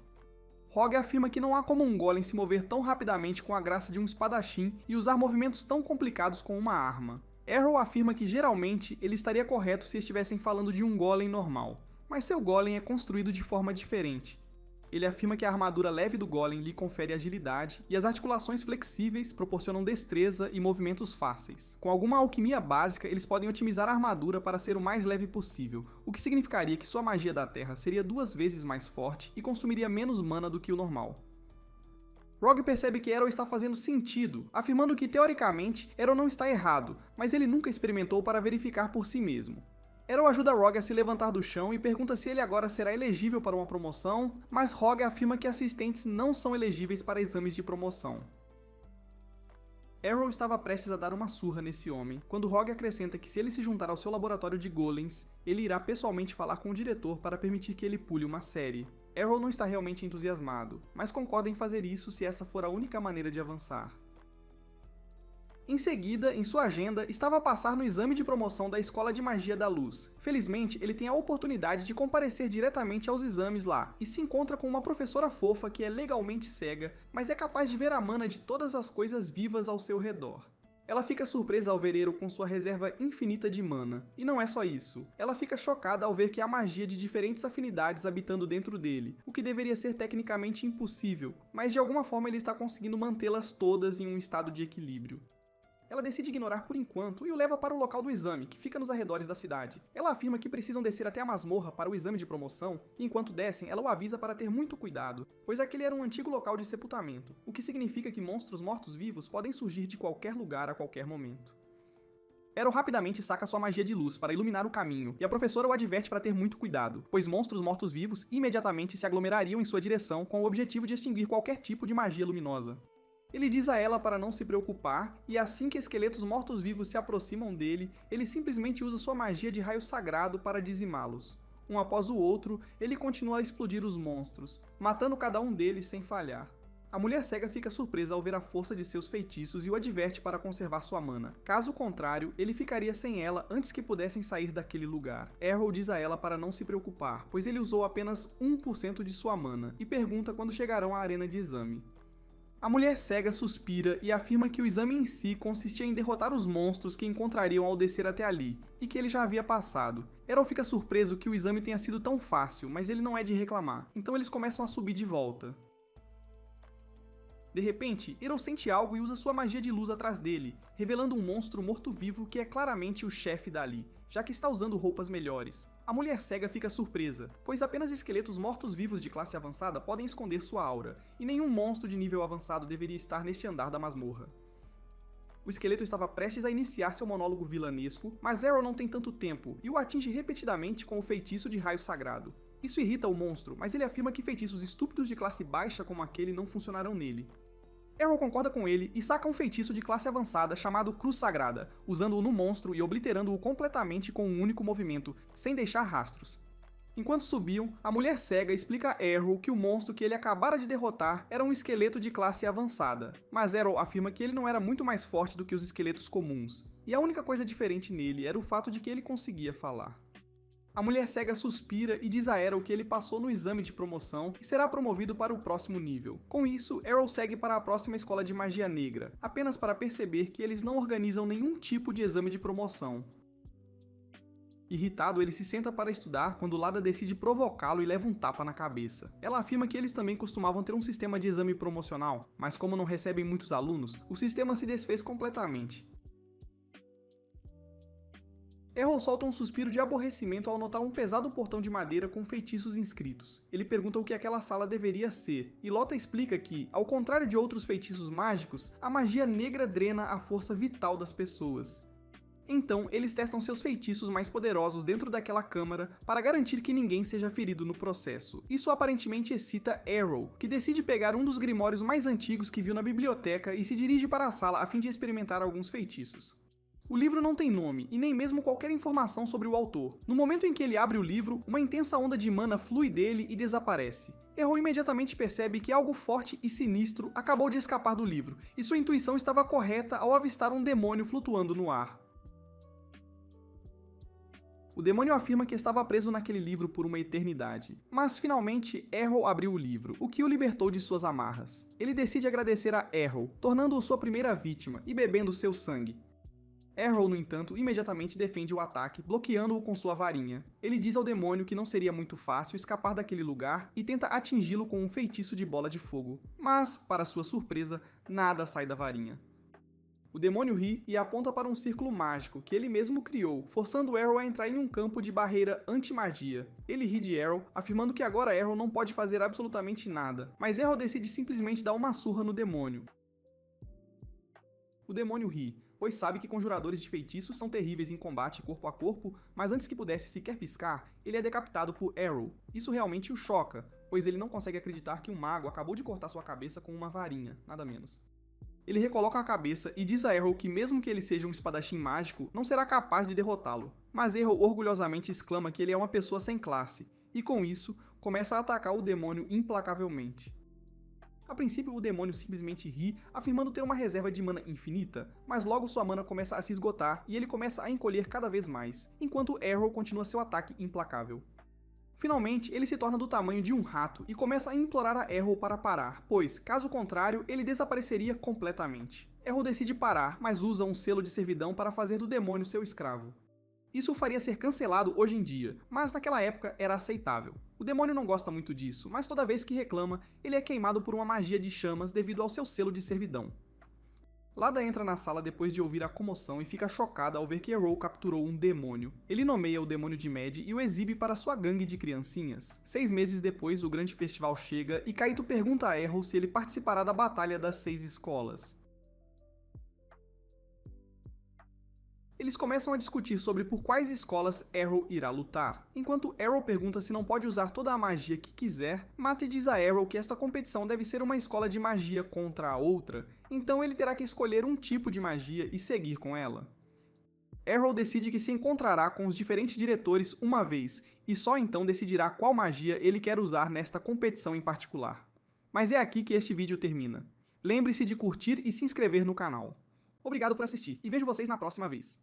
Hogg afirma que não há como um golem se mover tão rapidamente com a graça de um espadachim e usar movimentos tão complicados com uma arma. Errol afirma que geralmente ele estaria correto se estivessem falando de um golem normal, mas seu golem é construído de forma diferente. Ele afirma que a armadura leve do Golem lhe confere agilidade e as articulações flexíveis proporcionam destreza e movimentos fáceis. Com alguma alquimia básica, eles podem otimizar a armadura para ser o mais leve possível, o que significaria que sua magia da Terra seria 2 vezes mais forte e consumiria menos mana do que o normal. Rogue percebe que Errol está fazendo sentido, afirmando que, teoricamente, Errol não está errado, mas ele nunca experimentou para verificar por si mesmo. Errol ajuda Rogue a se levantar do chão e pergunta se ele agora será elegível para uma promoção, mas Rogue afirma que assistentes não são elegíveis para exames de promoção. Errol estava prestes a dar uma surra nesse homem, quando Rogue acrescenta que se ele se juntar ao seu laboratório de golems, ele irá pessoalmente falar com o diretor para permitir que ele pule uma série. Errol não está realmente entusiasmado, mas concorda em fazer isso se essa for a única maneira de avançar. Em seguida, em sua agenda, estava a passar no exame de promoção da Escola de Magia da Luz. Felizmente, ele tem a oportunidade de comparecer diretamente aos exames lá, e se encontra com uma professora fofa que é legalmente cega, mas é capaz de ver a mana de todas as coisas vivas ao seu redor. Ela fica surpresa ao ver Errol com sua reserva infinita de mana. E não é só isso. Ela fica chocada ao ver que há magia de diferentes afinidades habitando dentro dele, o que deveria ser tecnicamente impossível, mas de alguma forma ele está conseguindo mantê-las todas em um estado de equilíbrio. Ela decide ignorar por enquanto e o leva para o local do exame, que fica nos arredores da cidade. Ela afirma que precisam descer até a masmorra para o exame de promoção, e enquanto descem, ela o avisa para ter muito cuidado, pois aquele era um antigo local de sepultamento, o que significa que monstros mortos-vivos podem surgir de qualquer lugar a qualquer momento. Errol rapidamente saca sua magia de luz para iluminar o caminho, e a professora o adverte para ter muito cuidado, pois monstros mortos-vivos imediatamente se aglomerariam em sua direção com o objetivo de extinguir qualquer tipo de magia luminosa. Ele diz a ela para não se preocupar, e assim que esqueletos mortos-vivos se aproximam dele, ele simplesmente usa sua magia de raio sagrado para dizimá-los. Um após o outro, ele continua a explodir os monstros, matando cada um deles sem falhar. A mulher cega fica surpresa ao ver a força de seus feitiços e o adverte para conservar sua mana. Caso contrário, ele ficaria sem ela antes que pudessem sair daquele lugar. Errol diz a ela para não se preocupar, pois ele usou apenas 1% de sua mana, e pergunta quando chegarão à arena de exame. A mulher cega suspira e afirma que o exame em si consistia em derrotar os monstros que encontrariam ao descer até ali, e que ele já havia passado. Errol fica surpreso que o exame tenha sido tão fácil, mas ele não é de reclamar, então eles começam a subir de volta. De repente, Errol sente algo e usa sua magia de luz atrás dele, revelando um monstro morto-vivo que é claramente o chefe dali, já que está usando roupas melhores. A mulher cega fica surpresa, pois apenas esqueletos mortos-vivos de classe avançada podem esconder sua aura, e nenhum monstro de nível avançado deveria estar neste andar da masmorra. O esqueleto estava prestes a iniciar seu monólogo vilanesco, mas Errol não tem tanto tempo, e o atinge repetidamente com o feitiço de raio sagrado. Isso irrita o monstro, mas ele afirma que feitiços estúpidos de classe baixa como aquele não funcionarão nele. Errol concorda com ele e saca um feitiço de classe avançada chamado Cruz Sagrada, usando-o no monstro e obliterando-o completamente com um único movimento, sem deixar rastros. Enquanto subiam, a mulher cega explica a Errol que o monstro que ele acabara de derrotar era um esqueleto de classe avançada, mas Errol afirma que ele não era muito mais forte do que os esqueletos comuns, e a única coisa diferente nele era o fato de que ele conseguia falar. A mulher cega suspira e diz a Errol que ele passou no exame de promoção e será promovido para o próximo nível. Com isso, Errol segue para a próxima escola de magia negra, apenas para perceber que eles não organizam nenhum tipo de exame de promoção. Irritado, ele se senta para estudar quando Lada decide provocá-lo e leva um tapa na cabeça. Ela afirma que eles também costumavam ter um sistema de exame promocional, mas como não recebem muitos alunos, o sistema se desfez completamente. Errol solta um suspiro de aborrecimento ao notar um pesado portão de madeira com feitiços inscritos. Ele pergunta o que aquela sala deveria ser, e Lota explica que, ao contrário de outros feitiços mágicos, a magia negra drena a força vital das pessoas. Então, eles testam seus feitiços mais poderosos dentro daquela câmara para garantir que ninguém seja ferido no processo. Isso aparentemente excita Errol, que decide pegar um dos grimórios mais antigos que viu na biblioteca e se dirige para a sala a fim de experimentar alguns feitiços. O livro não tem nome, e nem mesmo qualquer informação sobre o autor. No momento em que ele abre o livro, uma intensa onda de mana flui dele e desaparece. Errol imediatamente percebe que algo forte e sinistro acabou de escapar do livro, e sua intuição estava correta ao avistar um demônio flutuando no ar. O demônio afirma que estava preso naquele livro por uma eternidade. Mas, finalmente, Errol abriu o livro, o que o libertou de suas amarras. Ele decide agradecer a Errol, tornando-o sua primeira vítima e bebendo seu sangue. Arrow, no entanto, imediatamente defende o ataque, bloqueando-o com sua varinha. Ele diz ao demônio que não seria muito fácil escapar daquele lugar e tenta atingi-lo com um feitiço de bola de fogo. Mas, para sua surpresa, nada sai da varinha. O demônio ri e aponta para um círculo mágico que ele mesmo criou, forçando Arrow a entrar em um campo de barreira anti-magia. Ele ri de Arrow, afirmando que agora Arrow não pode fazer absolutamente nada, mas Arrow decide simplesmente dar uma surra no demônio. O demônio ri, pois sabe que conjuradores de feitiços são terríveis em combate corpo a corpo, mas antes que pudesse sequer piscar, ele é decapitado por Arrow. Isso realmente o choca, pois ele não consegue acreditar que um mago acabou de cortar sua cabeça com uma varinha, nada menos. Ele recoloca a cabeça e diz a Arrow que mesmo que ele seja um espadachim mágico, não será capaz de derrotá-lo. Mas Arrow orgulhosamente exclama que ele é uma pessoa sem classe, e com isso, começa a atacar o demônio implacavelmente. A princípio, o demônio simplesmente ri, afirmando ter uma reserva de mana infinita, mas logo sua mana começa a se esgotar e ele começa a encolher cada vez mais, enquanto Arrow continua seu ataque implacável. Finalmente, ele se torna do tamanho de um rato e começa a implorar a Arrow para parar, pois, caso contrário, ele desapareceria completamente. Arrow decide parar, mas usa um selo de servidão para fazer do demônio seu escravo. Isso o faria ser cancelado hoje em dia, mas naquela época era aceitável. O demônio não gosta muito disso, mas toda vez que reclama, ele é queimado por uma magia de chamas devido ao seu selo de servidão. Lada entra na sala depois de ouvir a comoção e fica chocada ao ver que Arrow capturou um demônio. Ele nomeia o demônio de Mad e o exibe para sua gangue de criancinhas. 6 meses depois, o grande festival chega e Kaito pergunta a Arrow se ele participará da Batalha das 6 Escolas. Eles começam a discutir sobre por quais escolas Arrow irá lutar. Enquanto Arrow pergunta se não pode usar toda a magia que quiser, Mate diz a Arrow que esta competição deve ser uma escola de magia contra a outra, então ele terá que escolher um tipo de magia e seguir com ela. Arrow decide que se encontrará com os diferentes diretores uma vez, e só então decidirá qual magia ele quer usar nesta competição em particular. Mas é aqui que este vídeo termina. Lembre-se de curtir e se inscrever no canal. Obrigado por assistir, e vejo vocês na próxima vez.